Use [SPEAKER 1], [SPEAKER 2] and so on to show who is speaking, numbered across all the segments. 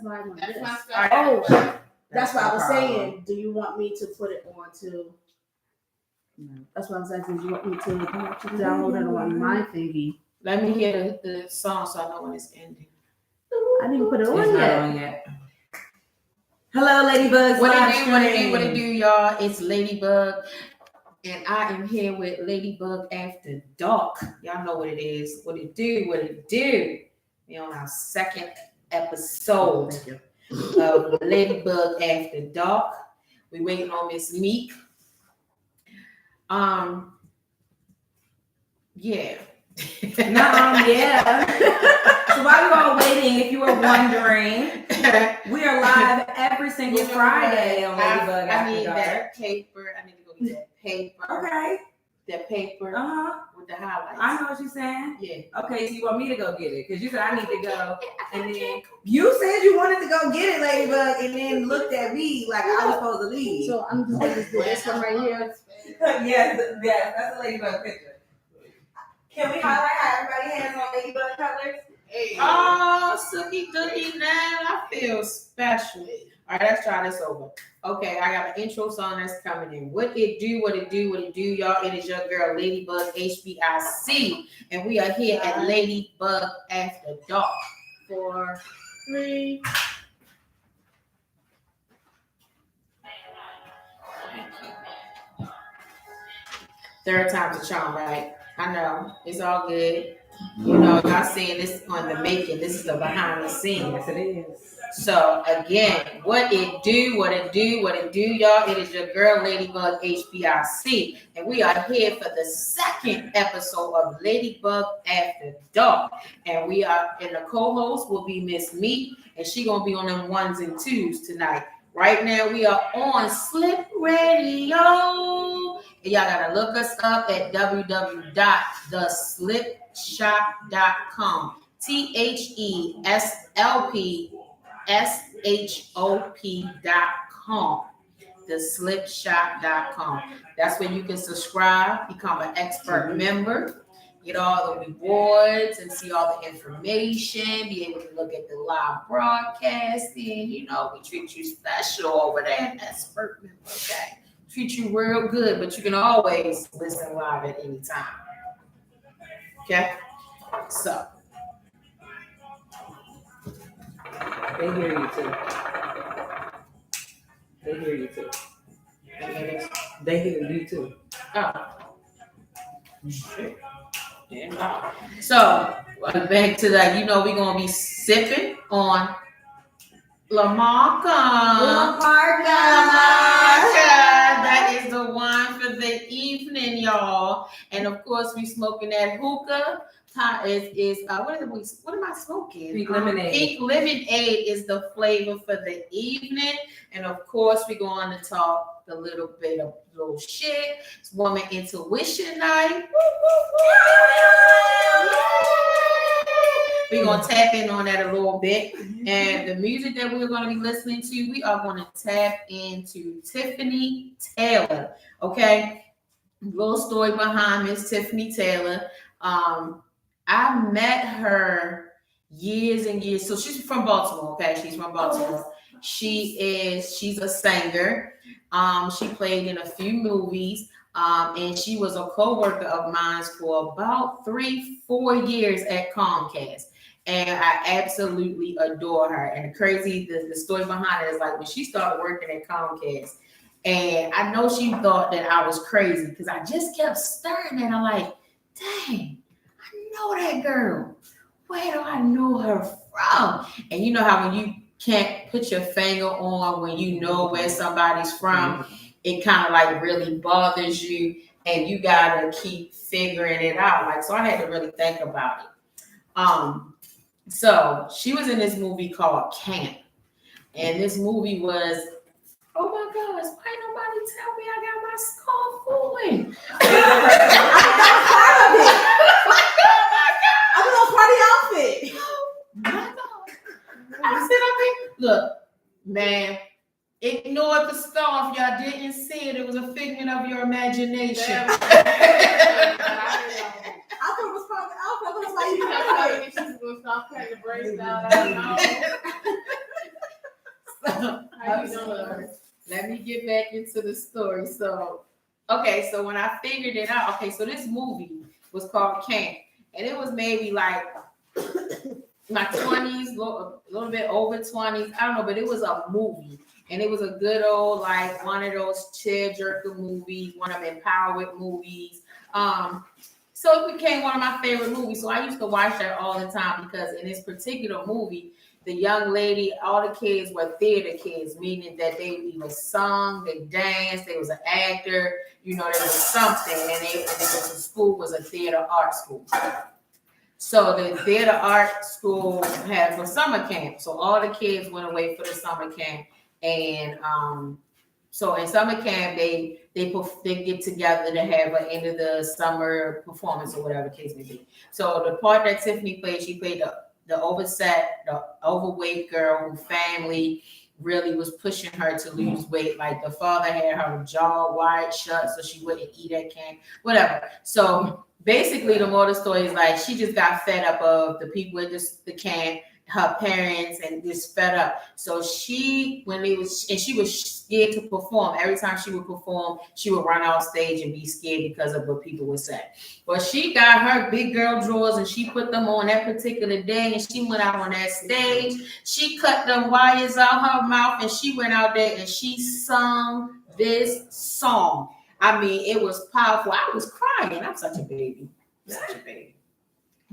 [SPEAKER 1] why I'm on this.
[SPEAKER 2] That's what I was saying. Do you want me to put it on to?
[SPEAKER 1] No. That's what I'm saying. Do you want me to download it on my thingy?
[SPEAKER 3] Let me hear the song so I know when it's ending.
[SPEAKER 1] I didn't put it on
[SPEAKER 4] It's
[SPEAKER 1] yet.
[SPEAKER 4] not on yet. Hello, Ladybugs.
[SPEAKER 3] What it do, y'all? It's Ladybug, and I am here with Ladybug After Dark. Y'all know what it is. What it do? We on our second episode of Ladybug After Dark. We waiting on Miss Meek. Yeah.
[SPEAKER 4] Yeah. So while you all waiting, if you were wondering, we are live every single Friday on Ladybug
[SPEAKER 3] I
[SPEAKER 4] After
[SPEAKER 3] need
[SPEAKER 4] Dark.
[SPEAKER 3] that paper. I need to go get that paper.
[SPEAKER 4] Okay.
[SPEAKER 3] That paper with the highlights.
[SPEAKER 4] I know what you're saying.
[SPEAKER 3] Yeah.
[SPEAKER 4] Okay, so you want me to go get it? Because you said I need to go. And then you said you wanted to go get it, Ladybug, and then looked at me like I was supposed to leave.
[SPEAKER 1] So I'm just going to do this one right here.
[SPEAKER 4] yes, that's a Ladybug picture. Can we highlight how everybody has on Ladybug colors?
[SPEAKER 3] Hey. Oh, Sookie Dookie, man, I feel special. All right, let's try this over. Okay, I got an intro song that's coming in. What it do, y'all. It is your girl, Ladybug HBIC. And we are here at Ladybug After Dark. 4, 3. Third time's a charm, right? I know. It's all good. You know, y'all seeing this on the making. This is the behind the scenes.
[SPEAKER 4] Yes, it is.
[SPEAKER 3] So again, what it do, y'all. It is your girl, Ladybug HBIC, and we are here for the second episode of Ladybug After Dark. And the co-host will be Miss Meek, and she gonna be on them 1s and 2s tonight. Right now, we are on Slip Radio. And y'all gotta look us up at www.theslipshop.com. TheSlipShop.com. Theslipshop.com. That's where you can subscribe, become an expert member, get all the rewards and see all the information, be able to look at the live broadcasting. You know, we treat you special over there, expert member, okay? Treat you real good, but you can always listen live at any time. Okay? So.
[SPEAKER 4] They hear you too. They hear you too.
[SPEAKER 3] Oh. Shit. So, back to that, you know, we're going to be sipping on Lamarca. That is the wine for the evening, y'all. And of course, we smoking that hookah. What am I smoking?
[SPEAKER 4] Pink lemonade.
[SPEAKER 3] Pink lemonade is the flavor for the evening. And of course, we're going to talk a little bit of little shit. It's Woman Intuition Night. We're going to tap in on that a little bit. And the music that we're going to be listening to, we are going to tap into Tiffany Taylor. Okay? Little story behind Miss Tiffany Taylor. I met her years and years. So she's from Baltimore, okay? She's from Baltimore. She's a singer. She played in a few movies. And she was a co-worker of mine for about 3-4 years at Comcast. And I absolutely adore her. And the story behind it is like when she started working at Comcast, and I know she thought that I was crazy because I just kept staring at her like, dang, I know that girl. Where do I know her from? And you know how when you can't put your finger on when you know where somebody's from, it kind of like really bothers you and you gotta keep figuring it out. Like, so I had to really think about it. So she was in this movie called Camp. And this movie was, oh my gosh, why nobody tell me I got my scarf going?
[SPEAKER 2] I'm a party outfit.
[SPEAKER 3] My God. I said, look, man, ignore the scarf. Y'all didn't see it. It was a figment of your imagination.
[SPEAKER 2] I thought it was part of the outfit. That's why you
[SPEAKER 1] She's going to stop cutting the braids down.
[SPEAKER 3] I'm sorry. Let me get back into the story. So, okay, so when I figured it out, okay, so this movie was called Camp, and it was maybe like my 20s, a little bit over 20s. I don't know, but it was a movie. And it was a good old, like, one of those tearjerker movies, one of them empowerment movies. So it became one of my favorite movies. So I used to watch that all the time because in this particular movie, the young lady, all the kids were theater kids, meaning that they either sung, they danced, they was an actor, you know, there was something, and the school was a theater art school. So the theater art school had for summer camp. So all the kids went away for the summer camp, and so in summer camp they get together to have an end of the summer performance or whatever the case may be. So the part that Tiffany played, she played the overweight girl whose family really was pushing her to lose weight. Like the father had her jaw wide shut so she wouldn't eat at camp, whatever. So basically the moral story is like she just got fed up of the people at the camp, her parents, and just fed up. So she was scared to perform. Every time she would perform, she would run off stage and be scared because of what people would say. But she got her big girl drawers and she put them on that particular day, and she went out on that stage. She cut them wires out her mouth and she went out there and she sung this song. I mean, it was powerful. I was crying. I'm such a baby.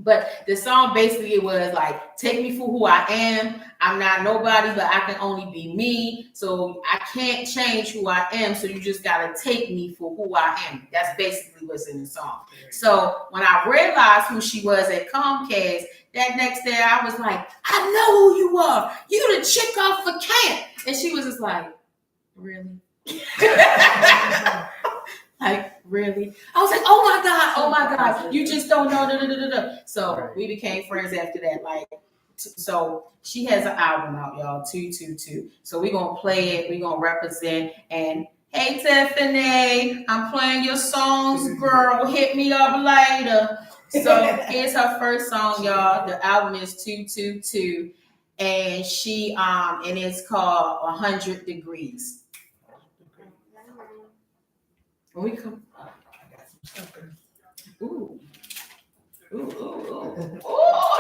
[SPEAKER 3] But the song basically was like, take me for who I am. I'm not nobody, but I can only be me. So I can't change who I am. So you just got to take me for who I am. That's basically what's in the song. So when I realized who she was at Comcast, that next day I was like, I know who you are. You the chick off for camp. And she was just like, really? Like, really? I was like, oh my God, you just don't know. So we became friends after that. Like, so she has an album out, y'all, 222. So we're going to play it. We're going to represent. And hey, Tiffany, I'm playing your songs, girl. Hit me up later. So here's her first song, y'all. The album is 222. And and it's called 100 Degrees. When we come, ooh,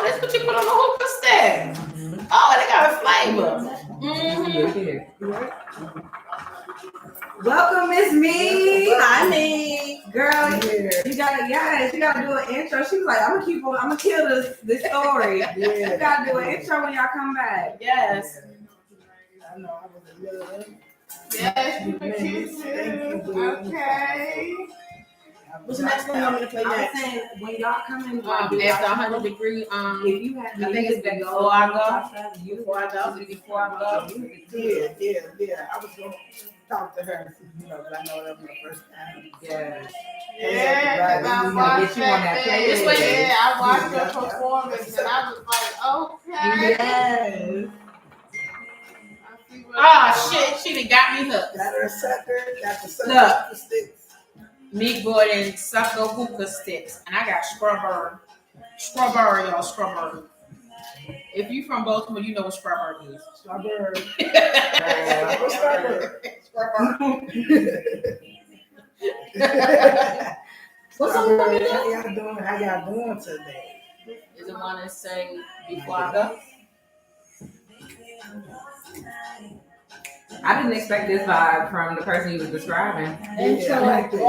[SPEAKER 3] that's what you put on the hookah stand. Oh, they got a flavor.
[SPEAKER 4] Welcome, Miss Me.
[SPEAKER 2] Hi, me.
[SPEAKER 4] Girl, you gotta do an intro. She was like, I'm gonna kill this story. You gotta do an intro when y'all come back.
[SPEAKER 3] Yes.
[SPEAKER 5] I know I was in love.
[SPEAKER 2] Yes, you can kiss it. Okay. What's the next one you want me to play
[SPEAKER 4] I was
[SPEAKER 2] next?
[SPEAKER 4] saying, when y'all come in,
[SPEAKER 3] After 100 Degree,
[SPEAKER 4] if you have
[SPEAKER 3] I think it's before I go. Before I go.
[SPEAKER 5] Yeah. I was going to talk to her, you know, because I know that was my first time.
[SPEAKER 4] Yeah.
[SPEAKER 2] Yeah, I watched that thing. Yeah, I watched her performance and I was like, okay.
[SPEAKER 4] Yes.
[SPEAKER 3] Shit, she done got me hooked.
[SPEAKER 5] Got her a sucker, got the sucker
[SPEAKER 3] Look.
[SPEAKER 5] sticks.
[SPEAKER 3] Meat board and sucker hookah sticks. And I got strawberry, y'all, strawberry. If you from Baltimore, you know what strawberry is.
[SPEAKER 5] Strawberry.
[SPEAKER 2] What's up,
[SPEAKER 5] How y'all doing today?
[SPEAKER 3] Is the one that say before I go?
[SPEAKER 4] I didn't expect this vibe from the person you was describing.
[SPEAKER 2] And so,
[SPEAKER 5] I like it.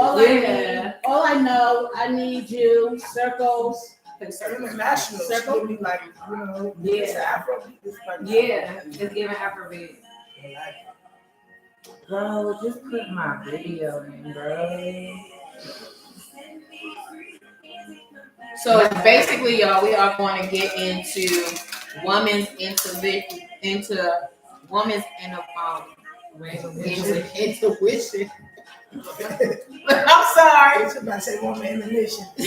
[SPEAKER 2] all I know, I need you, circles.
[SPEAKER 5] International.
[SPEAKER 2] Circle?
[SPEAKER 5] Give me like, you know,
[SPEAKER 4] Yeah.
[SPEAKER 5] it's Afrobeat. It's like
[SPEAKER 4] It's giving Afrobeat. Bro, just put my video in, bro.
[SPEAKER 3] So basically, y'all, we are going to get into women's intuition. I'm sorry.
[SPEAKER 5] It's about to say woman intermission.
[SPEAKER 3] We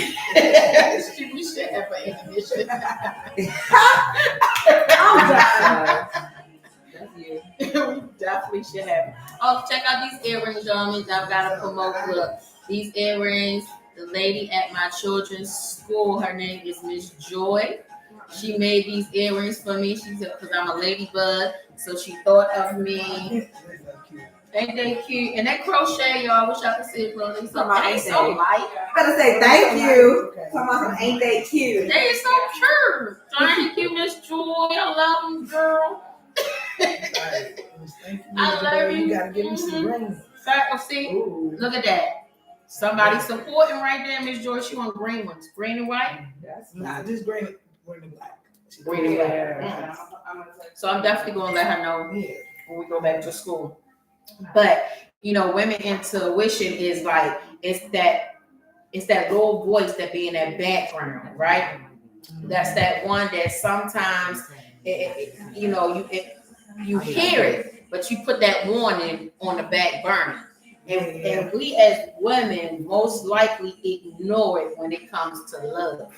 [SPEAKER 3] should have an intermission.
[SPEAKER 2] I'm done.
[SPEAKER 4] That's you.
[SPEAKER 3] We definitely should have. Oh, check out these earrings, y'all. I've got to promote. Look, these earrings. The lady at my children's school, her name is Miss Joy. She made these earrings for me. She said, because I'm a ladybug. So she thought of me. Ain't they cute? And that crochet, y'all, I wish y'all could see it, bro. They so light.
[SPEAKER 4] Better say thank you. Come on, ain't they cute?
[SPEAKER 3] They so cute. Thank you, Miss Joy. I love them, girl. I love you.
[SPEAKER 5] You gotta give me some rings.
[SPEAKER 3] See, look at that. Somebody supporting right there, Miss Joy. She want green ones. Green and white?
[SPEAKER 5] Nah, just green and black.
[SPEAKER 3] Green and black. So I'm definitely going to let her know when we go back to school. But, you know, women intuition is like, it's that little voice that be in that background, right? That's that one that sometimes, you hear it, but you put that warning on the back burner. And we as women most likely ignore it when it comes to love.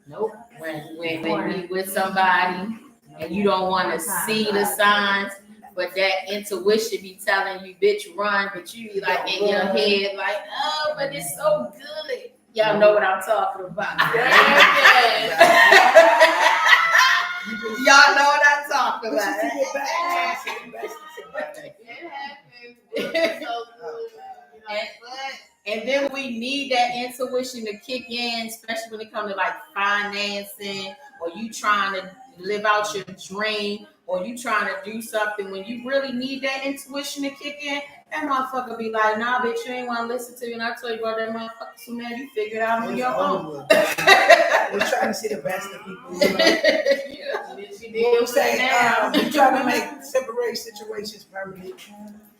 [SPEAKER 3] Nope. When you with somebody and you don't want to see the signs, but that intuition be telling you, bitch, run, but you be like in your head, like, oh, but it's so good. Y'all know what I'm talking about. Y'all know what I'm talking about. And then we need that intuition to kick in, especially when it comes to like financing, or you trying to live out your dream, or you trying to do something. When you really need that intuition to kick in, that motherfucker be like, nah, bitch, you ain't want to listen to me. And I told you about that motherfucker, so man, you figure it out on your own.
[SPEAKER 5] We're trying to see the best of people. You know what I'm saying? We're trying to make temporary situations permanent.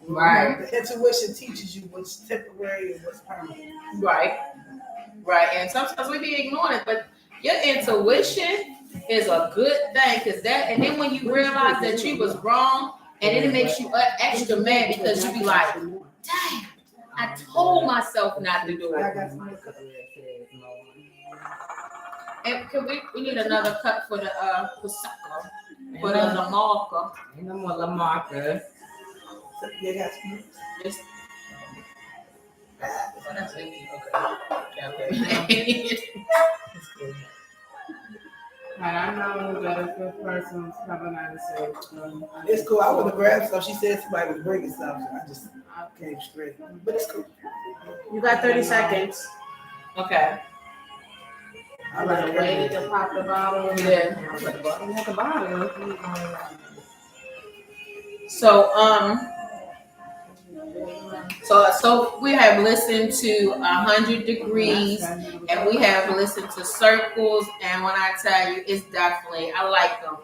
[SPEAKER 3] Right.
[SPEAKER 5] The intuition teaches you what's temporary and what's permanent.
[SPEAKER 3] Right. And sometimes we be ignoring it, but your intuition is a good thing, because that, and then when you realize that you was wrong, and then it makes you extra mad because you be like, dang, I told myself not to do it. And we need another cut for the prosecco, for the Lamarca.
[SPEAKER 4] Ain't no more Lamarca.
[SPEAKER 5] Yeah, that's me.
[SPEAKER 3] Just, okay.
[SPEAKER 1] And I know that if this person's coming out and says,
[SPEAKER 5] It's cool. I want to grab stuff. She said somebody was bringing something. I just came straight. But it's cool.
[SPEAKER 1] you got 30 seconds.
[SPEAKER 3] Okay.
[SPEAKER 5] I like
[SPEAKER 1] Wait
[SPEAKER 5] it.
[SPEAKER 1] to pop the bottle.
[SPEAKER 3] Yeah.
[SPEAKER 1] You got the bottle.
[SPEAKER 3] So we have listened to 100 Degrees, and we have listened to Circles, and when I tell you, it's definitely, I like them.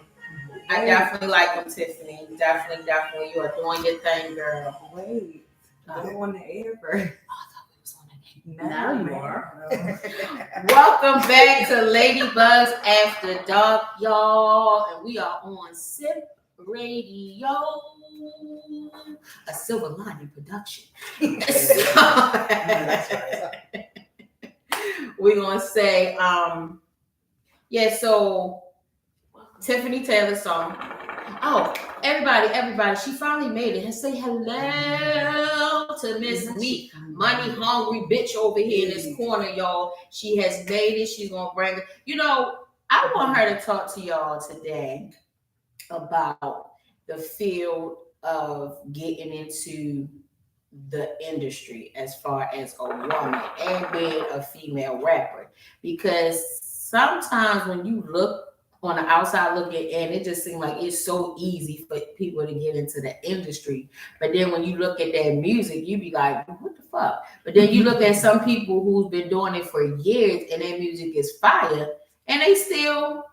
[SPEAKER 3] I definitely like them, Tiffany. Definitely, you are doing your thing, girl.
[SPEAKER 4] Wait, go on the air first.
[SPEAKER 1] Now you are.
[SPEAKER 3] Welcome back to Ladybug's After Dark, y'all, and we are on SIP Radio, a Silver Lining production. We're gonna say, so Tiffany Taylor's song. Oh, everybody, she finally made it. And say hello to Miss Meat, money hungry bitch over here in this corner, y'all. She has made it. She's gonna bring it. You know, I want her to talk to y'all today about the field of getting into the industry as far as a woman and being a female rapper, because sometimes when you look on the outside looking in, it just seems like it's so easy for people to get into the industry, but then when you look at that music, you be like, what the fuck? But then you look at some people who's been doing it for years and their music is fire, and they still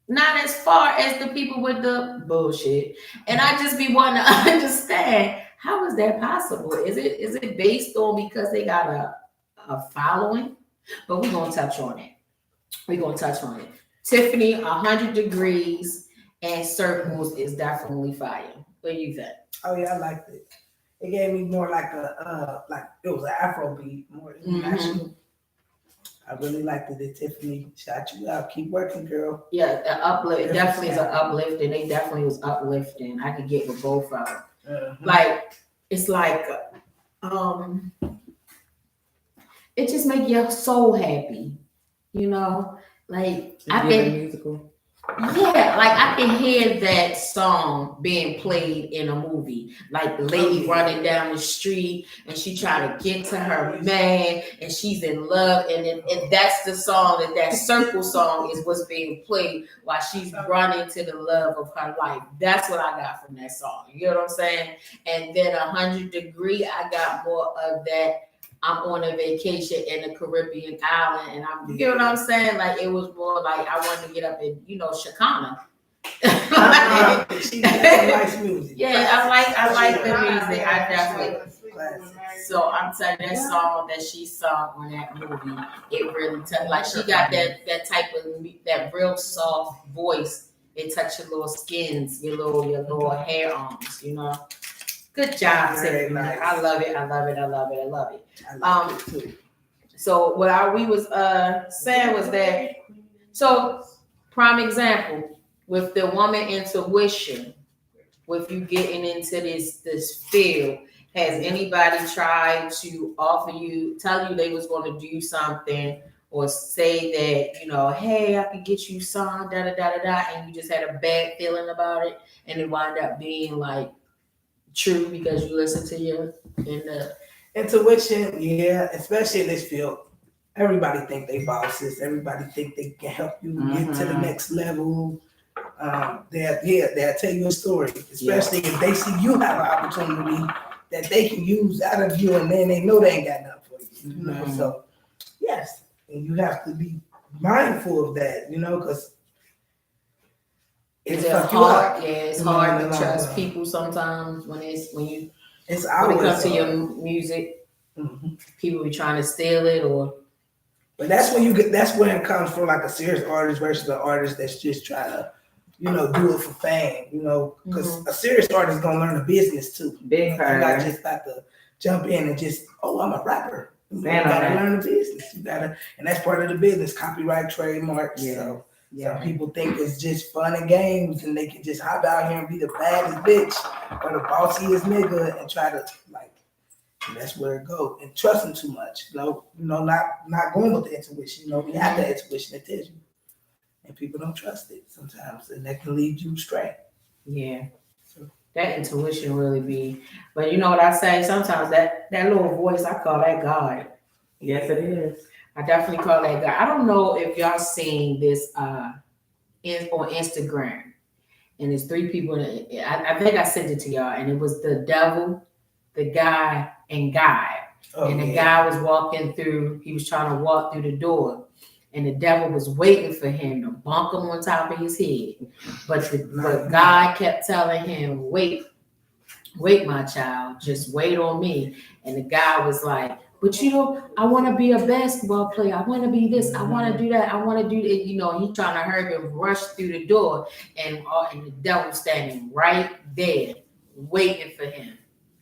[SPEAKER 3] not as far as the people with the bullshit. And I just be wanting to understand, how is that possible? Is it based on because they got a following? But we're gonna touch on it. Tiffany, 100 Degrees and Circles is definitely fire. What do you think?
[SPEAKER 5] Oh yeah, I liked it. It gave me more like it was an Afro beat, more international. I really liked it. Tiffany, shout you out. Keep working, girl.
[SPEAKER 3] Yeah, the uplift definitely is an uplift, and they definitely was uplifting. I could get with both of them. Like, it's like, it just make your soul happy, you know. like
[SPEAKER 4] I
[SPEAKER 3] I can
[SPEAKER 4] musical.
[SPEAKER 3] yeah, like I can hear that song being played in a movie, like the lady running down the street and she trying to get to her man and she's in love, and that's the song that circle song is what's being played while she's running to the love of her life. That's what I got from that song. You know what I'm saying? And then 100 Degree, I got more of that. I'm on a vacation in a Caribbean island, and I'm, you know what I'm saying? Like it was more like I wanted to get up and, you know, Shakana.
[SPEAKER 5] She likes music.
[SPEAKER 3] Yeah, I like the music. I definitely. So I'm telling you, that song that she sung on that movie, it really touched. Like she got that type of that real soft voice. It touched your little skins, your little hair arms, you know. Good job, Tiffany.
[SPEAKER 5] Nice.
[SPEAKER 3] I love it. I love it. I love it. I love it.
[SPEAKER 5] I like it too.
[SPEAKER 3] So what we was saying was that, so prime example with the woman intuition, with you getting into this field, has anybody tried to tell you they was going to do something or say that, you know, hey, I could get you signed, da da da da da, and you just had a bad feeling about it, and it wound up being like true because you listen to your
[SPEAKER 5] Intuition, yeah, especially in this field. Everybody think they bosses. Everybody think they can help you get to the next level. They'll tell you a story, especially if they see you have an opportunity that they can use out of you, and then they know they ain't got nothing for you. You know, so yes, and you have to be mindful of that. You know, because
[SPEAKER 3] it's hard. Yeah, it's hard to trust people sometimes when it comes to your music. People be trying to steal it, or.
[SPEAKER 5] But that's when it comes from like a serious artist versus an artist that's just trying to, you know, do it for fame. You know, because a serious artist is gonna learn the business too.
[SPEAKER 4] Big
[SPEAKER 5] time. You're not just about to jump in and just, I'm a rapper. You gotta learn the business. You gotta, and that's part of the business, copyright, trademarks. Yeah. So some people think it's just fun and games, and they can just hop out here and be the baddest bitch or the bossiest nigga and try to like. And that's where it goes. And trusting too much, not going with the intuition. You know, you have that intuition that tells you, and people don't trust it sometimes, and that can lead you astray.
[SPEAKER 3] Yeah, so that intuition really be. But you know what I say? Sometimes that little voice, I call that God.
[SPEAKER 4] Yes, it is.
[SPEAKER 3] I definitely call that God. I don't know if y'all seen this on Instagram, and there's 3 people. I think I sent it to y'all, and it was the devil, the guy, and God. And the guy was walking through, he was trying to walk through the door, and the devil was waiting for him to bonk him on top of his head. But God kept telling him, wait, my child, just wait on me. And the guy was like, but you know, I want to be a basketball player. I want to be this. I want to do that. I want to do it. You know, he trying to hurry him rush through the door, and the devil standing right there, waiting for him,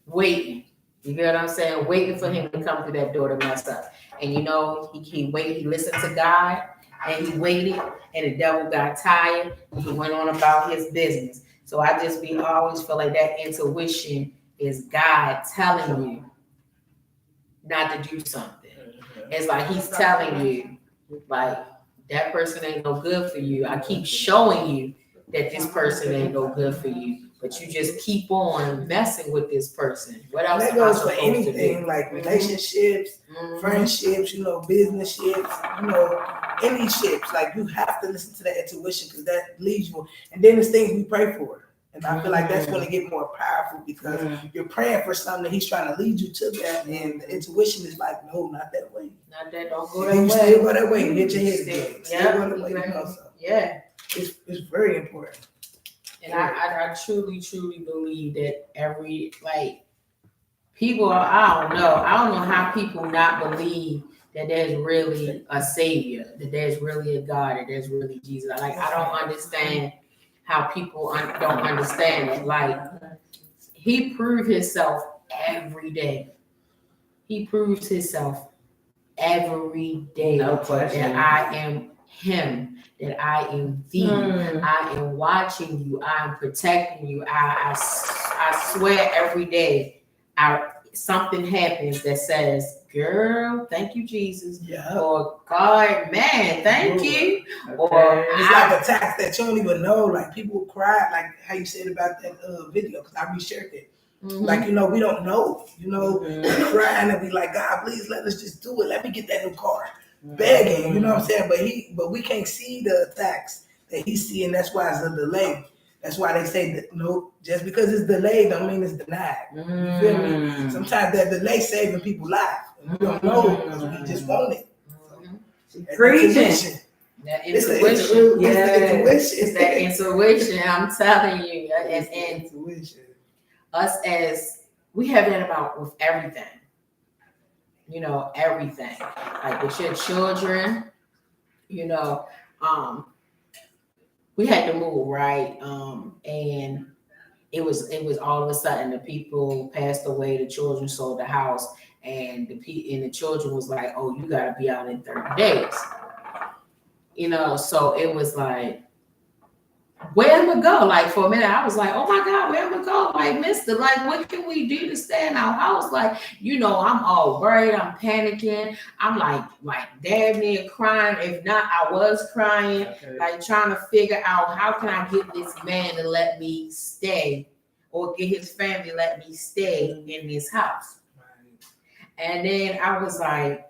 [SPEAKER 3] waiting. You get what I'm saying? Waiting for him to come through that door to mess up. And you know, he waited, he listened to God, and he waited, and the devil got tired, and he went on about his business. So I always feel like that intuition is God telling you not to do something. It's like he's telling you, like, that person ain't no good for you. I keep showing you that this person ain't no good for you. But you just keep on messing with this person. What else?
[SPEAKER 5] That goes for anything, like relationships, friendships, you know, business ships, you know, any ships. Like you have to listen to that intuition because that leads you. And then there's things we pray for. And I feel like that's when it get more powerful because you're praying for something that he's trying to lead you to that. And the intuition is like, no, not that way.
[SPEAKER 3] Not that, don't go that way.
[SPEAKER 5] You still go that way. You hit your head again. Still go that way. You know, so.
[SPEAKER 3] Yeah.
[SPEAKER 5] It's very important.
[SPEAKER 3] And I truly, truly believe that people, I don't know how people not believe that there's really a savior, that there's really a God, that there's really Jesus. Like, I don't understand how people don't understand it. Like, he proved himself every day. He proves himself every day.
[SPEAKER 4] No question.
[SPEAKER 3] That I am him, that I am thee. I am watching you. I am protecting you. I swear every day something happens that says girl, thank you, Jesus.
[SPEAKER 5] Yeah.
[SPEAKER 3] Or God, man, thank you. Or
[SPEAKER 5] It's like a tax that you don't even know. Like people cry, like how you said about that video, because I reshared it. Like, we don't know. We crying and be like, God, please let us just do it. Let me get that new car. Begging, you know what I'm saying? But we can't see the attacks that he's seeing. That's why it's a delay. That's why they say that just because it's delayed don't mean it's denied. You feel me? Sometimes that delay saving people's lives. We don't know because we just want it.
[SPEAKER 4] Preaching.
[SPEAKER 3] That
[SPEAKER 5] intuition.
[SPEAKER 3] It's that intuition. I'm telling you. And
[SPEAKER 5] Intuition.
[SPEAKER 3] us as we have that about with everything. Everything. Like with your children, we had to move, right? And it was all of a sudden the people passed away, the children sold the house, and the children was like, oh, you gotta be out in 30 days. So it was like, where am I go? Like for a minute, I was like, oh my God, where am I go? Like, mister, like what can we do to stay in our house? Like, I'm all worried, I'm panicking, I'm like damn near crying. If not, I was crying, like trying to figure out how can I get this man to let me stay or get his family to let me stay in this house. And then I was like,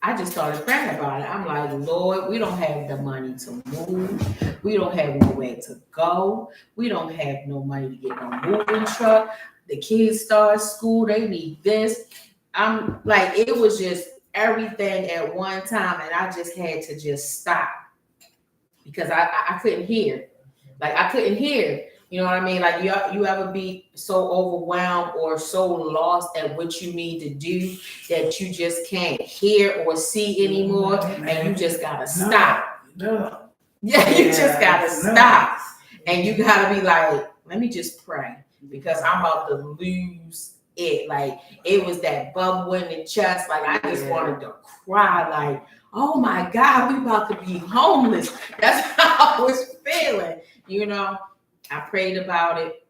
[SPEAKER 3] I just started praying about it. I'm like, Lord, we don't have the money to move. We don't have nowhere to go. We don't have no money to get no moving truck. The kids start school. They need this. I'm like, it was just everything at one time. And I just had to just stop because I couldn't hear. Like I couldn't hear. You know what I mean? Like you ever be so overwhelmed or so lost at what you need to do that you just can't hear or see anymore, and you just gotta stop.
[SPEAKER 5] No.
[SPEAKER 3] Yeah, you just gotta stop, and you gotta be like, let me just pray because I'm about to lose it. Like it was that bubble in the chest. Like I just wanted to cry. Like, oh my God, we about to be homeless. That's how I was feeling. I prayed about it.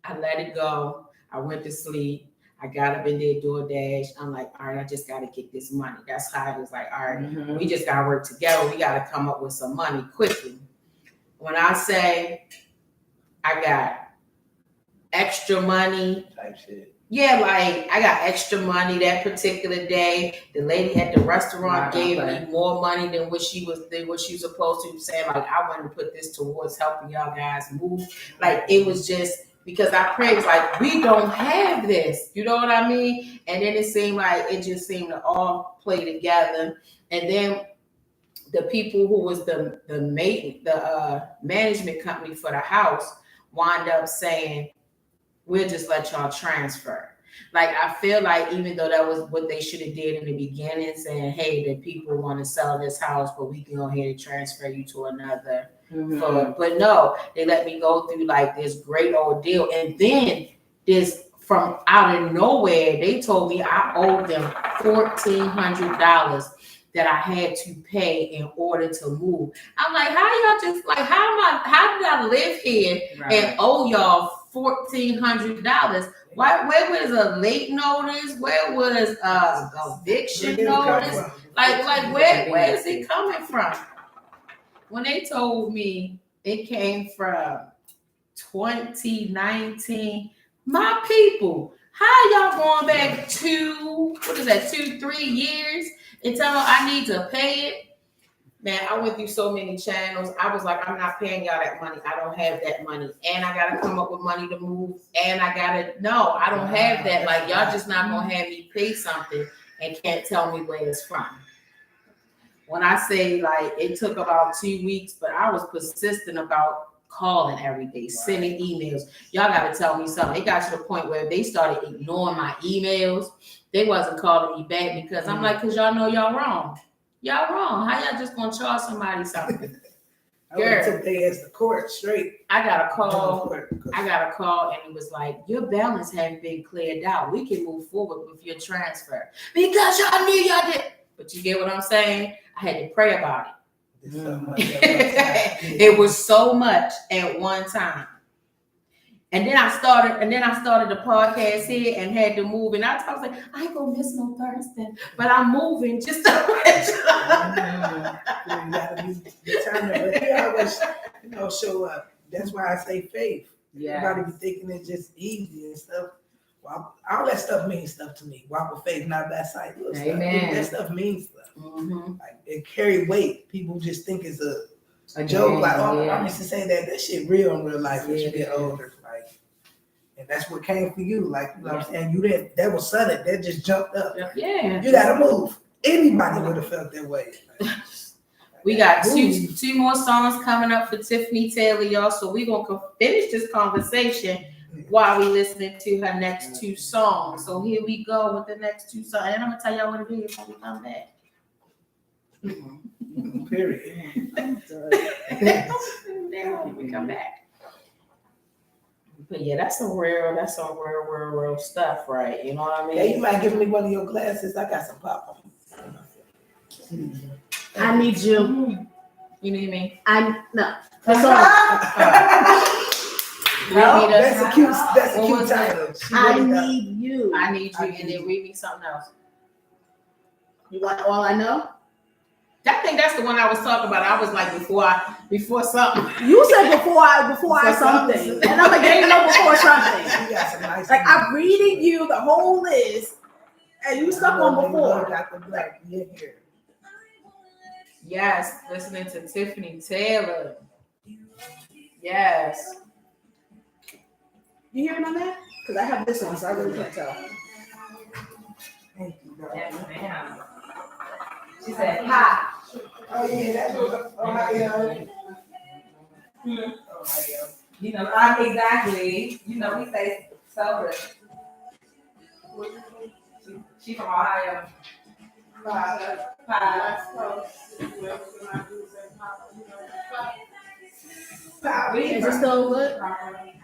[SPEAKER 3] I let it go. I went to sleep. I got up in there, DoorDash. I'm like, all right, I just got to get this money. That's how it was like, all right, we just got to work together. We got to come up with some money quickly. When I say I got extra money,
[SPEAKER 5] type shit.
[SPEAKER 3] Yeah, like I got extra money that particular day. The lady at the restaurant gave me more money than what she was supposed to. Saying like I want to put this towards helping y'all guys move. Like it was just because I prayed like we don't have this. You know what I mean? And then it seemed to all play together. And then the people who was the management company for the house wound up saying, we'll just let y'all transfer. Like, I feel like even though that was what they should have did in the beginning, saying, hey, the people want to sell this house, but we can go ahead and transfer you to another. But no, they let me go through like this great ordeal. And then this from out of nowhere, they told me I owed them $1,400 that I had to pay in order to move. I'm like, how y'all just like, how did I live here and owe y'all $1,400? Where was a late notice? Where was eviction notice? Like where is it coming from? When they told me it came from 2019, my people, how y'all going back 2-3 years and tell them I need to pay it? Man, I went through so many channels. I was like, I'm not paying y'all that money. I don't have that money. And I got to come up with money to move. And I don't have that. Like, y'all just not going to have me pay something and can't tell me where it's from. When I say, like, it took about 2 weeks, but I was persistent about calling every day, sending emails. Y'all got to tell me something. It got to the point where they started ignoring my emails. They wasn't calling me back because I'm like, because y'all know y'all wrong. Y'all wrong. How y'all just gonna charge somebody something?
[SPEAKER 5] Girl, took their ass to court straight.
[SPEAKER 3] I got a call, and it was like, your balance hadn't been cleared out. We can move forward with your transfer because y'all knew y'all did. But you get what I'm saying? I had to pray about it. It was so much at one time. And then I started the podcast here and had to move. And I was like, I ain't gonna miss no Thursday, but I'm moving just to
[SPEAKER 5] You gotta be determined, but he always, show up. That's why I say faith. Everybody be thinking it's just easy and stuff. Well, all that stuff means stuff to me. Walk with faith, not by sight. Little
[SPEAKER 3] Amen.
[SPEAKER 5] Stuff. That stuff means stuff.
[SPEAKER 3] Mm-hmm.
[SPEAKER 5] Like it carry weight. People just think it's a joke. Like, I used to say that shit real in real life as you get older. Like, and that's what came for you. Like, you know what I'm saying? You didn't. That was sudden. That just jumped up.
[SPEAKER 3] Yeah.
[SPEAKER 5] You gotta move. Anybody would have felt that way.
[SPEAKER 3] We got two more songs coming up for Tiffany Taylor, y'all. So we're gonna finish this conversation while we listening to her next two songs. So here we go with the next two songs. And I'm gonna tell y'all what it is when we come back.
[SPEAKER 5] Period.
[SPEAKER 3] When we come back. But yeah, that's some real stuff, right? You know what I mean?
[SPEAKER 5] Hey, you might give me one of your glasses. I got some pop on.
[SPEAKER 1] I need you.
[SPEAKER 3] You need me?
[SPEAKER 1] No.
[SPEAKER 5] That's a cute title.
[SPEAKER 1] I need you.
[SPEAKER 3] I need you, and then read me something else.
[SPEAKER 1] You want all I know?
[SPEAKER 3] I think that's the one I was talking about. I was like before something.
[SPEAKER 1] You said before I something, and I'm like, you know, before something.
[SPEAKER 5] You got some nice
[SPEAKER 1] Like I'm reading you the whole list, and you stuck on before.
[SPEAKER 5] Got the black here.
[SPEAKER 3] Yes, listening to Tiffany Taylor. Yes.
[SPEAKER 1] You hearing on that? Because I have this one, so I really can't tell.
[SPEAKER 5] Thank you, girl.
[SPEAKER 4] Yes, ma'am. She said, hi.
[SPEAKER 5] Oh yeah, that's what Ohio. Ohio.
[SPEAKER 4] You know, exactly. You know, we say sober. She from Ohio.
[SPEAKER 1] Is it still good?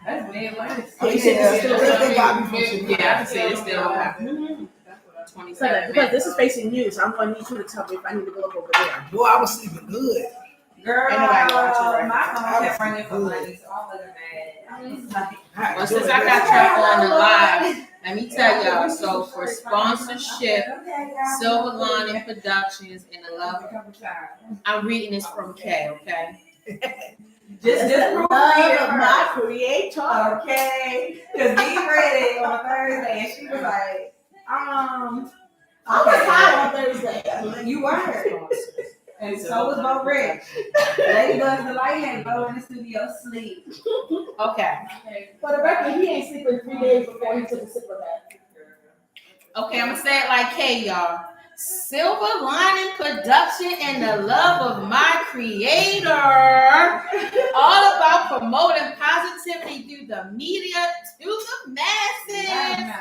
[SPEAKER 4] That's Midwest.
[SPEAKER 1] Yeah, you said it's still good.
[SPEAKER 3] Yeah, I can say it's still okay. 27
[SPEAKER 1] Because this is facing you, so I'm going to need you to tell me if I need to go up over there.
[SPEAKER 5] Boy, I was sleeping good.
[SPEAKER 4] Girl,
[SPEAKER 3] Ain't nobody watching right
[SPEAKER 4] my phone kept ringing for money, so I'm looking mad.
[SPEAKER 3] Well, since I got y'all on the live, let me tell y'all. So for sponsorship, Silver Lining Productions and the Love. I'm reading this from Kay, okay?
[SPEAKER 4] Just
[SPEAKER 1] The
[SPEAKER 4] prove
[SPEAKER 1] love
[SPEAKER 4] it
[SPEAKER 1] of my creator.
[SPEAKER 4] okay? Because we read it on Thursday, and she was like,
[SPEAKER 1] I was high on Thursday.
[SPEAKER 4] You were. And so was Bo Rich. Ladybug the light had Bo in the studio sleep.
[SPEAKER 3] Okay.
[SPEAKER 1] For the record, he ain't sleeping 3 days before he took a sip of that.
[SPEAKER 3] Okay, I'm gonna say it like Kay, y'all. Silver Lining Production and the love of my creator. All about promoting positivity through the media to the masses.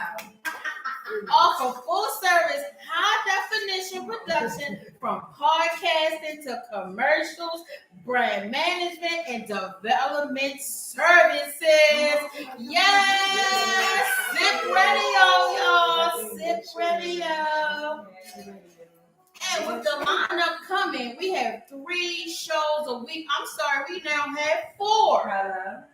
[SPEAKER 3] Offer full service, high definition production from podcasting to commercials, brand management, and development services. Yes! Sip Radio, y'all. Sip Radio. And with the lineup coming, we have 3 shows a week. I'm sorry, we now have 4.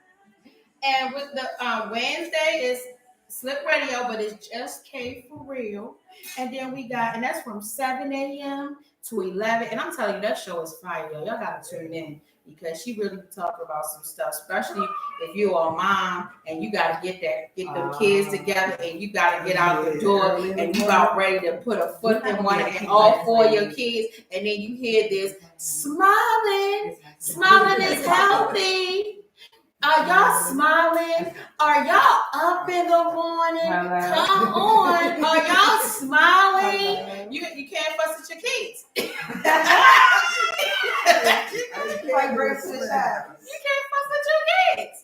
[SPEAKER 3] And with the Wednesday is Slip Radio, but it's just K for real. And then we got, and that's from 7 a.m. to 11. And I'm telling you, that show is fire, y'all. Y'all gotta tune in because she really talk about some stuff, especially if you are a mom and you gotta get them kids together and you gotta get out the door and you about ready to put a foot in one and all 4 of your kids, and then you hear this smiling is healthy. Are y'all smiling? Are y'all up in the morning? Come on. Are y'all smiling? You can't fuss at your kids. You can't fuss at your kids.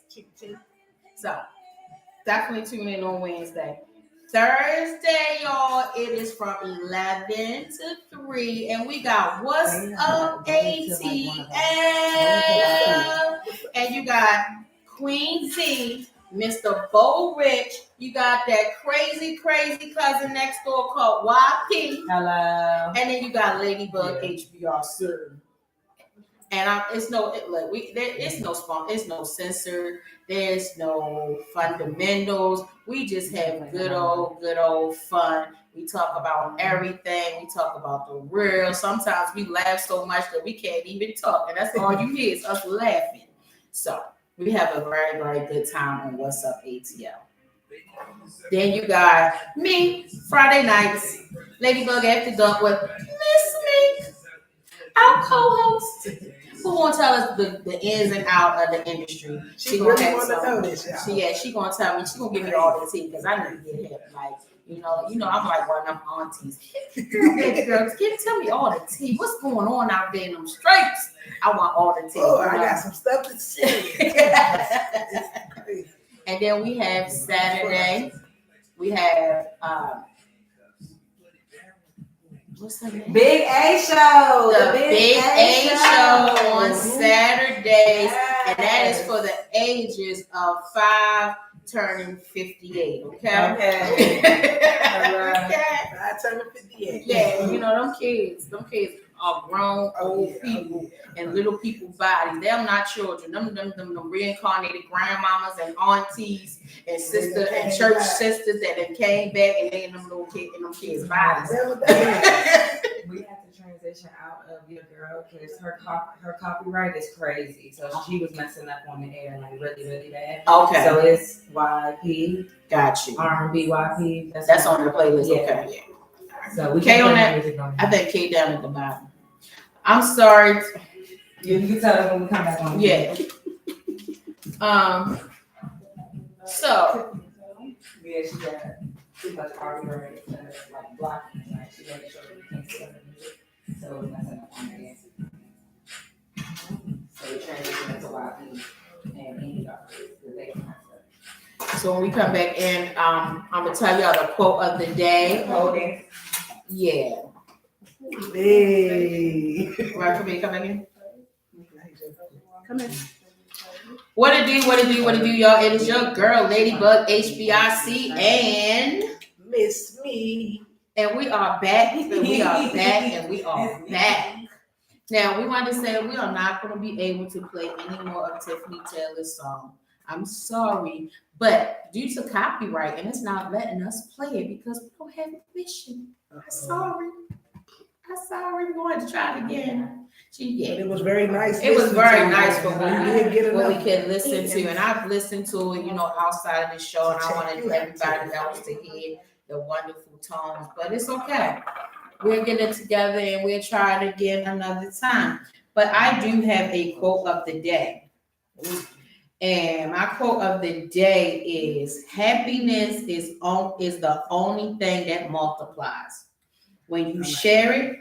[SPEAKER 3] So definitely tune in on Wednesday. Thursday, y'all, it is from 11 to 3, and we got What's Up ATL, and you got Queen Z, Mr. Bo Rich, you got that crazy cousin next door called YP.
[SPEAKER 4] Hello.
[SPEAKER 3] And then you got Ladybug HBR Sir. And it's no it's no censor. There's no fundamentals. We just have good old fun. We talk about everything. We talk about the real. Sometimes we laugh so much that we can't even talk, and that's all you hear is us laughing. So we have a very, very good time on What's Up ATL. Then you got me Friday nights, Ladybug After Dark with Miss Me, our co-host, who gonna tell us the ins and out of the industry.
[SPEAKER 5] She
[SPEAKER 3] gonna
[SPEAKER 5] really
[SPEAKER 3] have
[SPEAKER 5] want to
[SPEAKER 3] some-
[SPEAKER 5] know this, y'all.
[SPEAKER 3] She gonna tell me. She gonna give me all the tea because I need to get hip. Like you know, I'm like one of them aunties. Girls, tell me all the tea. What's going on out there in them streets? I want all the tea.
[SPEAKER 5] Oh, I got some stuff to say.
[SPEAKER 3] And then we have Saturday. We have what's her name?
[SPEAKER 4] Big A show.
[SPEAKER 3] The Big A show on Saturdays,
[SPEAKER 4] Yes.
[SPEAKER 3] and that is for the ages of 5 turning 58. Okay.
[SPEAKER 4] Okay.
[SPEAKER 3] Okay.
[SPEAKER 5] I turned 58.
[SPEAKER 3] Yeah, you know them kids are grown old people and little people bodies. Them not children. Them reincarnated grandmamas and aunties and sister and church sisters that then came back and they in them little kids in them kids' bodies.
[SPEAKER 4] We have to transition out of your girl because her copyright is crazy. So she was messing up on the air like really, really bad.
[SPEAKER 3] Okay.
[SPEAKER 4] So it's YP,
[SPEAKER 3] Got you.
[SPEAKER 4] R&B YP.
[SPEAKER 3] That's on the playlist.
[SPEAKER 4] Yeah.
[SPEAKER 3] Okay.
[SPEAKER 4] So we
[SPEAKER 3] K
[SPEAKER 4] can
[SPEAKER 3] on
[SPEAKER 4] put
[SPEAKER 3] that.
[SPEAKER 4] music on
[SPEAKER 3] I think K down at the bottom. I'm sorry.
[SPEAKER 4] You can tell us when we come back on.
[SPEAKER 3] Yeah. So
[SPEAKER 4] Yeah, she got too much copyright like blocking. Like she made sure we can't see other music. So it's messing up on the answer. So we transition into YP and indie artists because they don't have to.
[SPEAKER 3] when we come back in, I'm gonna tell y'all the quote of the day.
[SPEAKER 4] Holding.
[SPEAKER 3] Yeah.
[SPEAKER 5] Hey.
[SPEAKER 3] Right for me to come back in.
[SPEAKER 1] Come in.
[SPEAKER 3] What it do, y'all? It is your girl, Ladybug HBIC, and
[SPEAKER 5] Miss Me.
[SPEAKER 3] we are back, and we are back. Now, we want to say we are not going to be able to play any more of Tiffany Taylor's song. I'm sorry, but due to copyright, and it's not letting us play it because we don't have permission. I'm sorry. We're going to try it again.
[SPEAKER 5] But it was very nice.
[SPEAKER 3] It was
[SPEAKER 5] listening
[SPEAKER 3] very
[SPEAKER 5] to
[SPEAKER 3] nice
[SPEAKER 5] it.
[SPEAKER 3] for
[SPEAKER 5] I didn't get
[SPEAKER 3] what we
[SPEAKER 5] enough.
[SPEAKER 3] could listen to, and I've listened to it, outside of the show, and I wanted everybody else to hear the wonderful tones. But it's okay. We'll get it together and we'll try it again another time. But I do have a quote of the day. And my quote of the day is happiness is the only thing that multiplies. When you share it,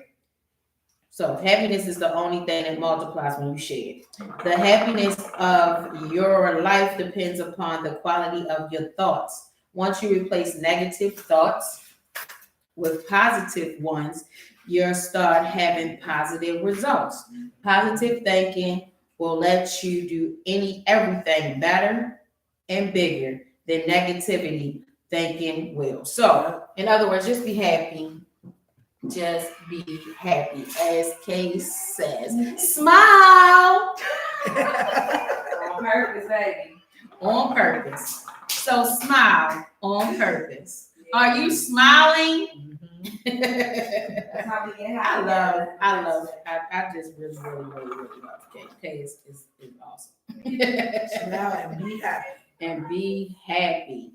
[SPEAKER 3] so happiness is the only thing that multiplies when you share it. The happiness of your life depends upon the quality of your thoughts. Once you replace negative thoughts with positive ones, you'll start having positive results. Positive thinking will let you do everything better and bigger than negativity thinking will. So, in other words, just be happy. Just be happy, as Kay says. Smile
[SPEAKER 4] On purpose, baby.
[SPEAKER 3] on purpose. So smile on purpose. Are you smiling?
[SPEAKER 4] That's how we get
[SPEAKER 3] I
[SPEAKER 4] happy.
[SPEAKER 3] love it. I just really love Kay. Kay is awesome.
[SPEAKER 5] Smile and be happy.
[SPEAKER 3] And be happy.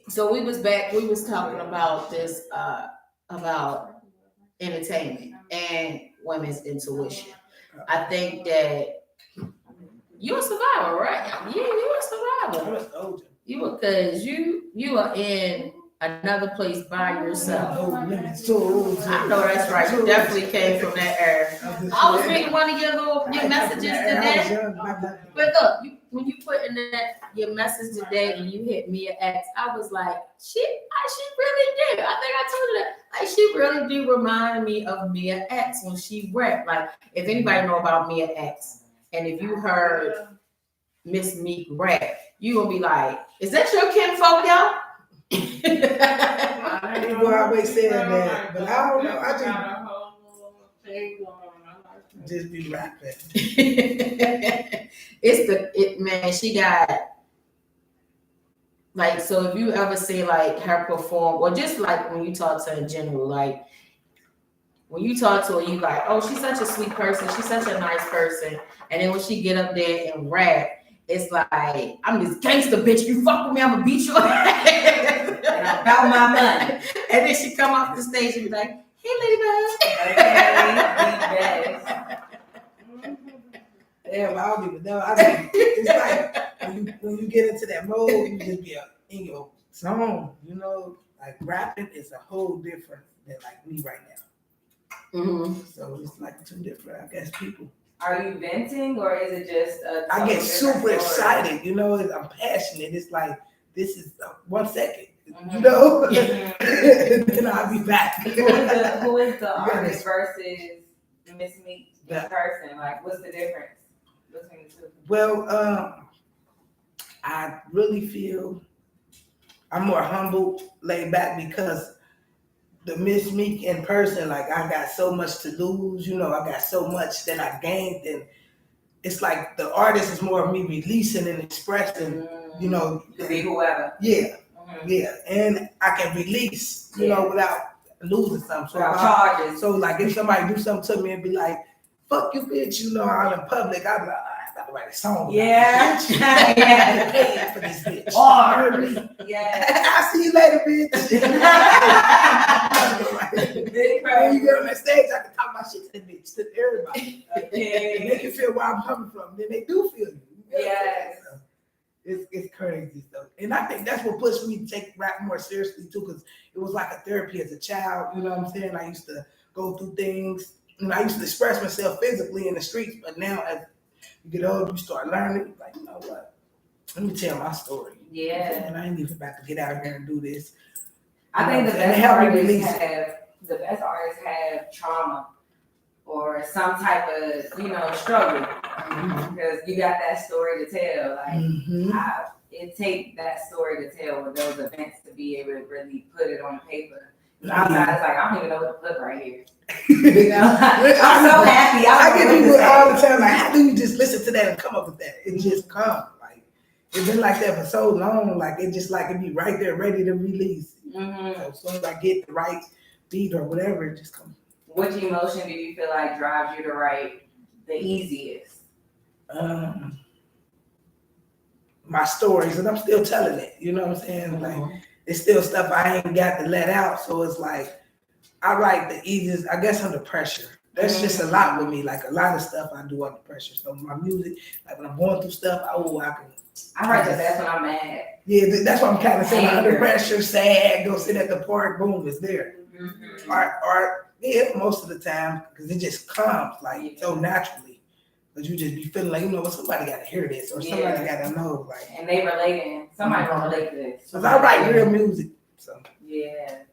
[SPEAKER 3] So we was talking about this about entertainment and women's intuition. I think that you're a survivor, right? Yeah, you're a survivor. Because you are in another place by yourself. I know that's right. You definitely came from that era. I was reading one of your messages today. But look, when you put in your message today and you hit Mia X, I was like, she really did. I think I told you that. Like, she really do remind me of Mia X when she rapped. Like, if anybody know about Mia X, and if you heard Miss Meek rap, you gonna be like, is that your kinfolk, y'all?
[SPEAKER 5] People always saying that, but I don't know. Just be rapping.
[SPEAKER 3] Man, she got like, so if you ever see like her perform, or just like when you talk to her in general, like when you talk to her, you like, oh, she's such a sweet person, she's such a nice person, and then when she get up there and rap, it's like, I'm this gangster bitch, you fuck with me, I'm gonna beat your ass.
[SPEAKER 4] And I'm about my money.
[SPEAKER 3] And then she come off the stage and be like, hey, Ladybug.
[SPEAKER 4] Okay,
[SPEAKER 5] Damn, I don't even know. It's like when you get into that mode, you just be in your zone. You know, like rapping is a whole different than like me right now.
[SPEAKER 3] Mm-hmm.
[SPEAKER 5] So it's like two different, I guess, people.
[SPEAKER 4] Are you venting or is it just
[SPEAKER 5] I get super excited. You know, I'm passionate. It's like this is 1 second. You know, and then I'll be back.
[SPEAKER 4] Who is the artist versus Miss Meek in person? Like, what's the difference between the two?
[SPEAKER 5] Well, I really feel I'm more humble, laid back, because the Miss Meek in person, like I got so much to lose. You know, I got so much that I gained, and it's like the artist is more of me releasing and expressing. You know,
[SPEAKER 4] to be whoever.
[SPEAKER 5] Yeah. Yeah, and I can release, you know, without losing something. So
[SPEAKER 4] without charges.
[SPEAKER 5] So like if somebody do something to me and be like, "Fuck you, bitch," you know, out in public, I'd be like, I gotta write a song.
[SPEAKER 4] Yeah,
[SPEAKER 5] yeah. Paying for this bitch.
[SPEAKER 4] Yeah.
[SPEAKER 5] I'll see you later, bitch. When you get on that stage, I can talk my shit to the bitch, to everybody. And they can feel where I'm coming from. Then they do feel you.
[SPEAKER 4] Yes.
[SPEAKER 5] So, it's crazy stuff, and I think that's what pushed me to take rap more seriously too, because it was like a therapy as a child. You know what I'm saying? I used to go through things, and I used to express myself physically in the streets. But now, as you get older, you start learning. Like, you know what? Let me tell my story.
[SPEAKER 4] Yeah.
[SPEAKER 5] And I ain't even about to get out here and do this.
[SPEAKER 4] I think the best artists have trauma or some type of, you know, struggle. Because you got that story to tell. Like, it takes that story to tell with those events to be able to really put it on paper. Outside, it's like, I don't even know what to put right here. You know, I'm so happy.
[SPEAKER 5] I get people all the time, like, how do you just listen to that and come up with that? It just comes. Like, it's been like that for so long. Like, it just like it be right there, ready to release. So as soon as I get the right beat or whatever, it just comes.
[SPEAKER 4] Which emotion do you feel like drives you to write the easiest?
[SPEAKER 5] My stories, and I'm still telling it. You know what I'm saying? Like, it's still stuff I ain't got to let out. So it's like I write the easiest, I guess, under pressure. That's just a lot with me. Like a lot of stuff I do under pressure. So my music, like when I'm going through stuff, I
[SPEAKER 4] write the best when I'm mad.
[SPEAKER 5] Yeah, that's what I'm kind of saying. Under pressure, sad, go sit at the park, boom, it's there. Or yeah, most of the time, because it just comes like so naturally. But you just be feeling like, you know what, somebody got to hear this, or somebody got to know, like.
[SPEAKER 4] And they relating. Somebody gonna relate to this.
[SPEAKER 5] Because I write real music, so.
[SPEAKER 4] Yeah.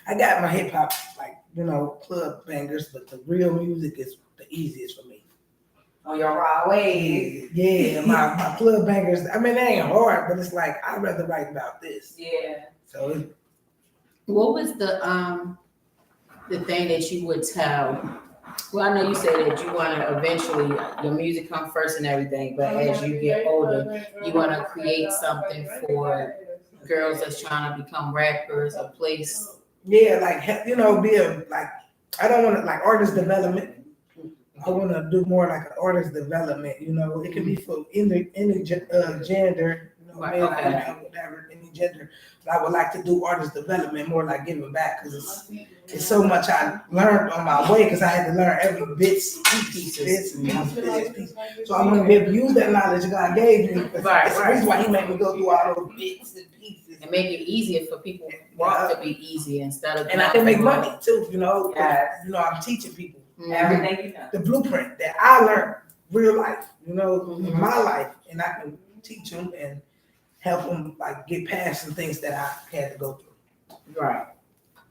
[SPEAKER 5] I got my hip hop, like, you know, club bangers, but the real music is the easiest for me.
[SPEAKER 4] On your raw way.
[SPEAKER 5] Yeah, my club bangers. I mean, they ain't hard, but it's like I'd rather write about this.
[SPEAKER 4] Yeah.
[SPEAKER 5] So.
[SPEAKER 3] What was the thing that you would tell? Well, I know you said that you want to eventually, your music come first and everything, but as you get older, you want to create something for girls that's trying to become rappers, a place.
[SPEAKER 5] Yeah, like, you know, I don't want to, like, artist development. I want to do more like an artist development, you know. It can be for any gender, you know,
[SPEAKER 3] Right,
[SPEAKER 5] whatever, any gender. But I would like to do artist development, more like giving back, because it's so much I learned on my way, because I had to learn every bits and pieces. So I want to be able to use that knowledge God gave me. It's the reason why He made me go through all those bits and pieces.
[SPEAKER 3] And make it easier for people to be easy instead of.
[SPEAKER 5] And I can make money too, you know.
[SPEAKER 4] Yes.
[SPEAKER 5] You know, I'm teaching people
[SPEAKER 4] everything you know.
[SPEAKER 5] The blueprint that I learned, real life, you know, in my life, and I can teach them and help them like get past some things that I had to go through.
[SPEAKER 3] Right.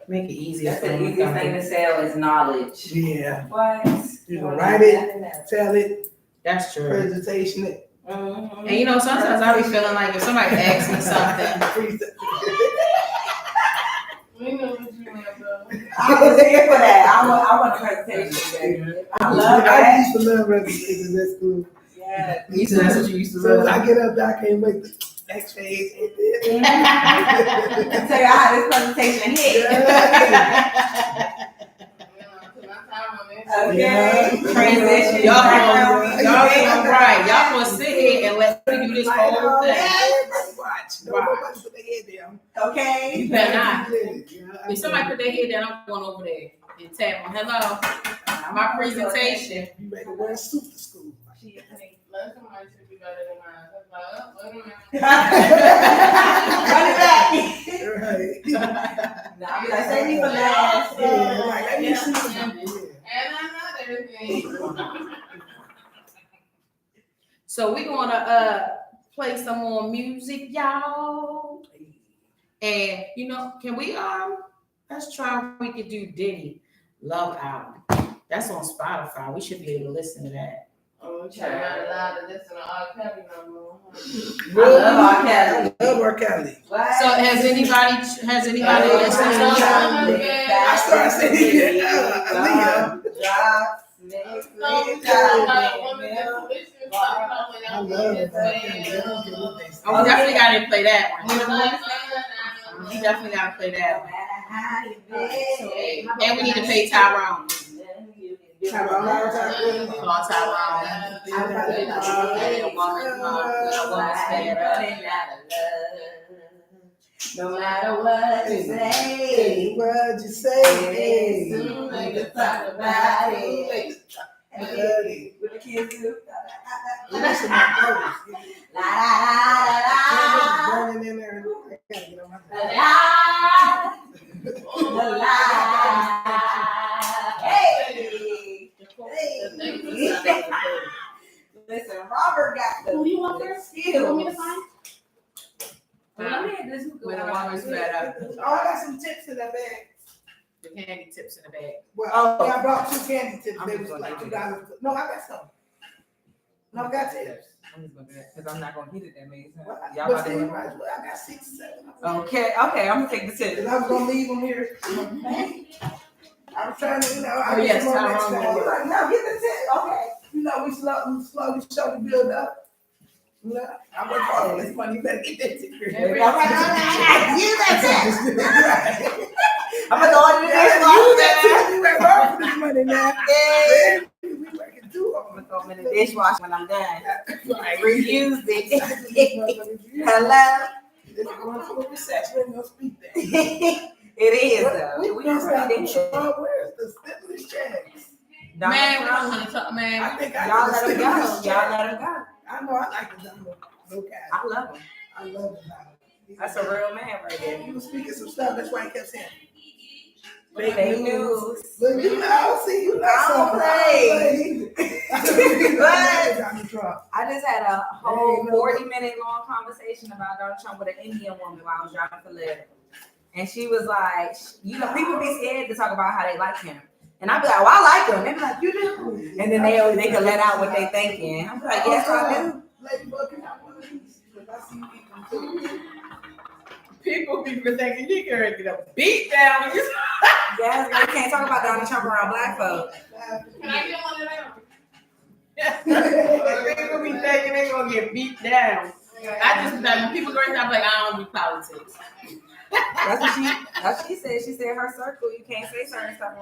[SPEAKER 3] Make it easier.
[SPEAKER 4] That's the easiest thing to sell is knowledge.
[SPEAKER 5] Yeah.
[SPEAKER 4] What?
[SPEAKER 5] You can write it, tell it.
[SPEAKER 3] That's true.
[SPEAKER 5] Presentation it.
[SPEAKER 3] And you know, sometimes I be feeling like if somebody asks me something.
[SPEAKER 2] We know what you want, though.
[SPEAKER 4] I was here for that. I want a presentation. I love
[SPEAKER 5] I
[SPEAKER 4] that.
[SPEAKER 5] used to love presentations at school.
[SPEAKER 4] Yeah.
[SPEAKER 3] You said that's what you used to
[SPEAKER 5] So when
[SPEAKER 3] love.
[SPEAKER 5] I get up there, I can't wait to X-rays and
[SPEAKER 4] I tell you how this presentation hit. Okay. Transition.
[SPEAKER 3] Y'all gonna right. Y'all gonna sit here and let me do this whole thing.
[SPEAKER 5] Watch. Nobody put their head down.
[SPEAKER 4] Okay.
[SPEAKER 3] You better not.
[SPEAKER 5] Yeah,
[SPEAKER 3] If somebody put their head down, I'm going over there and tap on. Hello, my presentation.
[SPEAKER 5] You ready to wear a suit to school?
[SPEAKER 2] Somebody should be better than mine.
[SPEAKER 4] Run it back.
[SPEAKER 5] Right.
[SPEAKER 4] Nah, I'll be like, save me for last.
[SPEAKER 5] Yeah, like, let me see something.
[SPEAKER 2] And another thing.
[SPEAKER 3] So we're gonna play some more music, y'all. And can we let's try if we could do Diddy Love Album. That's on Spotify. We should be able to listen to that.
[SPEAKER 2] Oh, I'm not allowed to listen to R. Kelly no more.
[SPEAKER 4] I love R. Kelly.
[SPEAKER 5] Love R. Kelly.
[SPEAKER 3] So has anybody listened to it?
[SPEAKER 5] I started saying Aaliyah. I love it.
[SPEAKER 3] Oh, we definitely gotta play that one. We definitely gotta play that one. And we need to play Tyrone.
[SPEAKER 5] Tyrone.
[SPEAKER 3] Call Tyrone. A woman's better.
[SPEAKER 4] No matter what you say,
[SPEAKER 5] What you say?
[SPEAKER 4] soon we can talk about it.
[SPEAKER 5] Buddy.
[SPEAKER 4] With the kids too.
[SPEAKER 5] Listen to my brothers.
[SPEAKER 4] La la la
[SPEAKER 5] Burning in there. I gotta get on my
[SPEAKER 4] la la la. Hey. Listen, Robert got the
[SPEAKER 1] Who do you want first? You want me to find?
[SPEAKER 3] With a woman's better.
[SPEAKER 5] Oh, I got some tips in that bag.
[SPEAKER 3] The candy tips in the bag.
[SPEAKER 5] Well, I brought 2 candy tips.
[SPEAKER 3] I'm
[SPEAKER 5] They
[SPEAKER 3] just
[SPEAKER 5] was
[SPEAKER 3] gonna
[SPEAKER 5] like
[SPEAKER 3] do
[SPEAKER 5] $2. No, I got some. No, I got tips.
[SPEAKER 4] I'm just gonna do that because I'm not gonna get it that many times.
[SPEAKER 5] Well,
[SPEAKER 4] Y'all
[SPEAKER 5] but
[SPEAKER 4] about
[SPEAKER 5] see,
[SPEAKER 4] to.
[SPEAKER 5] I got 6, 7.
[SPEAKER 4] Okay, I'm gonna take the tip.
[SPEAKER 5] And I was gonna leave them here. I was trying to, I
[SPEAKER 3] Oh, yes,
[SPEAKER 5] get some more next
[SPEAKER 3] Tyrone.
[SPEAKER 5] time. You're like, no, get the tip. Okay. We slowly show the build up. I'm gonna call this money. You better get that tip here.
[SPEAKER 4] Use that tip.
[SPEAKER 5] Right.
[SPEAKER 4] I'm gonna go into the
[SPEAKER 5] Use
[SPEAKER 4] dishwasher.
[SPEAKER 5] that tip. You work hard for this money now.
[SPEAKER 4] Yeah.
[SPEAKER 5] We working too
[SPEAKER 4] I'm
[SPEAKER 5] hard.
[SPEAKER 4] gonna throw them in the dishwasher when I'm done.
[SPEAKER 5] Right.
[SPEAKER 4] Reuse it. Hello.
[SPEAKER 5] This is going to a recession. We ain't gonna speak that.
[SPEAKER 4] It is though.
[SPEAKER 5] We gonna stop the Trump. Where's the stimulus checks?
[SPEAKER 3] Man, we don't want to talk, man.
[SPEAKER 5] I think I
[SPEAKER 4] Y'all
[SPEAKER 5] need
[SPEAKER 4] let
[SPEAKER 5] the
[SPEAKER 4] him go.
[SPEAKER 5] stimulus
[SPEAKER 4] Y'all
[SPEAKER 5] check.
[SPEAKER 4] let him go.
[SPEAKER 5] I know I like the Donald. No cap.
[SPEAKER 4] I love him.
[SPEAKER 5] I love the Donald.
[SPEAKER 4] That's a real man right there.
[SPEAKER 5] He was speaking some stuff. That's why he kept saying
[SPEAKER 4] Fake news.
[SPEAKER 5] Look, you know
[SPEAKER 4] I don't
[SPEAKER 5] something.
[SPEAKER 4] But-
[SPEAKER 5] Donald Trump.
[SPEAKER 4] I just had a whole 40-minute long conversation about Donald Trump with an Indian woman while I was driving for Lyft. And she was like, people be scared to talk about how they like him. And I'd be like, well, I like him. They'd be like, you do? And then they can let out what they thinking. I'm like, yes, I do.
[SPEAKER 5] Ladybug, can I have one of these? Because I see you eat them too.
[SPEAKER 3] People be thinking you can get a beat down.
[SPEAKER 4] Yes, they can't talk about Donald Trump around black folks.
[SPEAKER 2] Can I get one of them?
[SPEAKER 3] People be thinking they gonna get beat down. I just when people go I'm like, I don't do politics.
[SPEAKER 4] That's what she said. She said her circle, you can't say certain stuff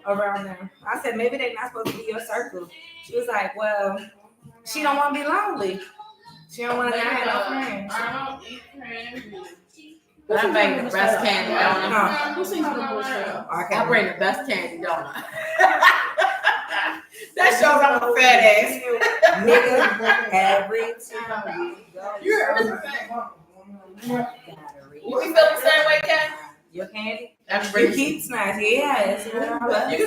[SPEAKER 4] around them. I said, maybe they're not supposed to be your circle. She was like, well, she don't want to be lonely. She don't want to have no friends.
[SPEAKER 2] I don't eat candy.
[SPEAKER 3] I bring the best candy donut.
[SPEAKER 1] Who sings for the boys show?
[SPEAKER 3] I bring the best candy donut. That shows I'm a fat ass.
[SPEAKER 4] Nigga, every time you go.
[SPEAKER 3] You heard me. You be feeling the same way, Kat?
[SPEAKER 4] Your candy?
[SPEAKER 3] That's
[SPEAKER 4] You
[SPEAKER 3] crazy.
[SPEAKER 4] keep snacks, yes.
[SPEAKER 3] You can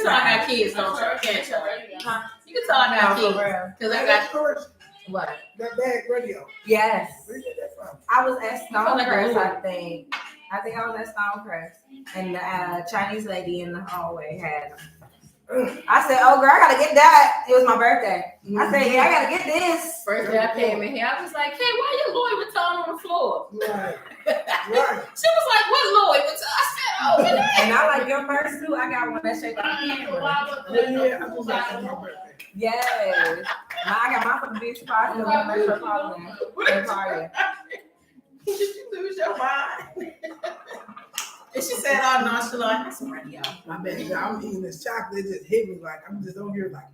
[SPEAKER 3] tell I got kids, don't you? Can't you?
[SPEAKER 4] Huh?
[SPEAKER 3] You can tell I got
[SPEAKER 4] No,
[SPEAKER 3] kids.
[SPEAKER 4] for real.
[SPEAKER 3] Because I
[SPEAKER 5] That
[SPEAKER 3] got what?
[SPEAKER 5] bag radio.
[SPEAKER 4] Yes.
[SPEAKER 5] Where you get that from?
[SPEAKER 4] I was at
[SPEAKER 3] feel like a
[SPEAKER 4] Stonecrest, I think. I was at Stonecrest. And the Chinese lady in the hallway had them. I said, oh, girl, I got to get that. It was my birthday. I said, yeah, I got to get this.
[SPEAKER 3] First day I came in here, I was like, hey, why your Louis Vuitton on the floor?
[SPEAKER 5] Right.
[SPEAKER 3] She was like, what Louis Vuitton? I said,
[SPEAKER 4] And I like your purse too. I got one that's shaped like a camera.
[SPEAKER 5] Yeah, I just got my birthday.
[SPEAKER 4] Yes. I got mine for the beach party. So I'm sure party.
[SPEAKER 3] Did you lose your mind? And she said, "Oh, nonchalant." That's radio.
[SPEAKER 5] My bad, y'all. I'm eating this chocolate. It just hit me like I'm just over here like.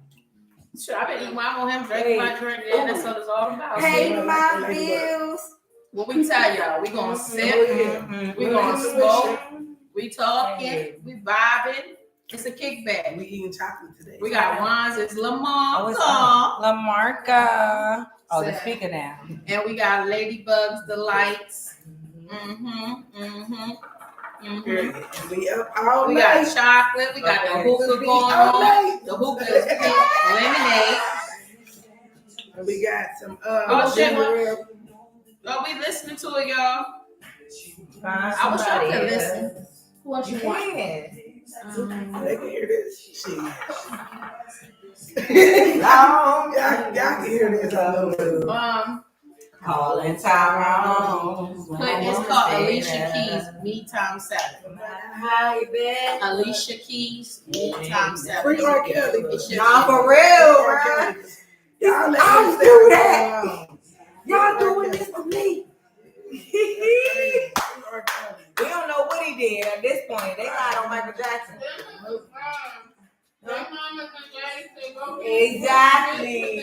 [SPEAKER 3] Sure, I've been eating mine on him, drinking my drink, and that's what it's all about.
[SPEAKER 4] Pay my bills.
[SPEAKER 3] What we tell y'all, we gonna sip,
[SPEAKER 5] Oh,
[SPEAKER 3] we gonna smoke, we talking, we vibing. It's a kickback.
[SPEAKER 5] We eating chocolate today.
[SPEAKER 3] We got wines. It's Lamarca.
[SPEAKER 4] Lamarca. Oh, the speaker now.
[SPEAKER 3] And we got Ladybug's Delights.
[SPEAKER 5] And we up all
[SPEAKER 3] We
[SPEAKER 5] night.
[SPEAKER 3] got chocolate. We got the hookah going
[SPEAKER 5] all
[SPEAKER 3] on.
[SPEAKER 5] night.
[SPEAKER 3] The hookah is pink lemonade.
[SPEAKER 5] And we got some
[SPEAKER 3] Oh, shit.
[SPEAKER 5] ginger ale.
[SPEAKER 3] Oh, we listening to it, y'all.
[SPEAKER 4] I
[SPEAKER 3] wish y'all could listen. What you want?
[SPEAKER 5] They can hear this. Shit. y'all can hear this. I know.
[SPEAKER 4] Calling Tyrone.
[SPEAKER 3] It's called Alicia Keys, Me Times 7.
[SPEAKER 4] How you been?
[SPEAKER 3] Alicia Keys, Me Times 7.
[SPEAKER 5] Free R. Kelly.
[SPEAKER 4] Nah, for real, bro.
[SPEAKER 5] Y'all let
[SPEAKER 4] I'll
[SPEAKER 5] me
[SPEAKER 4] do
[SPEAKER 5] stay
[SPEAKER 4] that.
[SPEAKER 5] around.
[SPEAKER 4] Y'all doing this to me.
[SPEAKER 5] Free R. Kelly.
[SPEAKER 4] We don't know what he did at this point. They lied on Michael Jackson. Exactly.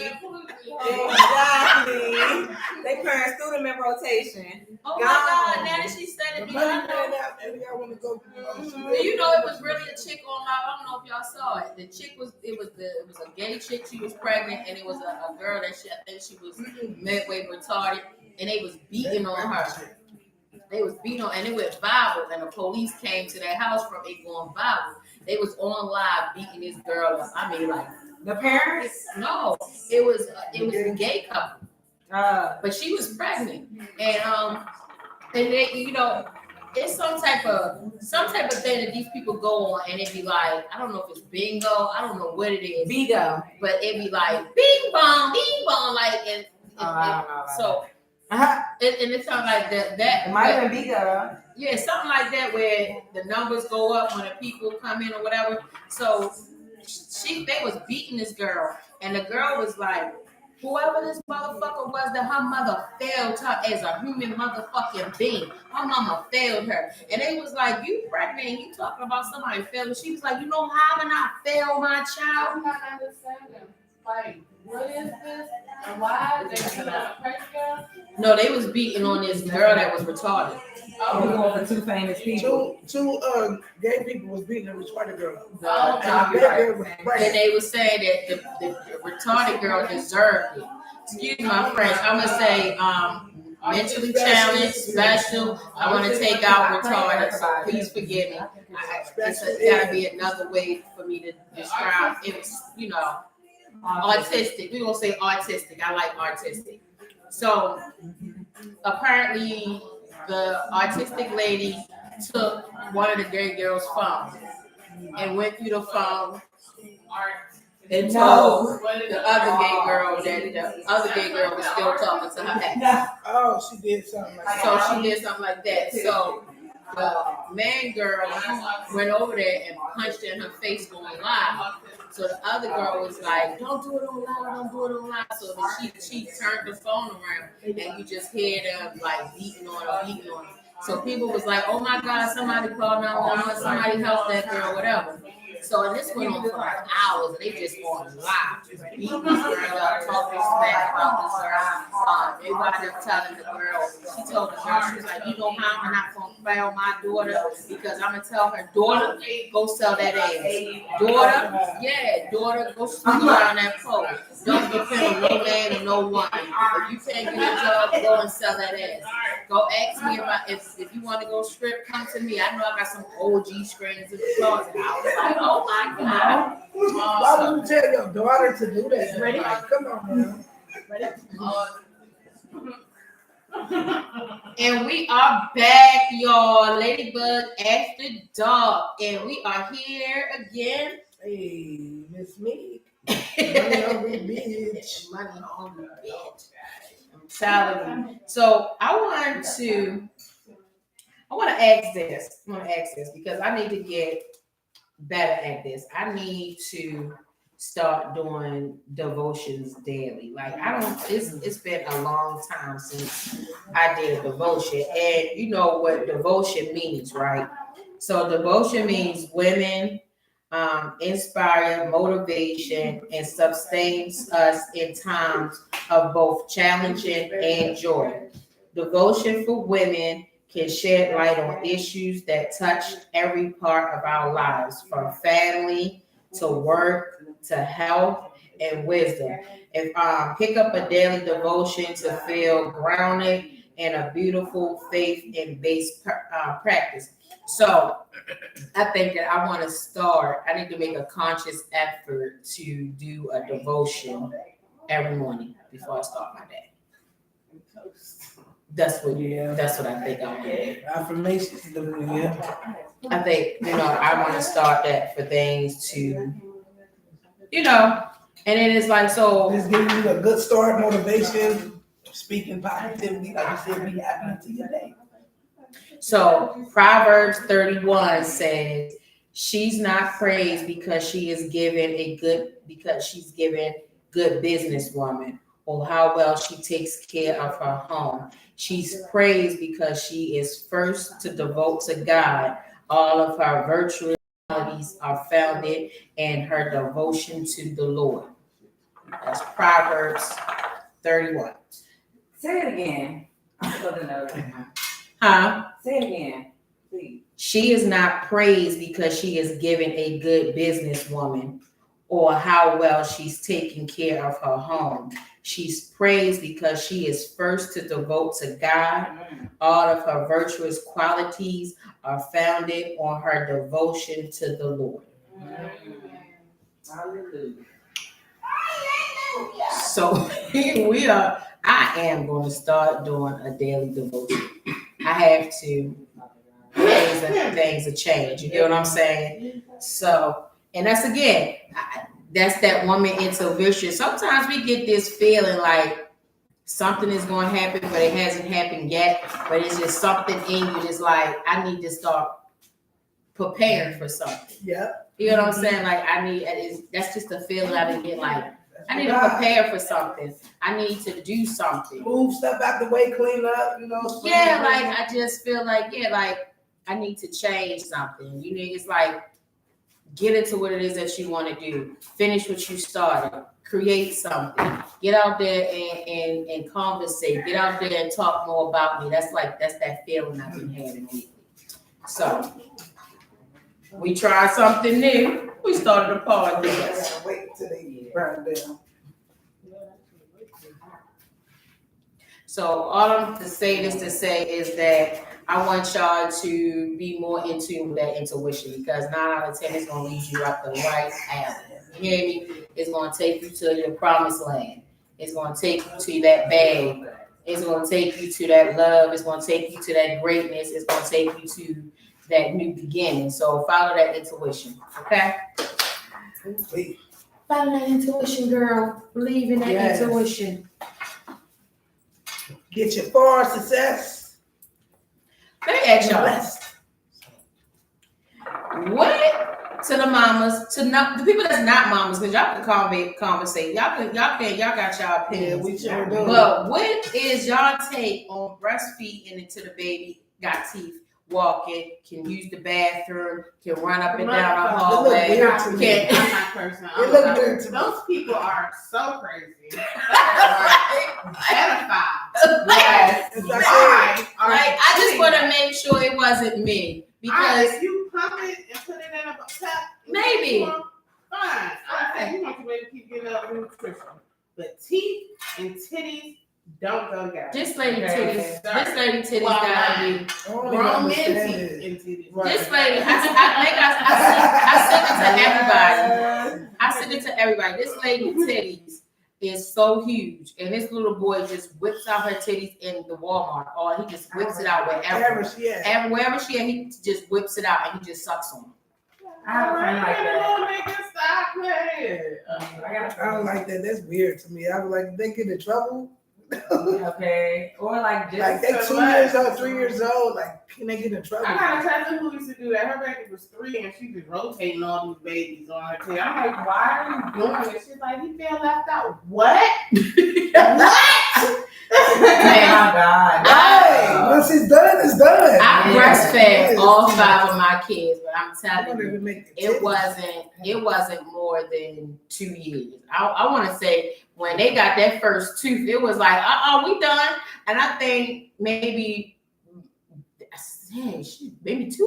[SPEAKER 4] They put student in rotation.
[SPEAKER 3] Oh my God! Now that she said it,
[SPEAKER 5] The
[SPEAKER 3] do
[SPEAKER 5] money
[SPEAKER 3] y'all
[SPEAKER 5] ran
[SPEAKER 3] know?
[SPEAKER 5] out and y'all want to go.
[SPEAKER 3] Do you know it was really a chick on my? I don't know if y'all saw it. The chick was it was a gay chick. She was pregnant, and it was a girl that I think she was midway retarded, and they was beating on her. They was beating on, and it went viral, and the police came to their house from it going viral. They was on live beating this girl up. I mean, like
[SPEAKER 4] The parents?
[SPEAKER 3] no, it was a gay couple, but she was pregnant, and they, you know, it's some type of thing that these people go on, and it be like, I don't know if it's bingo, I don't know what it is,
[SPEAKER 4] Bingo.
[SPEAKER 3] but it be like bing bong, like, and so. And it sounds like that.
[SPEAKER 4] It might have been Bingo.
[SPEAKER 3] Yeah, something like that where the numbers go up when the people come in or whatever. So they was beating this girl, and the girl was like, whoever this motherfucker was that her mother failed her as a human motherfucking being. Her mama failed her. And they was like, you pregnant, you talking about somebody failing. She was like, you know how I'm not fail my child?
[SPEAKER 2] I'm not understanding. Like, what is this? And why? They beating on a pregnant girl?
[SPEAKER 3] No, they was beating on this girl that was retarded.
[SPEAKER 4] Oh, we going for two famous people.
[SPEAKER 5] Two gay people was beating a retarded girl.
[SPEAKER 3] No,
[SPEAKER 5] And the gay girl was
[SPEAKER 3] and
[SPEAKER 5] pregnant.
[SPEAKER 3] they was saying that the retarded girl deserved it. Excuse my French. I'm gonna say mentally challenged, special. I want to take out retarded, so please forgive me. It's gotta be another way for me to describe it. Was, you know, autistic. We gonna say autistic. I like artistic. So apparently, the autistic lady took one of the gay girl's phone and went through the phone and told the other gay girl that the other gay girl was still talking to her ex.
[SPEAKER 5] Oh, she did something like that.
[SPEAKER 3] So she did something like that. So the man girl went over there and punched her in her face going live. So the other girl was like, don't do it on live, don't do it on live. So then she turned the phone around and you just hear them like beating on her. So people was like, oh my God, somebody called 911, somebody help that girl, whatever. So and this went on for like hours, and they just on live, just beating this girl up, talking smack about this girl. They wound up telling the girl, she told the girl, she was like, you know how I'm not gonna fail my daughter because I'm gonna tell her, daughter, go sell that ass. Daughter, go swing around that pole. Don't depend on no man and no woman. If you can't get a job, go and sell that ass. Go ask me if you want to go strip, come to me. I know I got some OG screens in the closet. I was like, oh my God.
[SPEAKER 5] Why would you tell your daughter to do that?
[SPEAKER 3] Ready?
[SPEAKER 5] Like, come on, man.
[SPEAKER 3] And we are back, y'all. Ladybug After Dark. And we are here again.
[SPEAKER 5] Hey, Miss Meek. Money hungry bitch.
[SPEAKER 3] Money hungry bitch. I'm telling you. So I want to I want to ask this because I need to get better at this. I need to start doing devotions daily. Like it's been a long time since I did a devotion. And you know what devotion means, right? So devotion means women inspire, motivation, and sustains us in times of both challenging and joy. Devotion for women can shed light on issues that touch every part of our lives, from family to work to health and wisdom. If pick up a daily devotion to feel grounded in a beautiful faith and based practice. So I think that I want to start. I need to make a conscious effort to do a devotion every morning before I start my day. That's what I think I want to do.
[SPEAKER 5] Affirmations, yeah.
[SPEAKER 3] I think, I want to start that for things to, and then it's like, so.
[SPEAKER 5] Just giving you a good start, motivation, speaking positivity, like you said, be happy to your day.
[SPEAKER 3] So Proverbs 31 says, she's not praised because she's given good businesswoman, or how well she takes care of her home. She's praised because she is first to devote to God. All of her virtuous qualities are founded in her devotion to the Lord. That's Proverbs 31.
[SPEAKER 4] Say it again. I'm going to know.
[SPEAKER 3] Huh?
[SPEAKER 4] Say it again, please.
[SPEAKER 3] She is not praised because she is given a good businesswoman, or how well she's taking care of her home. She's praised because she is first to devote to God. All of her virtuous qualities are founded on her devotion to the Lord.
[SPEAKER 4] Hallelujah.
[SPEAKER 3] So I am going to start doing a daily devotion. I have to. Things are change. You get what I'm saying? So, and that's again, that's that woman intuition. Sometimes we get this feeling like something is going to happen, but it hasn't happened yet. But it's just something in you that's like, I need to start preparing for something.
[SPEAKER 5] Yeah.
[SPEAKER 3] You know what I'm saying? Like that's just a feeling I didn't get. Like I need to prepare for something. I need to do something.
[SPEAKER 5] Move stuff out the way, clean up.
[SPEAKER 3] Yeah, like I just feel like I need to change something. It's like get into what it is that you want to do. Finish what you started. Create something. Get out there and conversate. Get out there and talk more about me. That's that feeling I've been having lately. So we tried something new. We started a podcast.
[SPEAKER 5] Wait till they burn down.
[SPEAKER 3] So all I'm to say is that I want y'all to be more in tune with that intuition, because 9 out of 10 is going to lead you up the right path. You hear me? It's going to take you to your promised land. It's going to take you to that bag. It's going to take you to that love. It's going to take you to that greatness. It's going to take you to that new beginning. So follow that intuition, okay? Follow that intuition, girl. Believe in that intuition.
[SPEAKER 5] Get your far success.
[SPEAKER 3] Let me ask y'all. What to the mamas, the people that's not mamas, because y'all can conversate. Y'all got y'all opinions.
[SPEAKER 5] Yeah, we sure do.
[SPEAKER 3] But what is y'all take on breastfeeding until the baby got teeth, walking, can use the bathroom, can run up and down the hallway?
[SPEAKER 5] It look weird to me.
[SPEAKER 2] I'm not person.
[SPEAKER 5] It look weird to me.
[SPEAKER 2] Those people are so crazy. Pedophiles.
[SPEAKER 3] Yes.
[SPEAKER 2] Why?
[SPEAKER 3] Like, I just want to make sure it wasn't me, because
[SPEAKER 2] if you pump it and put it in a cup,
[SPEAKER 3] maybe.
[SPEAKER 2] Fine. Okay, you want to wait to keep getting up nutrition. But teeth and titties don't go together.
[SPEAKER 3] This lady titties gotta be.
[SPEAKER 2] Grown men teeth and titties.
[SPEAKER 5] Right.
[SPEAKER 3] This lady, I sent it to everybody. I sent it to everybody. This lady titties is so huge, and this little boy just whips out her titties in the Walmart, or he just whips it out wherever she at. Wherever she at, he just whips it out and he just sucks on it.
[SPEAKER 4] I have a friend like that.
[SPEAKER 2] Stop playing.
[SPEAKER 5] I don't like that. That's weird to me. I was like, they get in trouble.
[SPEAKER 4] Okay. Or like just
[SPEAKER 5] Like they 2 years old, 3 years old. Like, can they get in trouble?
[SPEAKER 2] I got a cousin who used to do that. Her baby was 3 and she just rotating all these babies on her tail. I'm like, why are you doing this? She's like, he feel left out. What? What?
[SPEAKER 4] oh my God.
[SPEAKER 5] Hey, once it's done, it's done.
[SPEAKER 3] I breastfed all 5 of my kids, but I'm
[SPEAKER 5] I
[SPEAKER 3] telling
[SPEAKER 5] don't
[SPEAKER 3] you,
[SPEAKER 5] even make the
[SPEAKER 3] it wasn't more than 2 years. I want to say when they got that first tooth, it was like, we done. And I think maybe 2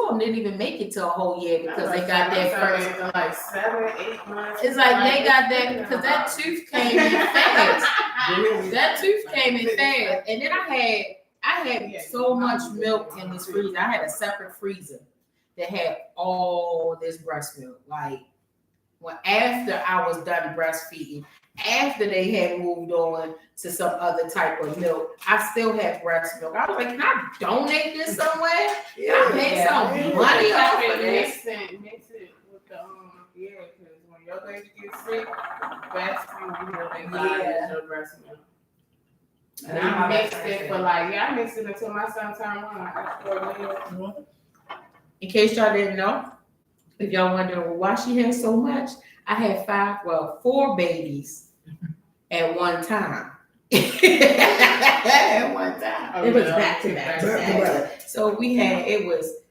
[SPEAKER 3] of them didn't even make it to a whole year because they got that first.
[SPEAKER 2] Like 7, 8 months.
[SPEAKER 3] It's like they got that because that tooth came in fast. That tooth came in fast, and then I had so much milk in this freezer. I had a separate freezer that had all this breast milk. Like after I was done breastfeeding, after they had moved on to some other type of milk, I still had breast milk. I was like, can I donate this somewhere? Can I make some money off of this?
[SPEAKER 2] Mix it with the because when your baby gets sick, best thing you know they buy is your breast milk. And I mixed it for I mixed it until my son turned 1. I got 4 years.
[SPEAKER 3] In case y'all didn't know, if y'all wondering why she had so much, I had 4 babies at one time. At one time. It was back to back. So it was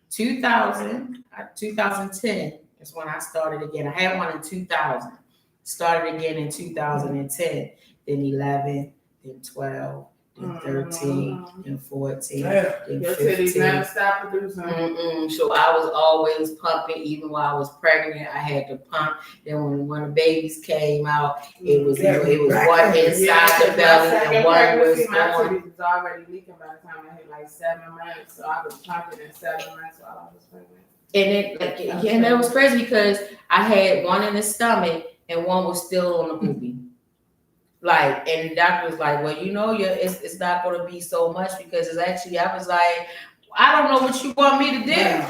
[SPEAKER 3] 2010 is when I started again. I had one in 2000. Started again in 2010. Then 11, then 12, then 13, then 14, then
[SPEAKER 2] Your
[SPEAKER 3] 15.
[SPEAKER 2] titties never stop producing.
[SPEAKER 3] So I was always pumping, even while I was pregnant. I had to pump. Then when the babies came out, it was one inside the belly and one was
[SPEAKER 2] my
[SPEAKER 3] on.
[SPEAKER 2] titties was already leaking by the time I hit like 7 months. So I was pumping in 7 months while I was pregnant.
[SPEAKER 3] And that was crazy because I had one in the stomach and one was still on the booby. And the doctor was like, well, it's not going to be so much because it's actually, I was like, I don't know what you want me to do.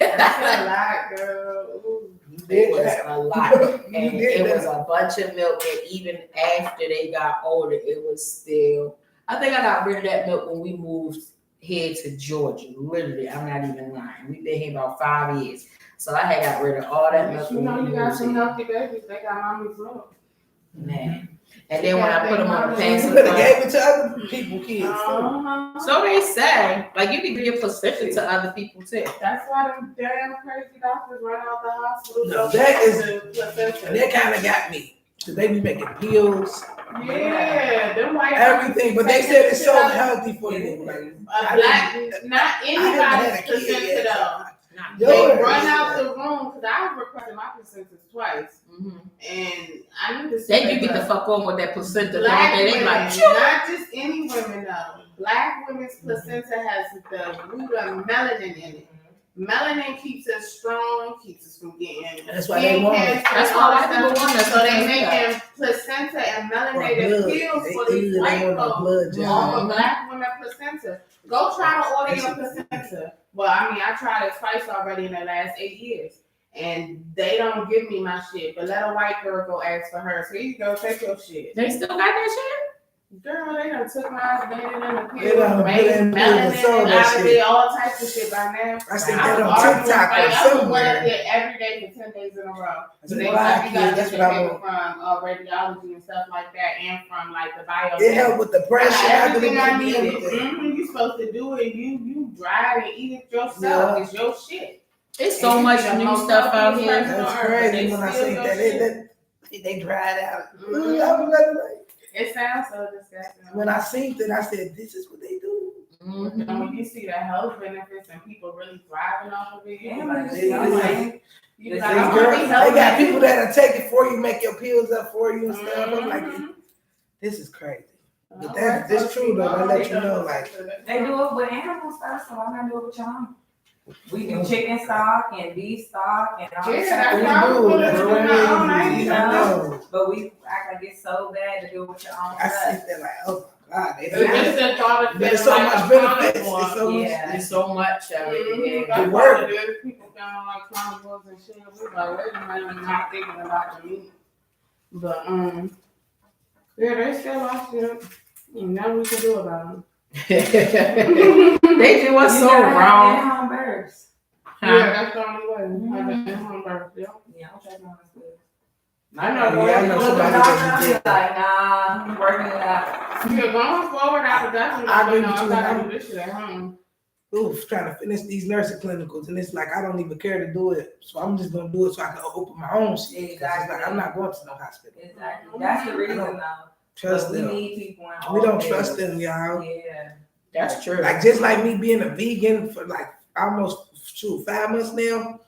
[SPEAKER 2] That's a lot, girl.
[SPEAKER 3] It was a lot. And it was a bunch of milk. And even after they got older, it was still, I think I got rid of that milk when we moved here to Georgia. Literally, I'm not even lying. We've been here about 5 years. So I had got rid of all that milk.
[SPEAKER 2] You know, you got some healthy babies. They got mommy's milk.
[SPEAKER 3] Man. And then when I put them on the pants,
[SPEAKER 5] you could have gave it to other people, kids.
[SPEAKER 3] So they say, you can give placenta to other people too.
[SPEAKER 2] That's why them damn crazy doctors run out the hospital.
[SPEAKER 5] No, that kind of got me. Cause they be making pills.
[SPEAKER 2] Yeah, them white
[SPEAKER 5] everything, but they said it's so healthy for you.
[SPEAKER 2] Not anybody's placenta though. They run out the room because I've requested my placentas twice, and I need to.
[SPEAKER 3] They do get the fuck on with that placenta.
[SPEAKER 2] Black
[SPEAKER 3] they
[SPEAKER 2] women,
[SPEAKER 3] not
[SPEAKER 2] just any women though. Black women's placenta has the root of melanin in it. Melanin keeps us strong, keeps us from getting.
[SPEAKER 5] That's why they want it.
[SPEAKER 3] That's why people want us.
[SPEAKER 2] So they make them placenta and melanated pills for these white folks. All black women placenta. Go try to order your placenta. Well, I tried it twice already in the last 8 years. And they don't give me my shit. But let a white girl go ask for hers. Here you go, take your shit.
[SPEAKER 3] They still got that shit?
[SPEAKER 2] Girl, they done took my made it in the pill, made melanin out of it, all types of shit by now.
[SPEAKER 5] I said that on TikTok or somewhere.
[SPEAKER 2] I was every day for 10 days in a row. So they
[SPEAKER 5] got
[SPEAKER 2] you got
[SPEAKER 5] that's
[SPEAKER 2] different
[SPEAKER 5] what I
[SPEAKER 2] people from radiology and stuff like that, and from the bio.
[SPEAKER 5] It helped with the pressure.
[SPEAKER 2] Everything I needed. You supposed to do it. You dry it and eat it yourself. Yeah. It's your shit.
[SPEAKER 3] It's so much new stuff out here.
[SPEAKER 5] That's crazy when I say that. They dried out.
[SPEAKER 2] It sounds so disgusting.
[SPEAKER 5] When I seen it, I said, "This is what they do."
[SPEAKER 2] And when you see the health benefits and people really thriving off of it,
[SPEAKER 5] they got people that'll take it for you, make your pills up for you and stuff. I'm like, this is crazy. But that's true though. I let you know,
[SPEAKER 4] they do it with animal stuff, so why not do it with your own? We do chicken stock and beef stock and all that. But we act like it's so bad to do it with your own.
[SPEAKER 5] I sit there like, oh God,
[SPEAKER 2] there's
[SPEAKER 5] so much benefits.
[SPEAKER 3] There's so much of it.
[SPEAKER 2] The work. People down like carnivores and shit. We're like, wait a minute, I'm not thinking about the meat. But they still watch it. Nothing we can do about them.
[SPEAKER 3] They do us
[SPEAKER 4] You
[SPEAKER 3] so
[SPEAKER 4] gotta have
[SPEAKER 3] wrong.
[SPEAKER 4] in-home births.
[SPEAKER 2] Yeah, that's the only way. Have an in-home birth, yeah.
[SPEAKER 4] Yeah, I'm checking on this.
[SPEAKER 2] I know.
[SPEAKER 5] Yeah, I know somebody that did
[SPEAKER 4] Like, nah, I'm working it out.
[SPEAKER 2] You're going forward after that.
[SPEAKER 5] I agree
[SPEAKER 2] You know,
[SPEAKER 5] with
[SPEAKER 2] I
[SPEAKER 5] you.
[SPEAKER 2] gotta do this shit at home.
[SPEAKER 5] Oof, trying to finish these nursing clinicals, and it's like I don't even care to do it, so I'm just gonna do it so I can open my own shit. 'Cause it's like I'm not going to no hospital.
[SPEAKER 4] Exactly. That's the reason though.
[SPEAKER 5] Trust
[SPEAKER 4] But we
[SPEAKER 5] them.
[SPEAKER 4] need people in all
[SPEAKER 5] We don't
[SPEAKER 4] areas.
[SPEAKER 5] trust them, y'all.
[SPEAKER 4] Yeah.
[SPEAKER 3] That's true.
[SPEAKER 5] Like just like me being a vegan for like almost 5 months now,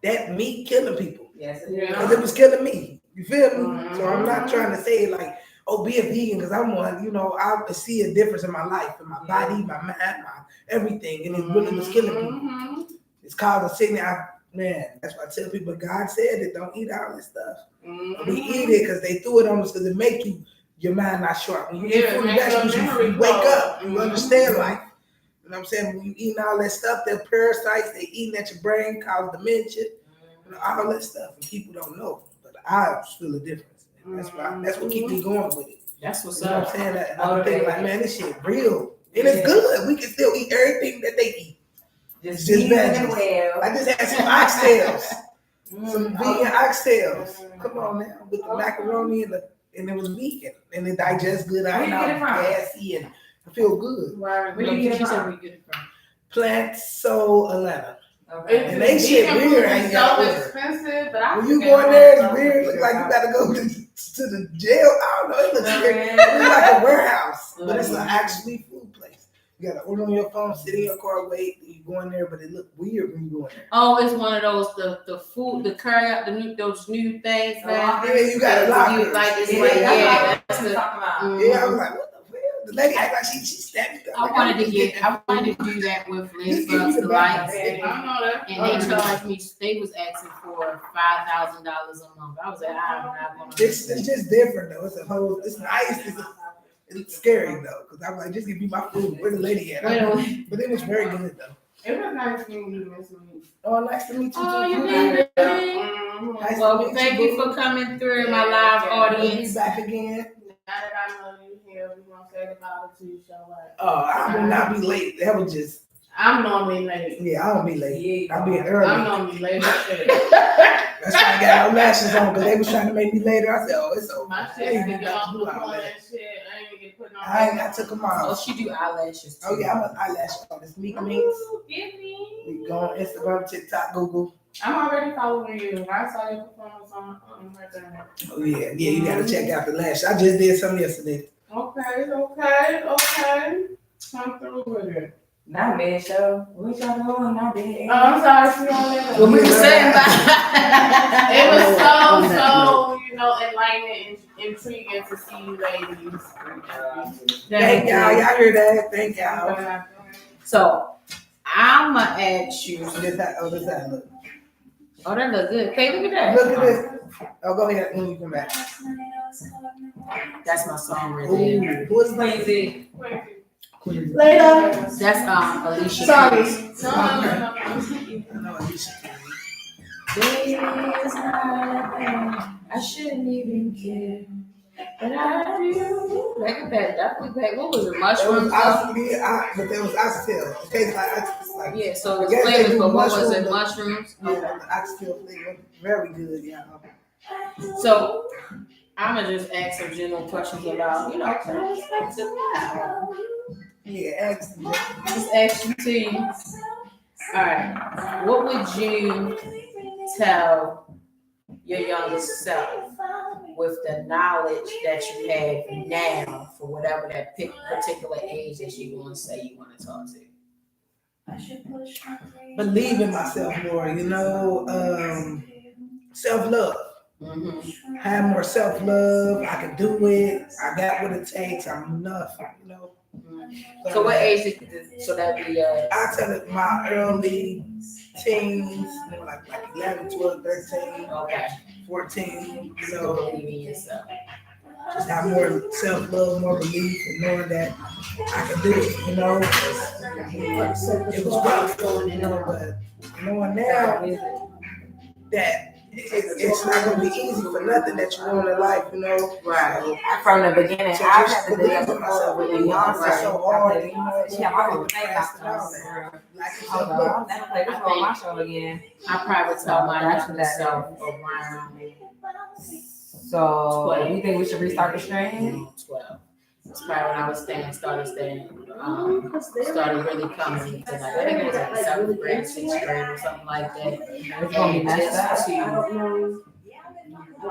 [SPEAKER 5] that meat killing people.
[SPEAKER 4] Yes, it
[SPEAKER 2] Yeah.
[SPEAKER 4] is.
[SPEAKER 5] Because it was killing me. You feel me?
[SPEAKER 2] Mhm.
[SPEAKER 5] So I'm not trying to say like, oh, be a vegan because I'm one, you know, I see a difference in my life, in my body, my mind, my everything. And it really was killing people.
[SPEAKER 2] Mm-hmm.
[SPEAKER 5] It's causing sickness. Man, that's why I tell people God said it, don't eat all this stuff.
[SPEAKER 2] Mm-hmm.
[SPEAKER 5] We eat it because they threw it on us because it make you your mind not sharp. When you eat
[SPEAKER 2] Yeah,
[SPEAKER 5] fruit and
[SPEAKER 2] make your
[SPEAKER 5] vegetables,
[SPEAKER 2] memory
[SPEAKER 5] you wake
[SPEAKER 2] close.
[SPEAKER 5] up, you
[SPEAKER 2] Mhm.
[SPEAKER 5] understand life. You know what I'm saying? When you eating all that stuff, they're parasites, they eating at your brain, cause dementia, you know, all that stuff, and people don't know. But I feel a difference. And that's what keep me going with it.
[SPEAKER 3] That's what's
[SPEAKER 5] You know what
[SPEAKER 3] up.
[SPEAKER 5] I'm saying? And I'm thinking like, man, this shit real. And it's good. We can still eat everything that they eat.
[SPEAKER 4] Just
[SPEAKER 5] Just
[SPEAKER 4] season
[SPEAKER 5] veggies.
[SPEAKER 4] it well.
[SPEAKER 5] I just had some oxtails. Some
[SPEAKER 4] Mm.
[SPEAKER 5] vegan oxtails. Come on now, with the macaroni and it was vegan and it digests good.
[SPEAKER 4] Where
[SPEAKER 5] I'm
[SPEAKER 4] you
[SPEAKER 5] not
[SPEAKER 4] get it from?
[SPEAKER 5] gassy and I feel good.
[SPEAKER 2] Right.
[SPEAKER 4] Where you get it from?
[SPEAKER 3] Where you get it from?
[SPEAKER 5] Plant Soul Atlanta.
[SPEAKER 4] Okay.
[SPEAKER 5] And they shit
[SPEAKER 2] Vegan
[SPEAKER 5] weird,
[SPEAKER 2] food
[SPEAKER 5] I
[SPEAKER 2] is
[SPEAKER 5] ain't
[SPEAKER 2] so
[SPEAKER 5] got order.
[SPEAKER 2] expensive, but I
[SPEAKER 5] When you
[SPEAKER 2] think
[SPEAKER 5] go in there, it's
[SPEAKER 2] everyone's
[SPEAKER 5] weird.
[SPEAKER 2] so
[SPEAKER 5] Look like you gotta go to the jail. I don't know. It looks weird. It
[SPEAKER 4] Okay.
[SPEAKER 5] looks like a warehouse, but it's an actually food place. You gotta order on your phone, sit in your car, wait. You go in there, but it look weird when you go in there.
[SPEAKER 3] Oh, it's one of those the food, the carry out those new things now.
[SPEAKER 5] Yeah, you got a locker.
[SPEAKER 3] Like it's
[SPEAKER 4] Yeah,
[SPEAKER 3] like
[SPEAKER 4] that's
[SPEAKER 3] that's
[SPEAKER 4] what
[SPEAKER 3] the.
[SPEAKER 4] I'm talking about.
[SPEAKER 5] Yeah, I was like, what the hell? The lady act like she stabbed me.
[SPEAKER 3] I wanted to do that with
[SPEAKER 5] Just give me
[SPEAKER 3] Ladybug's
[SPEAKER 5] the
[SPEAKER 3] Delights,
[SPEAKER 5] background.
[SPEAKER 2] I know that.
[SPEAKER 3] and they charged me. They was asking for $5,000 a month. I was like, I'm not gonna.
[SPEAKER 5] It's just different though. It's nice. It's scary though, because I'm like, just give me my food. Where the lady at?
[SPEAKER 3] Wait,
[SPEAKER 5] But it was very good though.
[SPEAKER 2] It was nice meeting you, Miss Lee.
[SPEAKER 5] Oh, nice to meet you too.
[SPEAKER 3] Oh, you
[SPEAKER 5] too.
[SPEAKER 3] did.
[SPEAKER 2] Mhm.
[SPEAKER 5] Nice to
[SPEAKER 3] Well,
[SPEAKER 5] meet
[SPEAKER 3] thank
[SPEAKER 5] you,
[SPEAKER 3] you for coming through my live
[SPEAKER 5] We'll be
[SPEAKER 3] audience.
[SPEAKER 5] back again.
[SPEAKER 2] Now that I know you here, we're gonna say goodbye to you, show up.
[SPEAKER 5] Oh, I will not be late. That was just,
[SPEAKER 2] I'm normally late.
[SPEAKER 5] yeah, I don't be late.
[SPEAKER 4] Yeah,
[SPEAKER 5] I'll be
[SPEAKER 2] I'm
[SPEAKER 5] early.
[SPEAKER 2] normally late as shit.
[SPEAKER 5] That's why I got no lashes on, because they was trying to make me later. I said, oh, it's over.
[SPEAKER 2] My
[SPEAKER 5] I
[SPEAKER 2] shit
[SPEAKER 5] ain't
[SPEAKER 2] be
[SPEAKER 5] even got
[SPEAKER 2] off
[SPEAKER 5] to
[SPEAKER 2] the
[SPEAKER 5] do all
[SPEAKER 2] point
[SPEAKER 5] that.
[SPEAKER 2] and shit. I ain't even get put no.
[SPEAKER 5] I took them
[SPEAKER 3] Oh,
[SPEAKER 5] off.
[SPEAKER 3] she do eyelashes too.
[SPEAKER 5] Oh yeah, I'm an eyelash artist. Meet Minx.
[SPEAKER 2] Ooh, get me.
[SPEAKER 5] We go on Instagram, TikTok, Google.
[SPEAKER 2] I'm already following you. I saw your performance on right there.
[SPEAKER 5] Oh yeah, you gotta check out the lash. I just did some yesterday.
[SPEAKER 2] Okay. Come through with it.
[SPEAKER 4] Not bad show. What y'all doing? Not bad.
[SPEAKER 2] Oh, I'm sorry, she on there.
[SPEAKER 3] What we were saying about
[SPEAKER 2] It was
[SPEAKER 1] On that
[SPEAKER 2] so enlightening and intriguing to see you ladies.
[SPEAKER 5] Thank y'all. Y'all hear that? Thank y'all.
[SPEAKER 3] So I'ma ask you.
[SPEAKER 5] This how look.
[SPEAKER 3] Oh, that looks good. Okay, look at
[SPEAKER 5] Look
[SPEAKER 3] that.
[SPEAKER 5] at this. Oh, go ahead when you come back.
[SPEAKER 3] That's my song right there.
[SPEAKER 5] Ooh, who's
[SPEAKER 4] Crazy.
[SPEAKER 5] Queen?
[SPEAKER 1] Later.
[SPEAKER 3] That's Alicia.
[SPEAKER 1] Sorry.
[SPEAKER 3] Keys.
[SPEAKER 2] No.
[SPEAKER 5] I know Alicia Keys.
[SPEAKER 3] It's not I shouldn't even care, but I do. Look at that. Definitely back. What was it?
[SPEAKER 5] It was
[SPEAKER 3] Mushrooms?
[SPEAKER 5] but there was oxtail. It tastes like
[SPEAKER 3] Yeah. So
[SPEAKER 5] I
[SPEAKER 3] it's
[SPEAKER 5] guess they
[SPEAKER 3] flavors,
[SPEAKER 5] do
[SPEAKER 3] but what was it?
[SPEAKER 5] mushroom,
[SPEAKER 3] Mushrooms.
[SPEAKER 5] yeah,
[SPEAKER 3] Okay.
[SPEAKER 5] the oxtail flavor. Very good, y'all.
[SPEAKER 3] So I'm gonna just ask some general questions about, perspective now.
[SPEAKER 5] Yeah, excellent.
[SPEAKER 3] Just ask you to you. All right. What would you tell your younger self with the knowledge that you have now for whatever that particular age that you want to say you want to talk to?
[SPEAKER 5] Believe in myself more, self-love.
[SPEAKER 3] Mm-hmm.
[SPEAKER 5] Have more self-love. I can do it. I got what it takes. I'm enough,
[SPEAKER 3] So what age so that would be
[SPEAKER 5] I tell it my early teens, like 11, 12, 13,
[SPEAKER 3] okay.
[SPEAKER 5] 14,
[SPEAKER 3] Believe in yourself.
[SPEAKER 5] just have more self-love, more belief, and knowing that I can do it, It was rough, but knowing now that it's not gonna be easy for nothing that you want in life, you know.
[SPEAKER 3] Right.
[SPEAKER 4] From the beginning,
[SPEAKER 5] So
[SPEAKER 4] I've
[SPEAKER 5] just
[SPEAKER 4] had to do that
[SPEAKER 5] believe in
[SPEAKER 4] before
[SPEAKER 5] myself.
[SPEAKER 4] with
[SPEAKER 5] Believe in
[SPEAKER 4] Beyonce.
[SPEAKER 5] myself so hard, you know.
[SPEAKER 4] She had my people playing
[SPEAKER 5] Pass it
[SPEAKER 4] out.
[SPEAKER 5] on. Like
[SPEAKER 4] Hold on, I'll never play this on my show again.
[SPEAKER 3] I probably tell my
[SPEAKER 4] That's
[SPEAKER 3] younger
[SPEAKER 4] what that
[SPEAKER 3] self around
[SPEAKER 4] So,
[SPEAKER 3] 12.
[SPEAKER 4] you think we should restart the stream?
[SPEAKER 3] 12. It's probably when I was started really coming into like, I think it was like 7th grade, 6th grade or something like that.
[SPEAKER 4] It's gonna be messed up.
[SPEAKER 3] Just to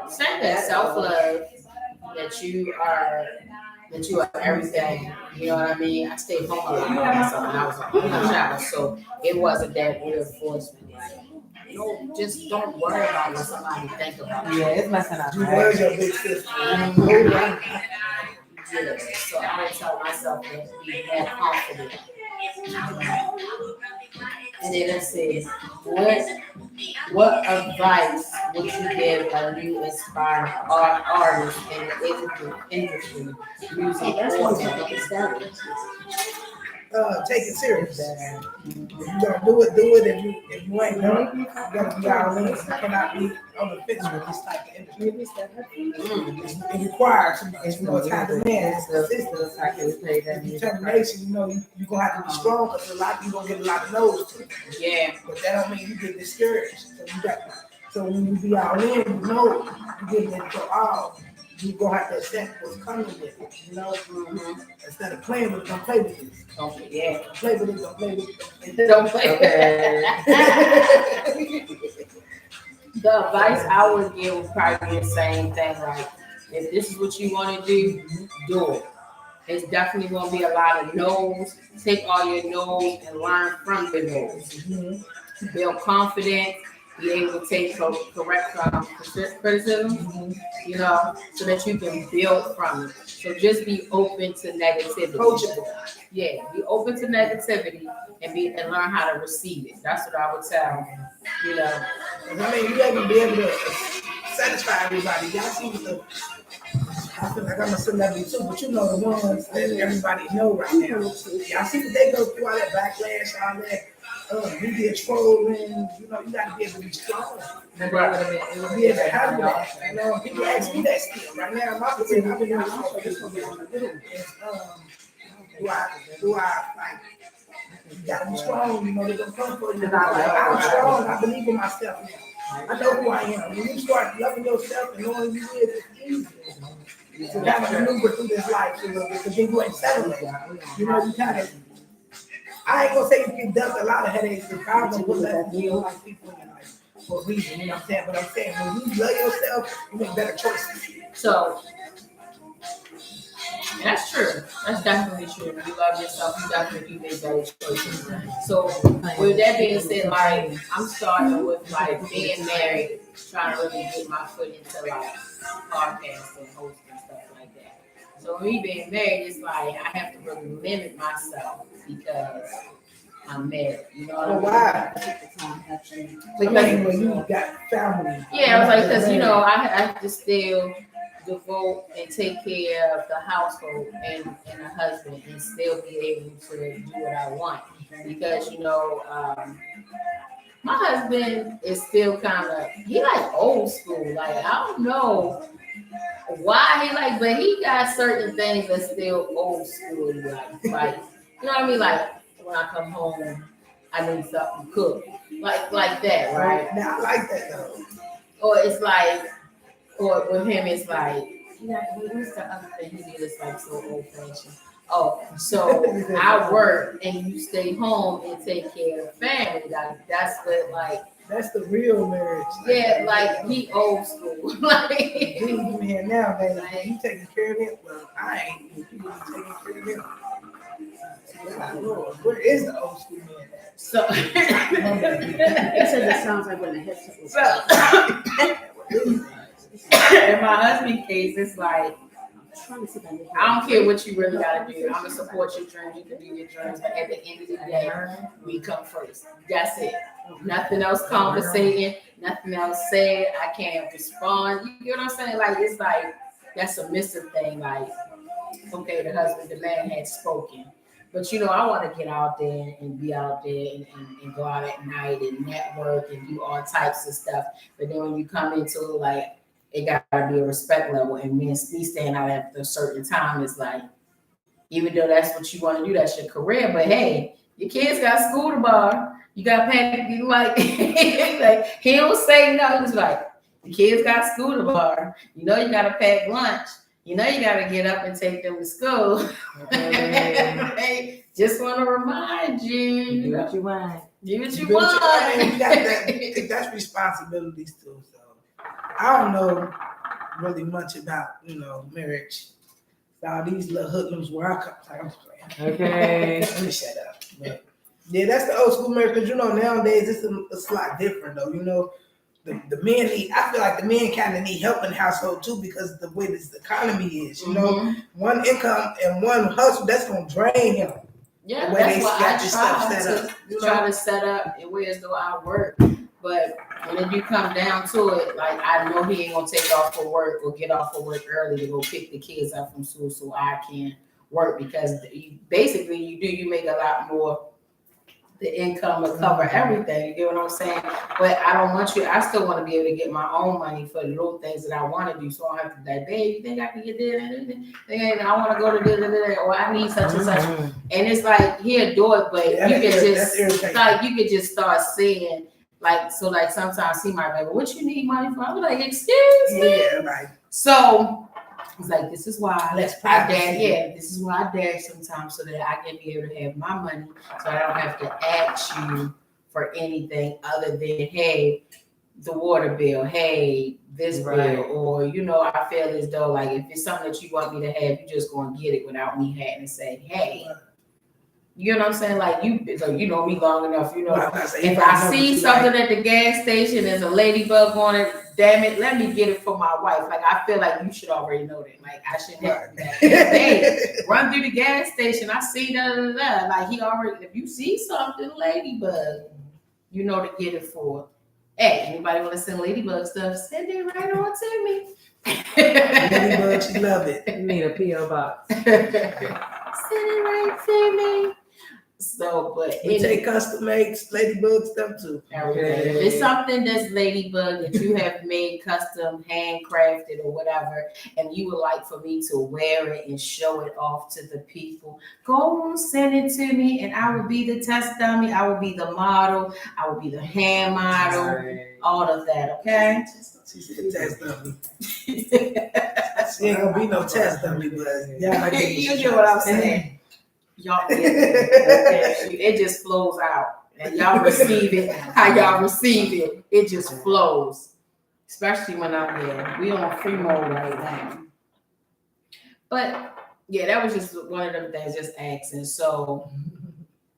[SPEAKER 3] say that self-love, that you are everything. You know what I mean? I stayed home a lot by myself when I was a child, so it wasn't that reinforcement. Like, no, just don't worry about what somebody think about you.
[SPEAKER 4] Yeah, it's messing up.
[SPEAKER 5] You
[SPEAKER 4] Right?
[SPEAKER 5] was your big sister.
[SPEAKER 3] Yeah, so I tell myself to be more confident. And then let's see, what advice would you give a new inspired artist in the industry, music,
[SPEAKER 1] That's
[SPEAKER 3] or
[SPEAKER 1] what you started.
[SPEAKER 5] Take it serious. If you gonna do it, do it. If you ain't done it, you gotta be all in. You cannot be on the fence with this type of industry. It requires too much. You know, it's time to man. It's consistent. Determination. You know, you gonna have to be strong because you gonna get a lot of no's too.
[SPEAKER 3] yeah,
[SPEAKER 5] But that don't mean you get discouraged. So when you be all in, you know you getting it your all. You gonna have to accept what's coming with it. You know, instead of playing with it, don't play with it.
[SPEAKER 3] okay, yeah.
[SPEAKER 5] Don't play with it. Don't play with it.
[SPEAKER 3] Don't play. The advice I would give would probably be the same thing. Like, if this is what you want to do it. It's definitely going to be a lot of no's. Take all your no's and learn from your no's. Build confidence. Be able to take correct criticism, you know, so that you can build from it. So just be open to negativity.
[SPEAKER 5] Coachable.
[SPEAKER 3] Yeah, be open to negativity and learn how to receive it. That's what I would tell, you know.
[SPEAKER 5] I mean, you ain't gonna be able to satisfy everybody. Y'all see I feel like I'm a celebrity too, but you know the ones that everybody know right now. Y'all see what they go through, all that backlash, all that media trolling. You know, you gotta be able to be strong. Be able to handle that. You know, people ask me that still. Right now, my position, I've been doing this for do I like? You gotta be strong. You know, they're gonna come for you. I'm strong. I believe in myself now. I know who I am. When you start loving yourself and knowing you is, it's easy. So kind of maneuver through this life a little bit, because then you ain't settling. You know, you kind of. I ain't gonna say you can dump a lot of headaches, because God gonna put that in you like people in your life for a reason. You know what I'm saying? But I'm saying when you love yourself, you make better choices.
[SPEAKER 3] So that's true. That's definitely true. When you love yourself, you definitely make better choices. So with that being said, like I'm starting with like being married, trying to really get my foot into like podcasts and hosting and stuff like that. So me being married, it's like I have to really limit myself because I'm married. You know what I
[SPEAKER 5] Oh
[SPEAKER 3] mean?
[SPEAKER 5] wow! Because when you got family.
[SPEAKER 3] Yeah, I was like, because you know, I have to still devote and take care of the household and the husband and still be able to do what I want. Because, you know, my husband is still kind of, he like old school. Like, I don't know why he like, but he got certain things that's still old school. Like, you know what I mean? Like, when I come home, I need something cooked. Like that, right?
[SPEAKER 5] Now I like that though.
[SPEAKER 3] Or it's like, or with him, it's like, what's the other thing he did? It's like so old fashioned. Oh, so I work and you stay home and take care of the family. Like that's what, like.
[SPEAKER 5] That's the real marriage.
[SPEAKER 3] Yeah, like he old school. Like
[SPEAKER 5] you here now, baby. Like, you taking care of him? Well, I ain't. You taking care of him. Where is the old school man at?
[SPEAKER 3] So.
[SPEAKER 1] He said it sounds like when the headset was.
[SPEAKER 3] In my husband's case, it's like, I don't care what you really gotta do. I'm gonna support your dreams. You can do your dreams, but at the end of the day, we come first. That's it. Nothing else conversating. Nothing else said. I can't respond. You know what I'm saying? Like it's like that submissive thing. Like, okay, the husband, the man had spoken. But I want to get out there and be out there and go out at night and network and do all types of stuff. But then when you come into it, like, it gotta be a respect level, and me staying out after a certain time is like, even though that's what you want to do, that's your career. But hey, your kids got school tomorrow. You got paid. You like, like he don't say no. He's like, the kids got school tomorrow. You gotta pack lunch. You gotta get up and take them to school. Just want to remind you.
[SPEAKER 4] Do what you want.
[SPEAKER 3] Do what you
[SPEAKER 5] You
[SPEAKER 3] want.
[SPEAKER 5] got that. That's responsibilities too. So I don't know really much about marriage. All these little hoodlums where I come. I'm just playing.
[SPEAKER 4] Okay.
[SPEAKER 5] Let me shut up. But yeah, that's the old school marriage. Because nowadays it's a lot different though. The men need. I feel like the men kind of need help in the household too because of the way this economy is. One income and one hustle that's gonna drain him.
[SPEAKER 3] Yeah,
[SPEAKER 5] the way
[SPEAKER 3] that's
[SPEAKER 5] they
[SPEAKER 3] why
[SPEAKER 5] got
[SPEAKER 3] I
[SPEAKER 5] this stuff
[SPEAKER 3] try
[SPEAKER 5] set
[SPEAKER 3] to
[SPEAKER 5] up.
[SPEAKER 3] try to set up in ways though I work. But when you come down to it, like I know he ain't gonna take off for work or get off for work early to go pick the kids up from school so I can work because basically you make a lot more. The income will cover everything. You get what I'm saying? But I don't want you. I still want to be able to get my own money for the little things that I want to do. So I don't have to be like, babe, you think I can get this? I want to go to this, or I need such and such. And it's like he'll do it, but you could just start saying like so. Like sometimes he might be like, what you need money for? I'm like, excuse me.
[SPEAKER 5] Yeah, right.
[SPEAKER 3] So he's like, this is why
[SPEAKER 5] Let's
[SPEAKER 3] I dad. This is why I dad sometimes so that I can be able to have my money, so I don't have to ask you for anything other than hey, the water bill, hey, this bill, or I feel as though like if it's something that you want me to have, you just gonna get it without me having to say hey. You know what I'm saying? Like you know me long enough. If I see something at the gas station, there's a ladybug on it. Damn it, let me get it for my wife. Like I feel like you should already know that. Like I shouldn't have to be like, hey, run through the gas station. I see that. Like he already. If you see something, ladybug, to get it for. Hey, anybody want to send ladybug stuff? Send it right on to me.
[SPEAKER 5] Ladybug, she love it.
[SPEAKER 4] You need a P.O. box.
[SPEAKER 3] Send it right to me. So, but
[SPEAKER 5] we take custom made ladybug stuff too.
[SPEAKER 3] Okay. If it's something that's ladybug that you have made custom, handcrafted, or whatever, and you would like for me to wear it and show it off to the people, go on, send it to me, and I will be the test dummy. I will be the model. I will be the hand model. All of that. Okay.
[SPEAKER 5] She said test dummy. She ain't gonna be no test dummy, but
[SPEAKER 3] you get what I'm saying. Y'all, it just flows out, and y'all receive it how y'all receive it. It just flows, especially when I'm there. We on free mode right now. But yeah, that was just one of them things. Just asking. So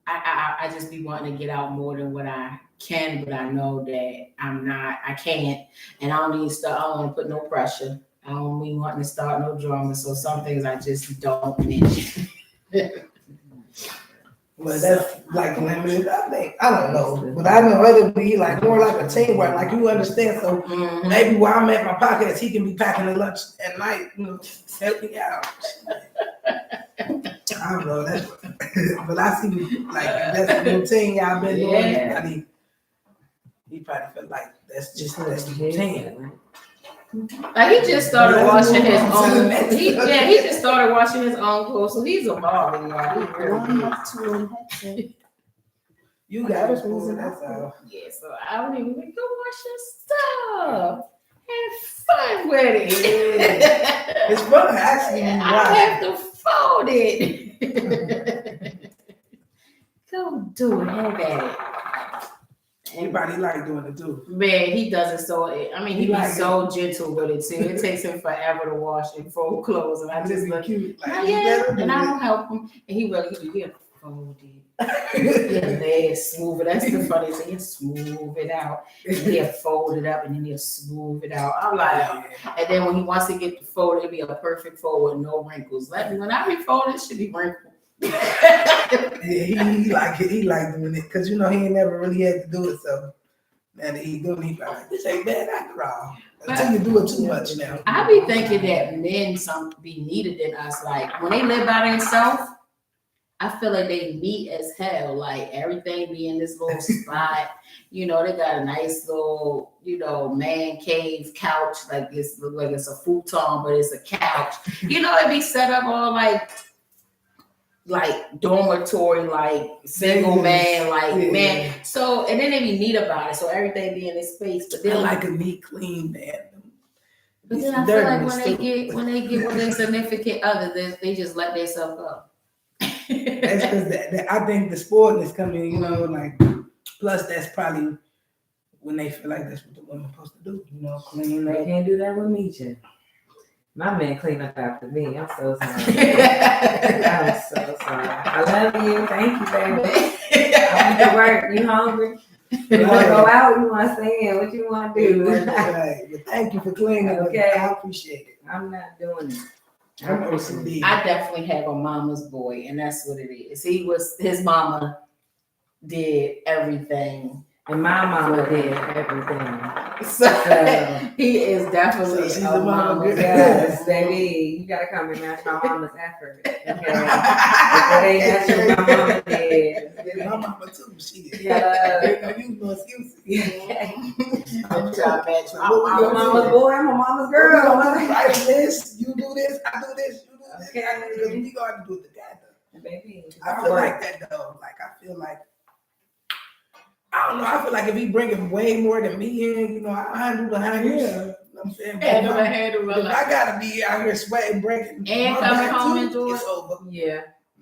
[SPEAKER 3] I just be wanting to get out more than what I can, but I know that I can't, and I don't need to start. I don't want to put no pressure. I don't be wanting to start no drama. So some things I just don't mention.
[SPEAKER 5] Well, that's like limited. I don't know, but I know it'll be like more like a teamwork. Like you understand, so maybe while I'm at my podcast, he can be packing the lunch at night, help me out. I don't know that, but I see like that's the routine y'all been doing. He probably felt like that's the routine.
[SPEAKER 3] Like he just started washing his own. He just started washing his own clothes, so he's evolving, y'all. He really is.
[SPEAKER 5] You got it, that's all.
[SPEAKER 3] Yeah, so I don't even go wash your stuff. Have fun with it.
[SPEAKER 5] Yeah. It's fun actually.
[SPEAKER 3] I have to fold it. Go do it. Have at it.
[SPEAKER 5] Everybody like doing it too.
[SPEAKER 3] Man, he does it so. I mean, he be so gentle with it too. It takes him forever to wash and fold clothes, and I just look cute. And I don't help him, and he really he'll fold it. He'll smooth it. That's the funny thing. He'll smooth it out, and he'll fold it up, and then he'll smooth it out. I'm like, and then when he wants to get the fold, it'll be a perfect fold with no wrinkles. When I be folding, it should be wrinkled.
[SPEAKER 5] He like doing it because he ain't never really had to do it. So now that he doing it, he like this ain't bad after all. Until you do it too much now.
[SPEAKER 3] I be thinking that men be needed in us. Like when they live by themselves, I feel like they neat as hell. Like everything be in this little spot. You know, they got a nice little, you know, man cave couch. Like it's look like it's a futon, but it's a couch. You know, it be set up all like dormitory, like single man, like man. So and then they be neat about it. So everything be in this space. But
[SPEAKER 5] I
[SPEAKER 3] then
[SPEAKER 5] like a neat, clean man.
[SPEAKER 3] But then I feel like when they get with their significant other, they just let themselves go.
[SPEAKER 5] That's because I think the sport is coming, you know, like, plus that's probably when they feel like that's what the woman's supposed to do, you know, clean
[SPEAKER 4] They
[SPEAKER 5] up.
[SPEAKER 4] can't do that with me, Jen. My man clean up after me. I'm so sorry. I'm so sorry. I love you. Thank you, baby. I went to work. You hungry? You want to go out? You want to stay in? What you want to do?
[SPEAKER 5] Right. But thank you for cleaning.
[SPEAKER 4] Okay.
[SPEAKER 5] I appreciate it.
[SPEAKER 4] I'm not doing it.
[SPEAKER 5] I'm OCD.
[SPEAKER 3] I definitely have a mama's boy, and that's what it is. His mama did everything.
[SPEAKER 4] And my mama did everything.
[SPEAKER 3] So he is definitely
[SPEAKER 5] So she's
[SPEAKER 3] a
[SPEAKER 5] a mama
[SPEAKER 3] mama's
[SPEAKER 5] girl.
[SPEAKER 4] Yes, baby. You gotta come and match my mama's effort. Okay. If it ain't matching what my mama did.
[SPEAKER 5] My mama too. She did.
[SPEAKER 4] Yeah.
[SPEAKER 5] There no use, no excuses.
[SPEAKER 3] I'm trying to match my
[SPEAKER 5] What we
[SPEAKER 4] I'm a
[SPEAKER 5] gonna
[SPEAKER 4] mama's boy. I'm a mama's girl.
[SPEAKER 5] Write this. You do this. I do this. You do this.
[SPEAKER 4] Okay.
[SPEAKER 5] Because we got to do it together.
[SPEAKER 4] Baby,
[SPEAKER 5] I feel like that though. Like I feel like I don't know. I feel like if he bringing way more than me in, you know, I handle the handles. You know what I'm saying? But if I gotta be out here sweating, breaking,
[SPEAKER 3] And
[SPEAKER 5] my
[SPEAKER 3] coming
[SPEAKER 5] back
[SPEAKER 3] home
[SPEAKER 5] too,
[SPEAKER 3] and doing-
[SPEAKER 5] it's over.
[SPEAKER 4] yeah.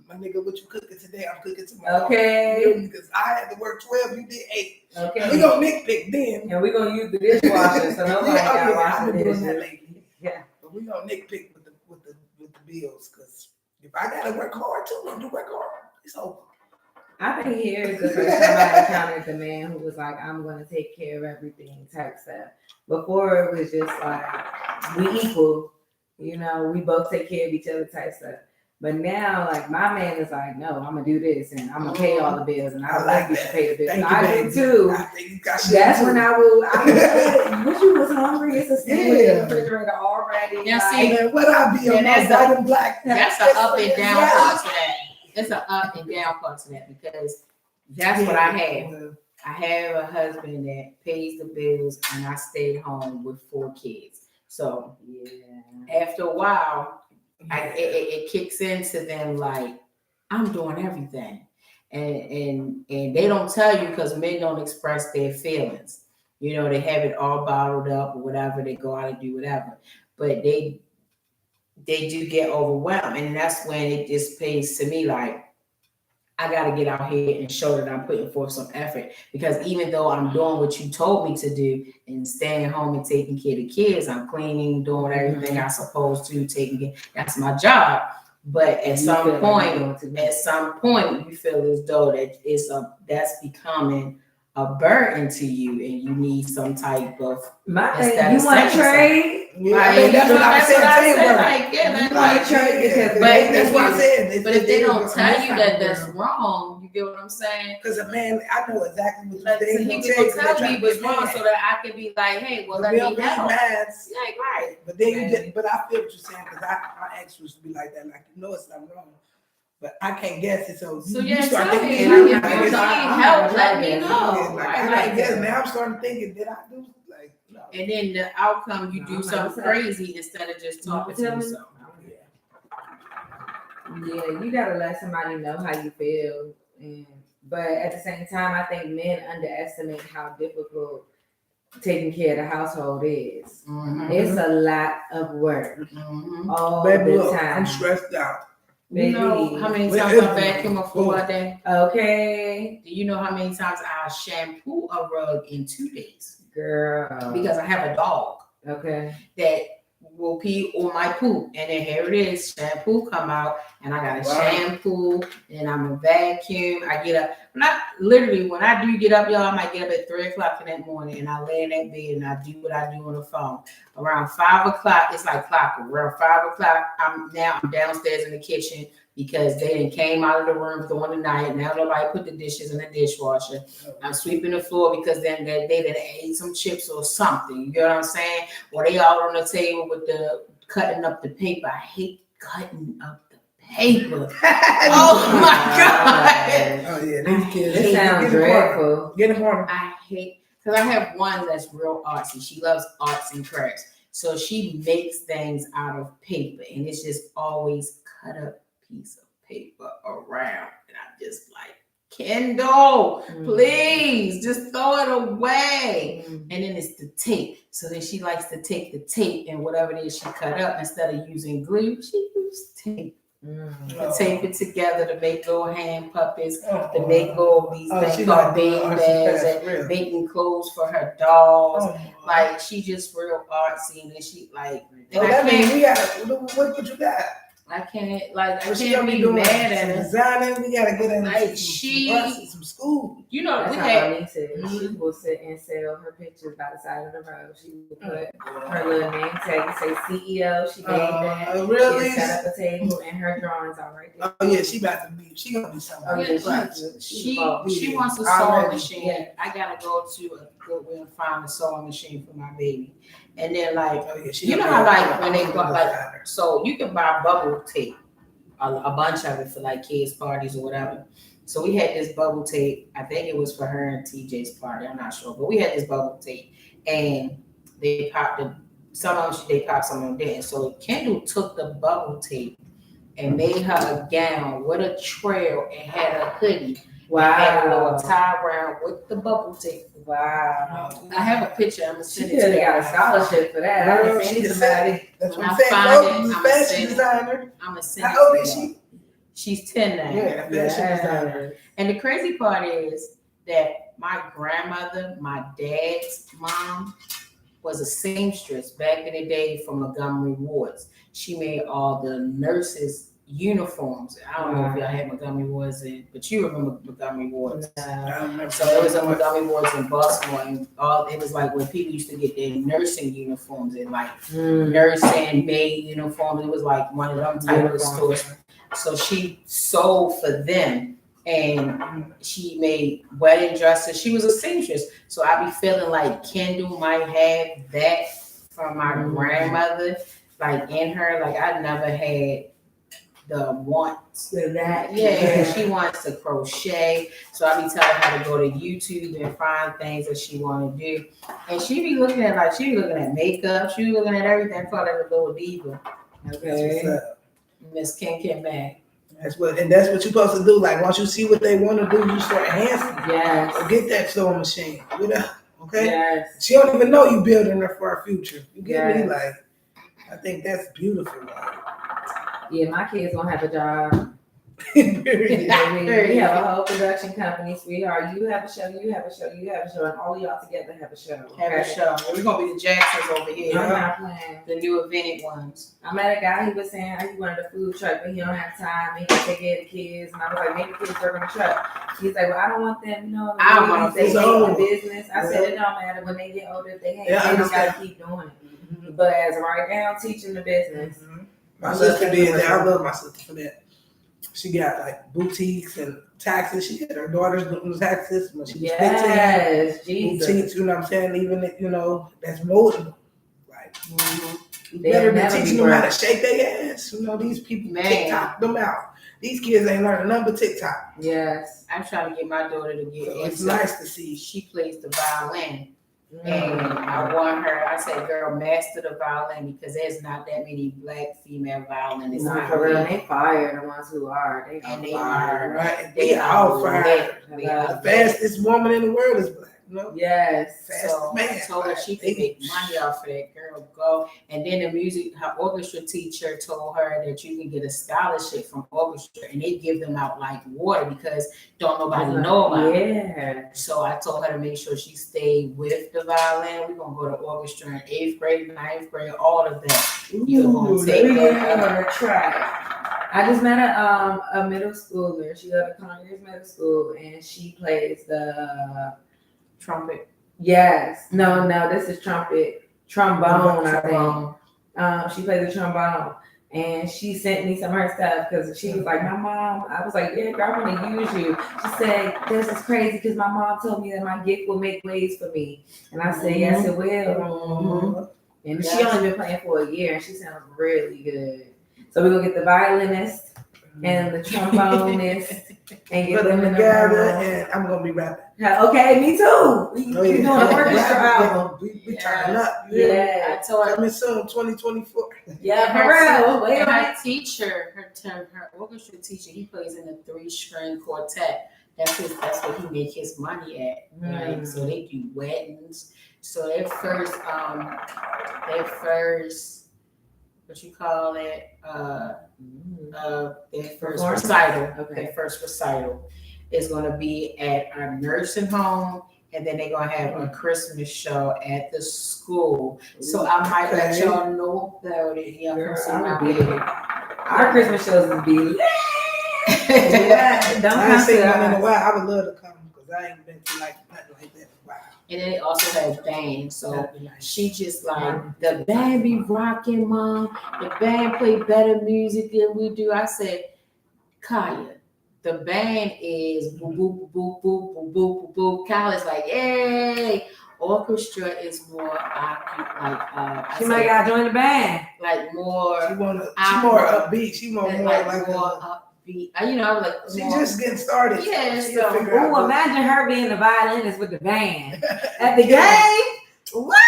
[SPEAKER 5] My nigga, what you cooking today? I'm cooking tomorrow.
[SPEAKER 4] Okay.
[SPEAKER 5] Because I had to work 12, you did 8.
[SPEAKER 4] Okay.
[SPEAKER 5] We gonna nitpick then.
[SPEAKER 4] And we're gonna use the dishwasher, so nobody gotta wash
[SPEAKER 5] I've
[SPEAKER 4] the
[SPEAKER 5] been doing that
[SPEAKER 4] dishes.
[SPEAKER 5] lately.
[SPEAKER 4] Yeah.
[SPEAKER 5] But we gonna nitpick with the bills, because if I gotta work hard too, I'm gonna work hard. It's over.
[SPEAKER 4] I think here is the first time I encountered the man who was like, I'm gonna take care of everything type stuff. Before it was just like we equal, you know, we both take care of each other type stuff. But now, like my man is like, no, I'm gonna do this and I'm gonna pay all the bills, and I
[SPEAKER 5] like
[SPEAKER 4] like you to
[SPEAKER 5] that.
[SPEAKER 4] pay the bills.
[SPEAKER 5] Thank
[SPEAKER 4] I
[SPEAKER 5] you,
[SPEAKER 4] do
[SPEAKER 5] baby.
[SPEAKER 4] too.
[SPEAKER 5] I think you got shit
[SPEAKER 4] That's
[SPEAKER 5] too.
[SPEAKER 4] when I was wish you was hungry. It's a sandwich in the refrigerator already.
[SPEAKER 3] Yeah,
[SPEAKER 4] like,
[SPEAKER 3] see,
[SPEAKER 5] And then what I be on
[SPEAKER 3] And
[SPEAKER 5] my
[SPEAKER 3] that's
[SPEAKER 5] white and black.
[SPEAKER 3] that's an up and down part to that. It's an up and down part to that because that's what I have. I have a husband that pays the bills, and I stayed home with 4 kids. So
[SPEAKER 4] yeah.
[SPEAKER 3] after a while, it kicks into them like I'm doing everything, and they don't tell you because men don't express their feelings. You know, they have it all bottled up or whatever. They go out and do whatever, but they do get overwhelmed, and that's when it just pays to me like I got to get out here and show that I'm putting forth some effort, because even though I'm doing what you told me to do and staying home and taking care of the kids, I'm cleaning, doing everything I'm supposed to, taking care. That's my job. But at some point, you feel as though that that's becoming a burden to you, and you need some type of.
[SPEAKER 4] My thing,
[SPEAKER 3] Instead
[SPEAKER 4] you
[SPEAKER 3] of
[SPEAKER 4] want to
[SPEAKER 3] saying
[SPEAKER 4] trade?
[SPEAKER 5] Yeah, I mean, that's what I
[SPEAKER 3] That's what I
[SPEAKER 5] said.
[SPEAKER 3] said. Like, yeah,
[SPEAKER 5] You
[SPEAKER 3] that's
[SPEAKER 5] wanna
[SPEAKER 3] like,
[SPEAKER 5] trade because
[SPEAKER 3] but
[SPEAKER 5] that's what I said.
[SPEAKER 3] But if they don't tell you that that's wrong, you get what I'm saying?
[SPEAKER 5] Because a man, I know exactly what
[SPEAKER 3] Like,
[SPEAKER 5] you're
[SPEAKER 3] so
[SPEAKER 5] saying.
[SPEAKER 3] he will tell me what's wrong so that I can be like, hey, well, let me help.
[SPEAKER 5] Mad.
[SPEAKER 3] Yeah, right.
[SPEAKER 5] But then you just, but I feel what you're saying, because my ex used to be like that. Like, you know, it's not wrong, but I can't guess it. So
[SPEAKER 3] So
[SPEAKER 5] you
[SPEAKER 3] yeah,
[SPEAKER 5] start
[SPEAKER 3] tell
[SPEAKER 5] thinking,
[SPEAKER 3] me
[SPEAKER 5] I
[SPEAKER 3] if you need help, let me know.
[SPEAKER 5] Like, I can't guess. Now I'm starting thinking, did I do like? No.
[SPEAKER 3] And then the outcome, you do
[SPEAKER 4] No,
[SPEAKER 3] something crazy instead of just talking to yourself.
[SPEAKER 4] Yeah, you gotta let somebody know how you feel, but at the same time, I think men underestimate how difficult taking care of the household is.
[SPEAKER 3] Mm-hmm.
[SPEAKER 4] It's a lot of work
[SPEAKER 3] Mm-hmm.
[SPEAKER 4] all
[SPEAKER 5] Baby,
[SPEAKER 4] the
[SPEAKER 5] look,
[SPEAKER 4] time.
[SPEAKER 5] I'm stressed out.
[SPEAKER 3] You know
[SPEAKER 4] Baby.
[SPEAKER 3] how many
[SPEAKER 5] Where
[SPEAKER 3] times
[SPEAKER 5] is
[SPEAKER 3] I
[SPEAKER 5] it?
[SPEAKER 3] vacuum a floor a day?
[SPEAKER 4] Okay,
[SPEAKER 3] Do you know how many times I shampoo a rug in 2 days?
[SPEAKER 4] girl.
[SPEAKER 3] Because I have a dog
[SPEAKER 4] Okay.
[SPEAKER 3] that will pee on my poop, and then here it is, shampoo come out, and I gotta shampoo, and I'm a vacuum. I get up, when I do get up, y'all, I might get up at 3:00 in that morning, and I lay in that bed and I do what I do on the phone. Around 5:00, it's like clockwork. Around 5:00, I'm downstairs in the kitchen because they done came out of the room during the night. Now nobody put the dishes in the dishwasher. I'm sweeping the floor because then they done ate some chips or something. You get what I'm saying? Or they all on the table with the cutting up the paper. I hate cutting up the paper. Oh my God.
[SPEAKER 5] Oh yeah, these kids.
[SPEAKER 4] It sounds dreadful.
[SPEAKER 5] Get it for them.
[SPEAKER 3] I hate, because I have one that's real artsy. She loves arts and crafts. So she makes things out of paper, and it's just always cut up piece of paper around. And I'm just like, Kendall, please just throw it away. And then it's the tape. So then she likes to take the tape and whatever it is she cut up, instead of using glue, she used tape. To tape it together to make little hand puppets, to make little these things called baby bags, and making clothes for her dolls. Like she just real artsy, and then she like. And I
[SPEAKER 5] that means
[SPEAKER 3] can't.
[SPEAKER 5] we got what you got?
[SPEAKER 3] I can't like. I
[SPEAKER 5] What she
[SPEAKER 3] can't
[SPEAKER 5] gonna
[SPEAKER 3] be
[SPEAKER 5] doing?
[SPEAKER 3] mad at
[SPEAKER 5] Some
[SPEAKER 3] her.
[SPEAKER 5] designing. We gotta get in
[SPEAKER 3] Like
[SPEAKER 5] some school.
[SPEAKER 3] You know,
[SPEAKER 4] That's
[SPEAKER 3] we
[SPEAKER 4] how
[SPEAKER 3] had.
[SPEAKER 4] my niece is. She will sit and sell her pictures by the side of the road. She will put her little name tag and say CEO. She made that.
[SPEAKER 5] Really?
[SPEAKER 4] She set up a table and her drawings are right there.
[SPEAKER 5] Oh yeah, she gonna be something.
[SPEAKER 4] Oh, yeah,
[SPEAKER 3] She wants a sewing machine.
[SPEAKER 4] Yeah.
[SPEAKER 3] I gotta go to a Goodwill and find a sewing machine for my baby. And then like,
[SPEAKER 5] Oh yeah,
[SPEAKER 3] you know how like when they got like, so you can buy bubble tape, a bunch of it for like kids' parties or whatever. So we had this bubble tape. I think it was for her and TJ's party. I'm not sure, but we had this bubble tape, and they popped the some of them. They popped, some of them didn't. So Kendall took the bubble tape and made her a gown with a trail and had a hoodie. Had a little tie around with the bubble tape.
[SPEAKER 4] Wow.
[SPEAKER 3] I have a picture. I'm gonna
[SPEAKER 4] She
[SPEAKER 3] send
[SPEAKER 4] could
[SPEAKER 3] it to
[SPEAKER 4] have
[SPEAKER 3] you.
[SPEAKER 4] got a scholarship for that. I
[SPEAKER 5] Girl,
[SPEAKER 4] didn't
[SPEAKER 5] she
[SPEAKER 4] see
[SPEAKER 5] just
[SPEAKER 4] somebody.
[SPEAKER 5] That's
[SPEAKER 3] When
[SPEAKER 5] what I'm
[SPEAKER 3] I
[SPEAKER 5] saying.
[SPEAKER 3] find
[SPEAKER 5] Girl,
[SPEAKER 3] it,
[SPEAKER 5] you
[SPEAKER 3] I'ma
[SPEAKER 5] fashion
[SPEAKER 3] send it.
[SPEAKER 5] designer.
[SPEAKER 3] I'm gonna send it
[SPEAKER 5] How old
[SPEAKER 3] to
[SPEAKER 5] is
[SPEAKER 3] you.
[SPEAKER 5] she?
[SPEAKER 3] She's 10 now.
[SPEAKER 5] Yeah, fashion designer.
[SPEAKER 3] And the crazy part is that my grandmother, my dad's mom, was a seamstress back in the day from Montgomery Wards. She made all the nurses' uniforms. I don't know if y'all had Montgomery Wards in, but you remember Montgomery Wards.
[SPEAKER 5] I remember.
[SPEAKER 3] So it was in Montgomery Wards in Baltimore, and it was like when people used to get their nursing uniforms and like nursing maid uniforms. It was like one of them type of stores. So she sold for them, and she made wedding dresses. She was a seamstress. So I be feeling like Kendall might have that from my grandmother, like in her. Like I never had the want
[SPEAKER 4] For that.
[SPEAKER 3] Yeah, she wants to crochet. So I be telling her to go to YouTube and find things that she want to do. And she be looking at makeup. She be looking at everything for like a little diva.
[SPEAKER 5] Okay.
[SPEAKER 3] Miss Ken back.
[SPEAKER 5] That's what you're supposed to do. Like once you see what they want to do, you start enhancing.
[SPEAKER 4] Yes.
[SPEAKER 5] Or get that sewing machine. You know? Okay?
[SPEAKER 4] Yes.
[SPEAKER 5] She don't even know you building her for her future. You get me?
[SPEAKER 4] Yes.
[SPEAKER 5] Like, I think that's beautiful. Like.
[SPEAKER 4] Yeah, my kids gonna have a job.
[SPEAKER 5] Period.
[SPEAKER 4] We have a whole production company, sweetheart. You have a show, you have a show, you have a show, and all of y'all together have a show.
[SPEAKER 3] Have a show. We're gonna be the Jacksons over here.
[SPEAKER 4] I'm not playing.
[SPEAKER 3] The new invented ones.
[SPEAKER 4] I met a guy, he was saying he wanted a food truck, but he don't have time. He can take care of the kids. And I was like, maybe the kids work on the truck. He's like, well, I don't want them,
[SPEAKER 3] I don't want
[SPEAKER 4] they
[SPEAKER 5] them.
[SPEAKER 4] hate the business. I said, it don't matter when they get older, if they hate
[SPEAKER 5] Yeah,
[SPEAKER 4] they just gotta keep doing it. But as of right now, teaching the business.
[SPEAKER 5] My sister did that. I love my sister for that. She got like boutiques and taxes. She had her daughters doing taxes when she was 15.
[SPEAKER 4] Yes, Jesus.
[SPEAKER 5] Boutiques, you know what I'm saying? Even, that's molding them. Like, you better be teaching them how to shake their ass. You know, these people TikTok them out. These kids ain't learning nothing but TikTok.
[SPEAKER 4] Yes.
[SPEAKER 3] I'm trying to get my daughter to get
[SPEAKER 5] So it's
[SPEAKER 3] into
[SPEAKER 5] nice to see.
[SPEAKER 3] She plays the violin. And I want her, I said, girl, master the violin because there's not that many black female violinists.
[SPEAKER 4] Not for real. They fire the ones who are. They
[SPEAKER 3] are
[SPEAKER 5] right. They all fired. The fastest woman in the world is black. No?
[SPEAKER 4] Yes.
[SPEAKER 3] So I told her she could make money off of that. Girl, go. And then her orchestra teacher told her that you can get a scholarship from orchestra, and they give them out like water because don't nobody know about it. So I told her to make sure she stayed with the violin. We're gonna go to orchestra in 8th grade, 9th grade, all of that. You're gonna take her.
[SPEAKER 4] Try. I just met a middle schooler. She goes to Conyers Middle School, and she plays the
[SPEAKER 3] trumpet.
[SPEAKER 4] Yes. No, this is trombone, I think. She plays the trombone. And she sent me some of her stuff because she was like, my mom, I was like, yeah, girl, I'm going to use you. She said, this is crazy because my mom told me that my gift will make waves for me. And I said, yes, it will. And she only been playing for a year and she sounds really good. So we're going to get the violinist and the trombonist and get
[SPEAKER 5] Put them
[SPEAKER 4] them
[SPEAKER 5] together,
[SPEAKER 4] together.
[SPEAKER 5] and I'm gonna be rapping.
[SPEAKER 4] Okay, me too. We
[SPEAKER 5] Oh,
[SPEAKER 4] doing
[SPEAKER 5] yeah.
[SPEAKER 4] an orchestra album.
[SPEAKER 5] We turning up. You hear me?
[SPEAKER 4] Yeah,
[SPEAKER 3] I told her.
[SPEAKER 5] Coming soon, 2024.
[SPEAKER 4] yeah, for
[SPEAKER 3] Her,
[SPEAKER 4] real. Wait
[SPEAKER 3] and
[SPEAKER 4] on
[SPEAKER 3] her
[SPEAKER 4] it.
[SPEAKER 3] teacher, her orchestra teacher, he plays in a 3-string quartet. That's what he make his money at. Right? So they do weddings. So their first, what you call it? Their first
[SPEAKER 4] Performance?
[SPEAKER 3] recital.
[SPEAKER 4] Okay.
[SPEAKER 3] Their first recital is going to be at a nursing home, and then they're going to have a Christmas show at the school. So I might let
[SPEAKER 5] Okay.
[SPEAKER 3] y'all know about it. Yeah,
[SPEAKER 4] Girl,
[SPEAKER 3] come see
[SPEAKER 4] I
[SPEAKER 3] my
[SPEAKER 4] would be
[SPEAKER 3] baby.
[SPEAKER 4] Our Christmas shows would be lit. Yeah, don't
[SPEAKER 5] I ain't
[SPEAKER 4] come
[SPEAKER 5] seen
[SPEAKER 4] to
[SPEAKER 5] one in a
[SPEAKER 4] us.
[SPEAKER 5] while. I would love to come because I ain't been to like nothing like that in a while.
[SPEAKER 3] And then they also have band. So
[SPEAKER 5] That'd be nice.
[SPEAKER 3] she just like, the band be rocking, Mom. The band play better music than we do. I said, Kaya, the band is boop, boop, boop, boop, boop, boop, boop, boop. Kaya's like, yay. Orchestra is more
[SPEAKER 4] She might gotta join the band.
[SPEAKER 3] like
[SPEAKER 5] She
[SPEAKER 3] more
[SPEAKER 5] more upbeat. She more
[SPEAKER 3] like
[SPEAKER 5] like
[SPEAKER 3] more
[SPEAKER 5] a,
[SPEAKER 3] upbeat. You know, I was like,
[SPEAKER 5] she
[SPEAKER 3] more-
[SPEAKER 5] just getting started.
[SPEAKER 3] Yeah,
[SPEAKER 5] She'll
[SPEAKER 3] so-
[SPEAKER 5] figure out
[SPEAKER 4] Ooh,
[SPEAKER 5] what-
[SPEAKER 4] imagine her being the violinist with the band at the game. What?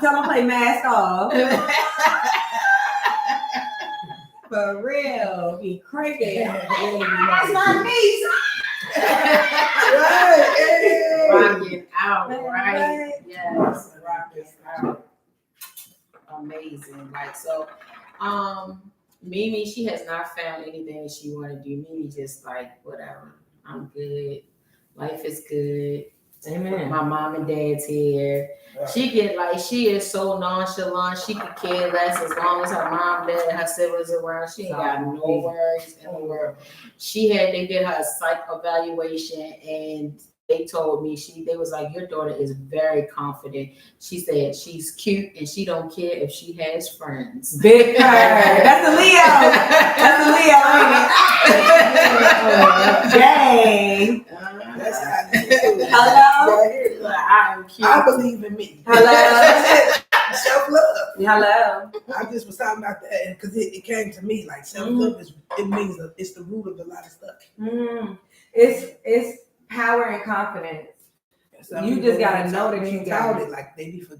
[SPEAKER 4] Tell them to play Mask Off. For real, be crazy. That's my niece.
[SPEAKER 5] Right, hey.
[SPEAKER 3] rocking out, right?
[SPEAKER 4] Right.
[SPEAKER 3] Yes, rocking out. Amazing. Like so, Mimi, she has not found anything that she want to do. Mimi just like, whatever. I'm good. Life is good.
[SPEAKER 4] Amen.
[SPEAKER 3] My mom and dad's here.
[SPEAKER 5] Right.
[SPEAKER 3] She is so nonchalant. She could care less as long as her mom, dad, and her siblings around. She ain't got no worries in the world. They did her psych evaluation, and they told me they was like, your daughter is very confident. She said she's cute and she don't care if she has friends.
[SPEAKER 4] Big her. That's a Leo. That's a Leo. Dang.
[SPEAKER 5] That's how it is.
[SPEAKER 4] Hello?
[SPEAKER 5] Right here.
[SPEAKER 3] I'm cute.
[SPEAKER 5] I believe in me.
[SPEAKER 4] Hello?
[SPEAKER 5] Self-love.
[SPEAKER 4] Hello.
[SPEAKER 5] I just was talking about that because it came to me like self-love means it's the root of a lot of stuff.
[SPEAKER 4] It's power and confidence.
[SPEAKER 5] Some
[SPEAKER 4] You
[SPEAKER 5] people
[SPEAKER 4] just gotta
[SPEAKER 5] ain't
[SPEAKER 4] know that you
[SPEAKER 5] ain't
[SPEAKER 4] got
[SPEAKER 5] taught
[SPEAKER 4] it.
[SPEAKER 5] like they be for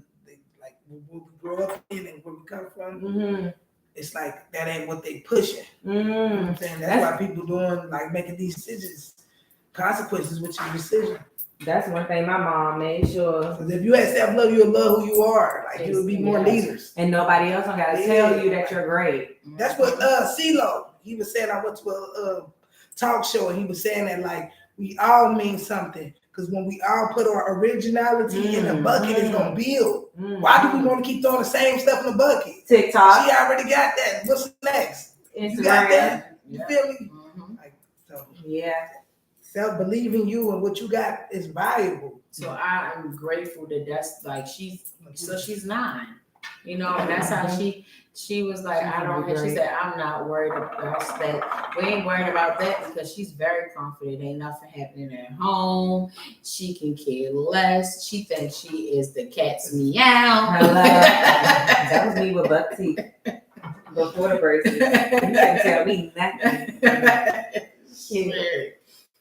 [SPEAKER 5] like where we grow up in and where we come from.
[SPEAKER 4] Mm-hmm.
[SPEAKER 5] It's like that ain't what they pushing. You know what
[SPEAKER 4] Mm-hmm.
[SPEAKER 5] I'm saying? That's why people doing like making these decisions, consequences with your decision.
[SPEAKER 4] That's one thing my mom made sure.
[SPEAKER 5] Because if you had self-love, you'll love who you are. Like you would be more
[SPEAKER 4] Yes.
[SPEAKER 5] leaders.
[SPEAKER 4] And nobody else don't gotta tell you that you're great.
[SPEAKER 5] That's what CeeLo, he was saying. I went to a talk show and he was saying that like we all mean something. Because when we all put our originality in the bucket, it's gonna build. Why do we want to keep throwing the same stuff in the bucket?
[SPEAKER 4] TikTok,
[SPEAKER 5] She already got that. What's next? You
[SPEAKER 4] Instagram.
[SPEAKER 5] got that? You
[SPEAKER 3] Yeah.
[SPEAKER 5] feel me?
[SPEAKER 3] Mhm.
[SPEAKER 5] Like so,
[SPEAKER 4] Yeah.
[SPEAKER 5] self-believe in you and what you got is valuable.
[SPEAKER 3] So I am grateful that's like she's 9, you know, and that's how she was like,
[SPEAKER 4] She's
[SPEAKER 3] I don't,
[SPEAKER 4] gonna be
[SPEAKER 3] and she
[SPEAKER 4] great.
[SPEAKER 3] said, I'm not worried about that. We ain't worried about that because she's very confident. Ain't nothing happening at home. She can care less. She thinks she is the cat's meow.
[SPEAKER 4] Hello. That was me with buck teeth before the braces. You can't tell me nothing.
[SPEAKER 3] Shit.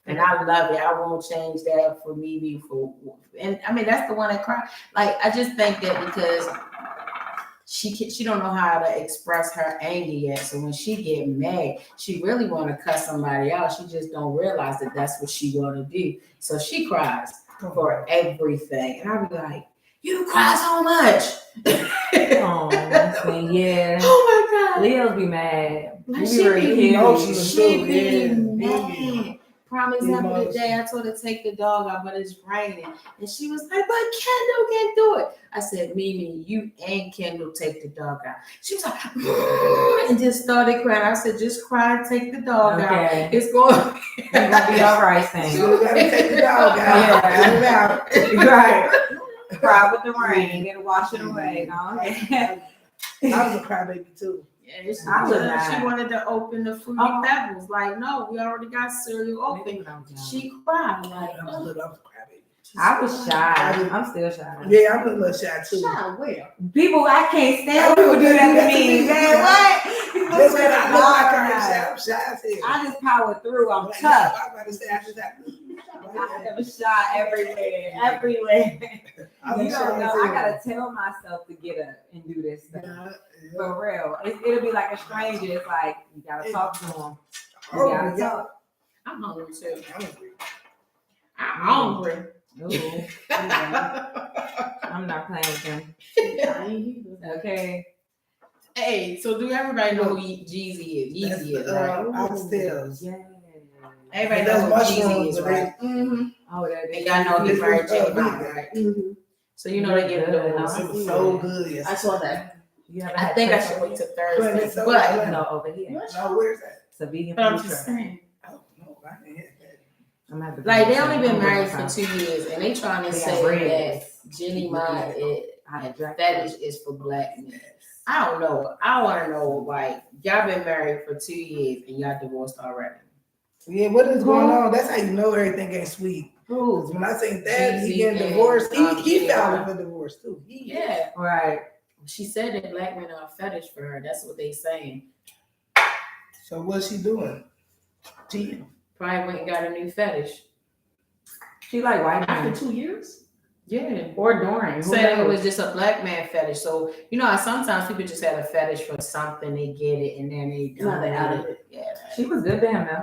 [SPEAKER 3] And I love it. I won't change that for me. And I mean, that's the one that cried. Like, I just think that because she don't know how to express her anger yet. So when she get mad, she really want to cuss somebody out. She just don't realize that that's what she want to do. So she cries for everything. And I be like, you cry so much.
[SPEAKER 4] Oh, yeah.
[SPEAKER 3] Oh my God.
[SPEAKER 4] Leos be mad.
[SPEAKER 3] Like,
[SPEAKER 4] We
[SPEAKER 3] she
[SPEAKER 4] be ready to
[SPEAKER 3] be-
[SPEAKER 4] kill
[SPEAKER 5] emotional.
[SPEAKER 4] you.
[SPEAKER 3] She be
[SPEAKER 5] Yeah.
[SPEAKER 3] mad. Prime example
[SPEAKER 5] Emotional.
[SPEAKER 3] today, I told her to take the dog out, but it's raining. And she was like, but Kendall can't do it. I said, Mimi, you and Kendall take the dog out. She was like, and just started crying. I said, just cry and take the dog out.
[SPEAKER 4] Okay.
[SPEAKER 3] It's going
[SPEAKER 4] It's gonna be all right,
[SPEAKER 5] You
[SPEAKER 4] Sam.
[SPEAKER 5] gotta take the dog out. Get it out.
[SPEAKER 4] Right. Cry with the rain. It'll wash it away. No?
[SPEAKER 5] I was a crybaby too.
[SPEAKER 3] Yeah,
[SPEAKER 4] I was not.
[SPEAKER 3] she wanted to open the Fruity
[SPEAKER 4] Oh.
[SPEAKER 3] Pebbles. Like, no, we already got cereal open. She cried. Like,
[SPEAKER 5] I was little, I was a crybaby.
[SPEAKER 4] I was shy. I'm still shy.
[SPEAKER 5] Yeah, I'm a little shy too.
[SPEAKER 1] Shy where?
[SPEAKER 4] People, I can't stand when people do that to me. Man, what? People
[SPEAKER 5] Just
[SPEAKER 4] swear
[SPEAKER 5] because
[SPEAKER 4] to
[SPEAKER 5] I look like
[SPEAKER 4] God,
[SPEAKER 5] I'm shy as hell.
[SPEAKER 4] I just power through. I'm
[SPEAKER 5] Like,
[SPEAKER 4] tough.
[SPEAKER 5] I'm about to say, I just have to.
[SPEAKER 4] I am shy everywhere.
[SPEAKER 5] I'm
[SPEAKER 4] You
[SPEAKER 5] shy
[SPEAKER 4] don't know.
[SPEAKER 5] as
[SPEAKER 4] I
[SPEAKER 5] hell.
[SPEAKER 4] gotta tell myself to get up and do this stuff.
[SPEAKER 5] Yeah.
[SPEAKER 4] For real. It'll be like a stranger. It's like, you gotta talk to them. You
[SPEAKER 5] Oh,
[SPEAKER 4] gotta
[SPEAKER 5] yeah.
[SPEAKER 4] talk.
[SPEAKER 3] I'm hungry too.
[SPEAKER 5] Hungry.
[SPEAKER 3] I'm hungry.
[SPEAKER 4] Ooh, I'm not playing with them. Okay.
[SPEAKER 3] Hey, so do everybody know who Jeezy is?
[SPEAKER 5] That's
[SPEAKER 3] Yeezy
[SPEAKER 5] the,
[SPEAKER 3] is, right?
[SPEAKER 5] oxtails.
[SPEAKER 4] Yeah.
[SPEAKER 3] Everybody
[SPEAKER 5] That's
[SPEAKER 3] knows who Jeezy
[SPEAKER 5] mushrooms,
[SPEAKER 3] is,
[SPEAKER 5] but
[SPEAKER 3] right?
[SPEAKER 1] Mm-hmm.
[SPEAKER 4] Oh, that
[SPEAKER 3] And y'all know he
[SPEAKER 5] This
[SPEAKER 3] married
[SPEAKER 5] was,
[SPEAKER 3] J.
[SPEAKER 5] we
[SPEAKER 3] Bond,
[SPEAKER 5] got-
[SPEAKER 3] right?
[SPEAKER 1] Mm-hmm.
[SPEAKER 3] So you know they get a
[SPEAKER 4] Good,
[SPEAKER 3] divorce.
[SPEAKER 5] It was so good. Yes.
[SPEAKER 1] I saw that.
[SPEAKER 4] You ever
[SPEAKER 3] I
[SPEAKER 4] had
[SPEAKER 3] think I
[SPEAKER 4] turkey?
[SPEAKER 3] should wait till
[SPEAKER 5] Planet
[SPEAKER 3] Thursday,
[SPEAKER 5] Soul
[SPEAKER 3] but
[SPEAKER 5] Planet.
[SPEAKER 4] No, over here.
[SPEAKER 5] No, where's that?
[SPEAKER 4] It's a vegan
[SPEAKER 3] I'm
[SPEAKER 4] food
[SPEAKER 3] just
[SPEAKER 4] truck.
[SPEAKER 3] saying.
[SPEAKER 5] Oh, no, I didn't hear that.
[SPEAKER 4] I'm gonna have to
[SPEAKER 3] Like they
[SPEAKER 4] bring
[SPEAKER 3] only
[SPEAKER 4] some
[SPEAKER 3] been
[SPEAKER 4] over
[SPEAKER 3] married
[SPEAKER 4] the
[SPEAKER 3] for
[SPEAKER 4] house.
[SPEAKER 3] 2 years, and they trying to
[SPEAKER 4] They got
[SPEAKER 3] say
[SPEAKER 4] ribs.
[SPEAKER 3] that Jenny Ma
[SPEAKER 4] Hydract.
[SPEAKER 3] fetish is for black men. I don't know. I want to know, like, y'all been married for 2 years and y'all divorced already.
[SPEAKER 5] Yeah, what is going on? That's how you know everything ain't sweet.
[SPEAKER 4] Who?
[SPEAKER 5] Because when I say that, he
[SPEAKER 3] Jeezy
[SPEAKER 5] getting
[SPEAKER 3] and,
[SPEAKER 5] divorced. He
[SPEAKER 3] Jenny
[SPEAKER 5] filed
[SPEAKER 3] Ma.
[SPEAKER 5] for divorce too.
[SPEAKER 3] Yeah,
[SPEAKER 4] Right.
[SPEAKER 3] she said that black men are a fetish for her. That's what they saying.
[SPEAKER 5] So what's she doing? Cheating.
[SPEAKER 3] Probably went and got a new fetish.
[SPEAKER 4] She like white
[SPEAKER 1] After
[SPEAKER 4] men.
[SPEAKER 1] 2 years?
[SPEAKER 3] Yeah.
[SPEAKER 4] Or during. Who
[SPEAKER 3] Said it
[SPEAKER 4] knows?
[SPEAKER 3] was just a black man fetish. So you know how sometimes people just have a fetish for something, they get it, and then they
[SPEAKER 1] Now they out of
[SPEAKER 3] it.
[SPEAKER 1] it.
[SPEAKER 3] Yeah.
[SPEAKER 4] She was good to him though.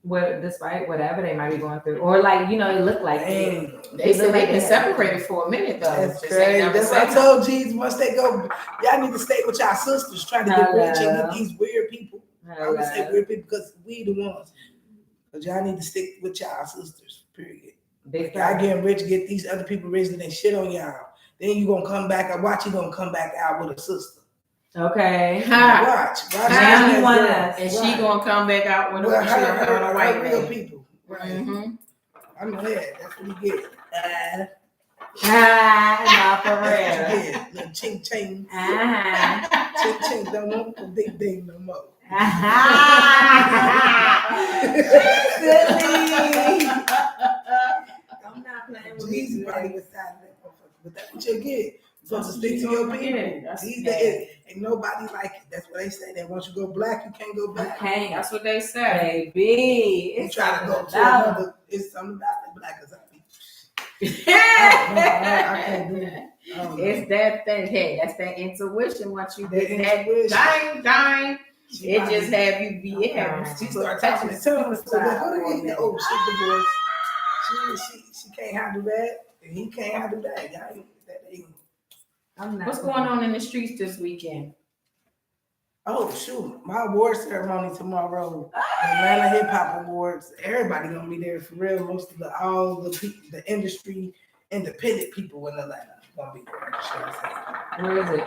[SPEAKER 4] Well, despite whatever they might be going through. Or like, you know, it looked like it.
[SPEAKER 5] Dang.
[SPEAKER 3] They said they've been
[SPEAKER 4] Yeah.
[SPEAKER 3] separated for a minute though.
[SPEAKER 5] That's
[SPEAKER 3] Just ain't
[SPEAKER 5] crazy.
[SPEAKER 3] never
[SPEAKER 5] That's what I
[SPEAKER 3] said
[SPEAKER 5] told Jesus. Once they go, y'all need to stay with y'all sisters, trying to get rich and
[SPEAKER 4] Hello.
[SPEAKER 5] get these weird people. I'm gonna say weird people because we the ones. But y'all need to stick with y'all sisters. Period.
[SPEAKER 4] Big
[SPEAKER 5] Y'all
[SPEAKER 4] time.
[SPEAKER 5] getting rich, get these other people rich, and they shit on y'all. Then you gonna come back. I watch you gonna come back out with a sister.
[SPEAKER 4] Okay.
[SPEAKER 3] Ha!
[SPEAKER 5] Watch.
[SPEAKER 4] Now
[SPEAKER 5] this
[SPEAKER 4] you want
[SPEAKER 5] girl.
[SPEAKER 4] us.
[SPEAKER 3] And she gonna come back out with
[SPEAKER 5] Well,
[SPEAKER 3] a, she gonna come with a white
[SPEAKER 5] real
[SPEAKER 3] man.
[SPEAKER 5] people. Right.
[SPEAKER 3] Mm-hmm.
[SPEAKER 5] I know that. That's what you get.
[SPEAKER 4] Nah, for real.
[SPEAKER 5] Yeah, little ching ching. Ching ching. Don't want the big thing no more.
[SPEAKER 4] Silly. I'm not playing with
[SPEAKER 5] Jesus
[SPEAKER 4] you.
[SPEAKER 5] probably was sad that motherfucker, but that's what you get. You're supposed to
[SPEAKER 3] That's
[SPEAKER 5] stick to
[SPEAKER 3] what
[SPEAKER 5] your
[SPEAKER 3] you
[SPEAKER 5] people.
[SPEAKER 3] get. That's
[SPEAKER 5] These
[SPEAKER 3] bad.
[SPEAKER 5] days, ain't nobody like it. That's what they say. That once you go black, you can't go back.
[SPEAKER 4] Okay,
[SPEAKER 3] That's what they say.
[SPEAKER 4] baby.
[SPEAKER 5] You
[SPEAKER 4] It's
[SPEAKER 5] try to go
[SPEAKER 4] something
[SPEAKER 5] to
[SPEAKER 4] about
[SPEAKER 5] another. It's something about the black as I
[SPEAKER 3] I
[SPEAKER 5] can't do it. I don't know.
[SPEAKER 3] It's that thing. Hey, that's that intuition. Once you
[SPEAKER 5] That
[SPEAKER 3] get that
[SPEAKER 5] intuition.
[SPEAKER 3] dang,
[SPEAKER 5] She
[SPEAKER 3] it
[SPEAKER 5] probably-
[SPEAKER 3] just have you be. It have you
[SPEAKER 5] She
[SPEAKER 3] super
[SPEAKER 5] started talking in tongues. So
[SPEAKER 3] side
[SPEAKER 5] like,
[SPEAKER 3] for a
[SPEAKER 5] oh,
[SPEAKER 3] minute.
[SPEAKER 5] oh, she divorced. She can't handle that, and he can't handle that. Y'all ain't that ain't.
[SPEAKER 4] I'm not
[SPEAKER 3] What's going on in the streets this weekend?
[SPEAKER 5] Oh shoot, my award ceremony tomorrow. The Atlanta Hip Hop Awards. Everybody gonna be there for real. Most of all the people, the industry, independent people in Atlanta gonna be there.
[SPEAKER 4] Where is it?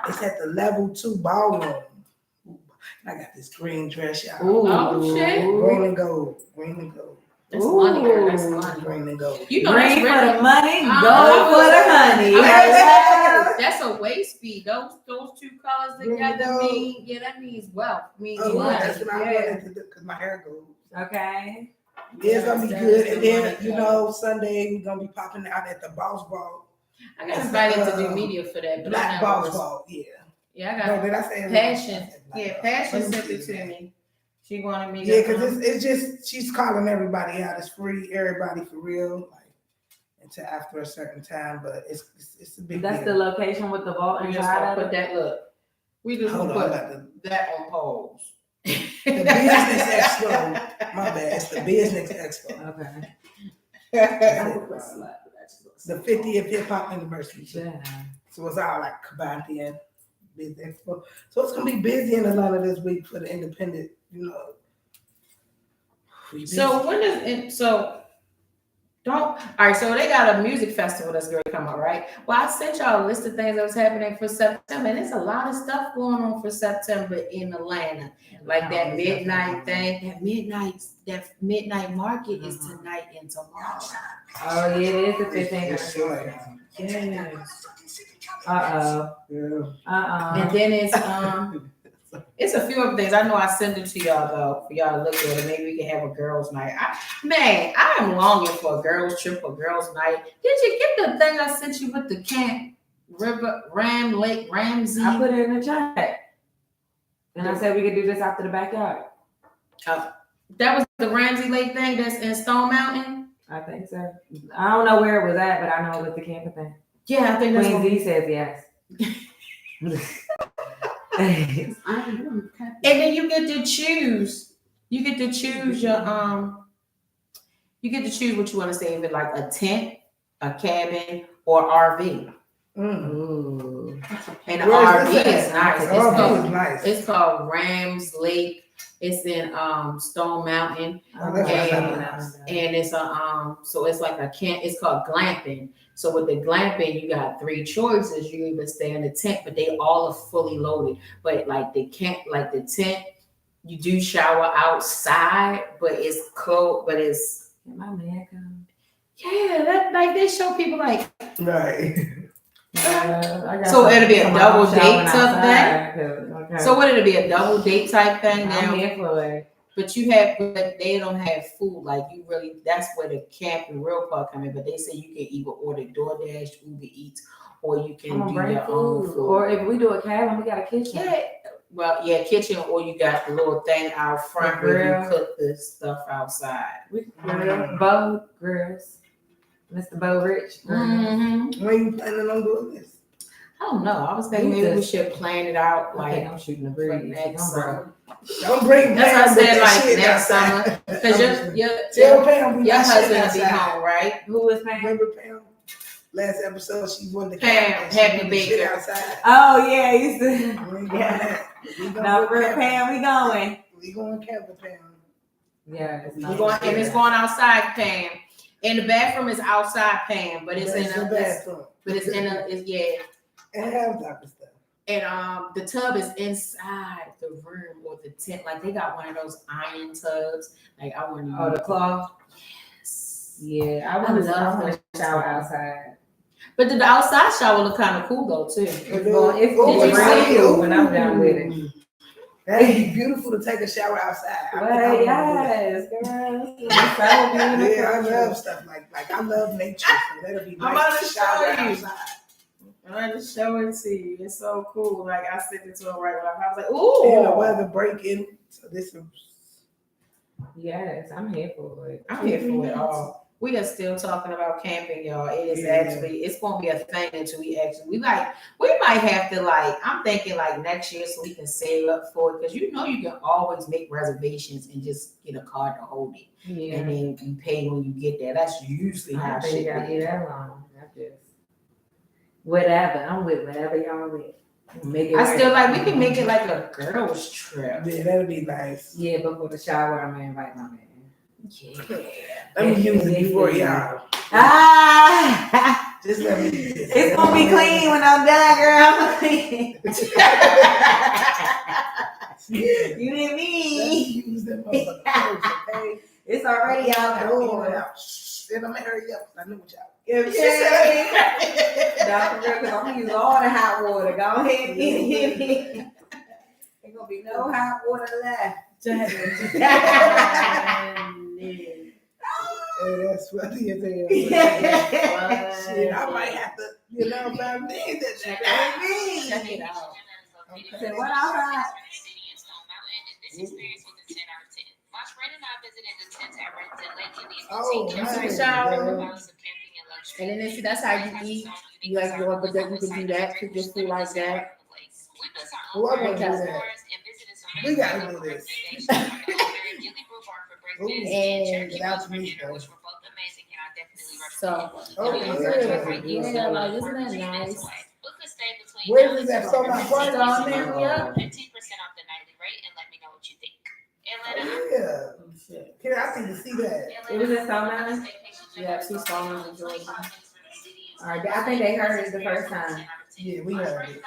[SPEAKER 5] It's at the Level 2 ballroom. I got this green dress, y'all.
[SPEAKER 4] Ooh.
[SPEAKER 3] Oh, shit.
[SPEAKER 5] Green and gold. Green and gold.
[SPEAKER 3] That's money, girl. That's
[SPEAKER 4] Ooh.
[SPEAKER 3] money.
[SPEAKER 5] Green and gold.
[SPEAKER 3] You know
[SPEAKER 4] Green
[SPEAKER 3] that's
[SPEAKER 4] for
[SPEAKER 3] really.
[SPEAKER 4] the money,
[SPEAKER 3] Oh,
[SPEAKER 4] gold for the honey.
[SPEAKER 3] That's a waist beat. Those two colors together
[SPEAKER 5] Gold.
[SPEAKER 3] mean that means wealth. Means
[SPEAKER 5] Oh,
[SPEAKER 3] money.
[SPEAKER 5] that's what I
[SPEAKER 3] Yeah.
[SPEAKER 5] wanted to do because my hair goes.
[SPEAKER 4] Okay.
[SPEAKER 5] Yeah, it's gonna be
[SPEAKER 3] Yes,
[SPEAKER 5] good.
[SPEAKER 3] that
[SPEAKER 5] And
[SPEAKER 3] is
[SPEAKER 5] then,
[SPEAKER 3] the
[SPEAKER 5] you
[SPEAKER 3] money.
[SPEAKER 5] know, Sunday we're gonna be popping out at the Boss Ball.
[SPEAKER 3] I got invited to do media for that, but I
[SPEAKER 5] Black
[SPEAKER 3] never
[SPEAKER 5] Boss
[SPEAKER 3] was.
[SPEAKER 5] Ball, yeah.
[SPEAKER 3] Yeah, I
[SPEAKER 5] No,
[SPEAKER 3] got
[SPEAKER 5] did I say it?
[SPEAKER 3] Passion.
[SPEAKER 5] I said Black
[SPEAKER 3] Yeah,
[SPEAKER 5] Boss.
[SPEAKER 3] Passion
[SPEAKER 5] Let me
[SPEAKER 3] sent
[SPEAKER 5] see
[SPEAKER 3] it to
[SPEAKER 5] that.
[SPEAKER 3] me. She wanted me to.
[SPEAKER 5] Yeah, because it's just she's calling everybody out. It's free, everybody for real, like until after a certain time. But it's a big
[SPEAKER 4] That's the
[SPEAKER 5] deal.
[SPEAKER 4] location with the vault
[SPEAKER 3] we just gonna
[SPEAKER 4] inside of
[SPEAKER 3] put
[SPEAKER 4] it.
[SPEAKER 3] that look. We just
[SPEAKER 5] Hold
[SPEAKER 3] gonna
[SPEAKER 5] on,
[SPEAKER 3] put
[SPEAKER 5] I'm about
[SPEAKER 3] that on pause.
[SPEAKER 5] The Business Expo. My bad. It's the Business Expo.
[SPEAKER 4] Okay.
[SPEAKER 5] The 50th Hip Hop Anniversary.
[SPEAKER 4] Yeah.
[SPEAKER 5] So it's all like combined in Business Expo. So it's gonna be busy in Atlanta this week for the independent, you know. We busy.
[SPEAKER 3] So when does it? So don't. All right. So they got a music festival that's going to come up, right? Well, I sent y'all a list of things that was happening for September, and there's a lot of stuff going on for September in Atlanta, like that midnight thing. That midnight market is tonight and tomorrow.
[SPEAKER 4] Oh, yeah, it is the 15th.
[SPEAKER 5] It's like,
[SPEAKER 3] Yes.
[SPEAKER 4] Uh-oh.
[SPEAKER 5] yeah.
[SPEAKER 3] And then it's It's a few other things. I know I sent it to y'all though, for y'all to look at it. Maybe we can have a girls' night. I am longing for a girls' trip or girls' night. Did you get the thing I sent you with the Camp Ramsey?
[SPEAKER 4] I put it in the chat. And I said we could do this after the backyard.
[SPEAKER 3] That was the Ramsey Lake thing that's in Stone Mountain?
[SPEAKER 4] I think so. I don't know where it was at, but I know it was the camping thing.
[SPEAKER 3] Yeah, I think that's
[SPEAKER 4] Queen
[SPEAKER 3] what
[SPEAKER 4] Z says yes.
[SPEAKER 1] I haven't done camping.
[SPEAKER 3] And then you get to choose. You get to choose your you get to choose what you want to say, if it's like a tent, a cabin, or RV.
[SPEAKER 4] Ooh.
[SPEAKER 3] And the
[SPEAKER 5] Where's
[SPEAKER 3] RV
[SPEAKER 5] this
[SPEAKER 3] is
[SPEAKER 5] at?
[SPEAKER 3] nice.
[SPEAKER 5] RV is nice.
[SPEAKER 3] It's called Rams Lake. It's in Stone Mountain.
[SPEAKER 5] Oh, that's nice.
[SPEAKER 3] And it's a so it's like a camp, it's called glamping. So with the glamping, you got 3 choices. You either stay in the tent, but they all are fully loaded. But like the tent, you do shower outside, but it's cold, but it's
[SPEAKER 4] My man come.
[SPEAKER 3] yeah, that like they show people like
[SPEAKER 5] Right.
[SPEAKER 3] so it'll be a double date type thing.
[SPEAKER 4] Okay.
[SPEAKER 3] So what it'll be a double date type thing now?
[SPEAKER 4] I'm here for it.
[SPEAKER 3] But they don't have food. Like you really, that's where the camp and real part come in. But they say you can either order DoorDash, Uber Eats, or you can do your own food.
[SPEAKER 4] Or if we do a cabin, we got a kitchen.
[SPEAKER 3] Yeah, well, yeah, kitchen, or you got the little thing out front where you cook the stuff outside.
[SPEAKER 4] We grill. Bo grills. Mr. Bo Rich.
[SPEAKER 3] Mm-hmm.
[SPEAKER 5] When you planning on doing this?
[SPEAKER 3] I don't know. I was thinking maybe we should plan it out like
[SPEAKER 4] I'm shooting the
[SPEAKER 3] for
[SPEAKER 4] breeze.
[SPEAKER 3] next summer.
[SPEAKER 5] Don't bring
[SPEAKER 3] That's what I
[SPEAKER 5] Pam with
[SPEAKER 3] said,
[SPEAKER 5] that
[SPEAKER 3] like
[SPEAKER 5] shit
[SPEAKER 3] next
[SPEAKER 5] outside.
[SPEAKER 3] summer, because
[SPEAKER 5] Tell Pam we
[SPEAKER 3] your
[SPEAKER 5] got shit
[SPEAKER 3] husband will be
[SPEAKER 5] outside.
[SPEAKER 3] home, right?
[SPEAKER 4] Who was paying?
[SPEAKER 5] Remember Pam? Last episode, she wanted to
[SPEAKER 3] Pam,
[SPEAKER 5] camp and she
[SPEAKER 3] Happy
[SPEAKER 5] wanted the shit
[SPEAKER 3] Baker.
[SPEAKER 5] outside.
[SPEAKER 4] Oh yeah, you used to.
[SPEAKER 5] We ain't going that. We gonna
[SPEAKER 4] No,
[SPEAKER 5] go
[SPEAKER 4] for
[SPEAKER 5] camping.
[SPEAKER 4] Pam, we going.
[SPEAKER 5] We going camping, Pam.
[SPEAKER 4] Yeah, it's
[SPEAKER 3] We're going, and it's going outside, Pam. And the bathroom is outside, Pam, but it's
[SPEAKER 5] That's
[SPEAKER 3] in
[SPEAKER 5] the
[SPEAKER 3] a,
[SPEAKER 5] bathroom.
[SPEAKER 3] but it's in a, it's, yeah.
[SPEAKER 5] And half type of stuff.
[SPEAKER 3] And the tub is inside the room or the tent. Like they got one of those iron tubs. Like I want to.
[SPEAKER 4] Oh, the cloth.
[SPEAKER 3] Yes.
[SPEAKER 4] Yeah, I
[SPEAKER 3] love
[SPEAKER 4] want to
[SPEAKER 3] those.
[SPEAKER 4] shower outside.
[SPEAKER 3] But the outside shower look kind of cool though too.
[SPEAKER 4] It's going. It's
[SPEAKER 3] Did you
[SPEAKER 4] really
[SPEAKER 3] see
[SPEAKER 4] cool when I'm done with it.
[SPEAKER 5] That'd be beautiful to take a shower outside. I think I
[SPEAKER 4] Well,
[SPEAKER 5] wanna do
[SPEAKER 4] yes, girl.
[SPEAKER 5] that.
[SPEAKER 4] So beautiful.
[SPEAKER 5] Yeah, I love stuff like I love nature. So that'll be
[SPEAKER 3] I'm
[SPEAKER 5] nice
[SPEAKER 3] about
[SPEAKER 5] to
[SPEAKER 3] to
[SPEAKER 5] shower
[SPEAKER 3] show you.
[SPEAKER 5] outside.
[SPEAKER 3] I just show it to you. It's so cool. Like I sent it to him right when I was like,
[SPEAKER 5] And the
[SPEAKER 3] ooh.
[SPEAKER 5] weather breaking. So this is
[SPEAKER 4] Yes, I'm here for it.
[SPEAKER 3] I'm here for it all. We are still talking about camping, y'all. It is
[SPEAKER 5] Yeah.
[SPEAKER 3] actually, it's gonna be a thing until we might have to I'm thinking like next year so we can save up for it, because you can always make reservations and just get a card to hold it.
[SPEAKER 4] Yeah.
[SPEAKER 3] And then you pay when you get there. That's usually
[SPEAKER 4] I
[SPEAKER 3] how
[SPEAKER 4] don't think
[SPEAKER 3] shit
[SPEAKER 4] you gotta be
[SPEAKER 3] is.
[SPEAKER 4] that long. I just whatever. I'm with whatever y'all with. Make it
[SPEAKER 3] I still
[SPEAKER 4] right.
[SPEAKER 3] we can make it like a girls trip.
[SPEAKER 5] yeah, that'll be nice.
[SPEAKER 4] Yeah, before the shower, I'm gonna invite my man.
[SPEAKER 3] Yeah.
[SPEAKER 5] Let me use it before y'all.
[SPEAKER 4] Ah,
[SPEAKER 5] Just let me use it.
[SPEAKER 4] it's gonna be clean when I'm done, girl. You and
[SPEAKER 5] Let me
[SPEAKER 4] me.
[SPEAKER 5] use them motherfuckers, okay?
[SPEAKER 4] It's already out the door.
[SPEAKER 5] Then I'm gonna hurry up. I know what y'all.
[SPEAKER 4] Yeah, Dr. Rick, I'm gonna use all the hot water. Go ahead and get it. Ain't gonna be no hot water left.
[SPEAKER 5] Hey, that's funny as hell. Shit, I might have to, if I need that shit.
[SPEAKER 3] Check it out.
[SPEAKER 4] Say what outside?
[SPEAKER 5] Oh, nice.
[SPEAKER 3] Shower. And then see, that's how you eat. You like going, but then you can do that, cook your food like that.
[SPEAKER 5] Well, I'm gonna do that. We gotta do this.
[SPEAKER 3] And
[SPEAKER 5] Without me, though.
[SPEAKER 3] so,
[SPEAKER 5] Oh, yeah.
[SPEAKER 3] yeah, like isn't that nice?
[SPEAKER 5] Where is that so much fun?
[SPEAKER 3] Stone Mountain, yeah.
[SPEAKER 5] Yeah. Here, I need to see that.
[SPEAKER 4] It was in Stone Mountain?
[SPEAKER 3] Yeah, two Stone Mountain, Georgia.
[SPEAKER 4] All right, I think they heard it the first time.
[SPEAKER 5] Yeah, we heard it.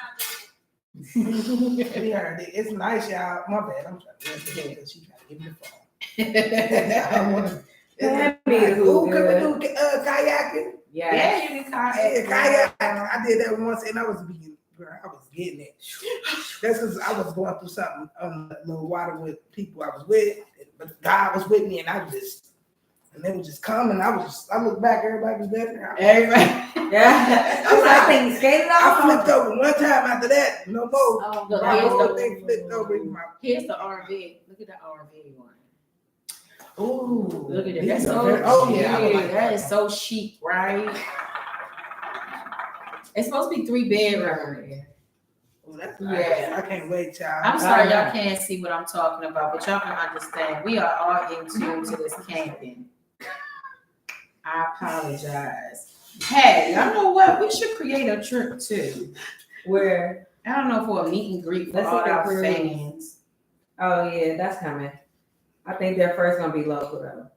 [SPEAKER 5] We heard it. It's nice, y'all. My bad. I'm trying to rest the head because she's trying to give me the phone. I wanna.
[SPEAKER 4] That'd be
[SPEAKER 5] Ooh,
[SPEAKER 4] cool,
[SPEAKER 5] could we do kayaking?
[SPEAKER 4] Yeah.
[SPEAKER 3] Yeah, you can
[SPEAKER 5] Yeah, kayak. I did that once and I was being girl, I was getting it. That's because I was going through something on the little water with people I was with, but God was with me, and and they would just come, and I looked back, everybody was there.
[SPEAKER 4] Yeah. I think you skated
[SPEAKER 5] I
[SPEAKER 4] off.
[SPEAKER 5] flipped over one time after that, no more.
[SPEAKER 3] Oh, look,
[SPEAKER 5] My
[SPEAKER 3] here's
[SPEAKER 5] whole
[SPEAKER 3] the-
[SPEAKER 5] thing flipped over.
[SPEAKER 3] Here's the RV. Look at the RV one.
[SPEAKER 5] Ooh,
[SPEAKER 3] Look at that.
[SPEAKER 5] these
[SPEAKER 3] That's
[SPEAKER 5] are
[SPEAKER 3] so
[SPEAKER 5] very- oh yeah, I would like
[SPEAKER 3] that is so chic, right? It's supposed to be 3 bedrooms.
[SPEAKER 5] Oh, that's
[SPEAKER 3] Yeah.
[SPEAKER 5] nice. I can't wait, child.
[SPEAKER 3] I'm sorry y'all can't see what I'm talking about, but y'all can understand. We are all in tune to this camping. I apologize. Hey, y'all know what? We should create a trip too.
[SPEAKER 4] Where?
[SPEAKER 3] I don't know, for a meet and greet for
[SPEAKER 4] Let's
[SPEAKER 3] all
[SPEAKER 4] look at
[SPEAKER 3] our
[SPEAKER 4] cruise.
[SPEAKER 3] fans.
[SPEAKER 4] Oh yeah, that's coming. I think they're first gonna be local though.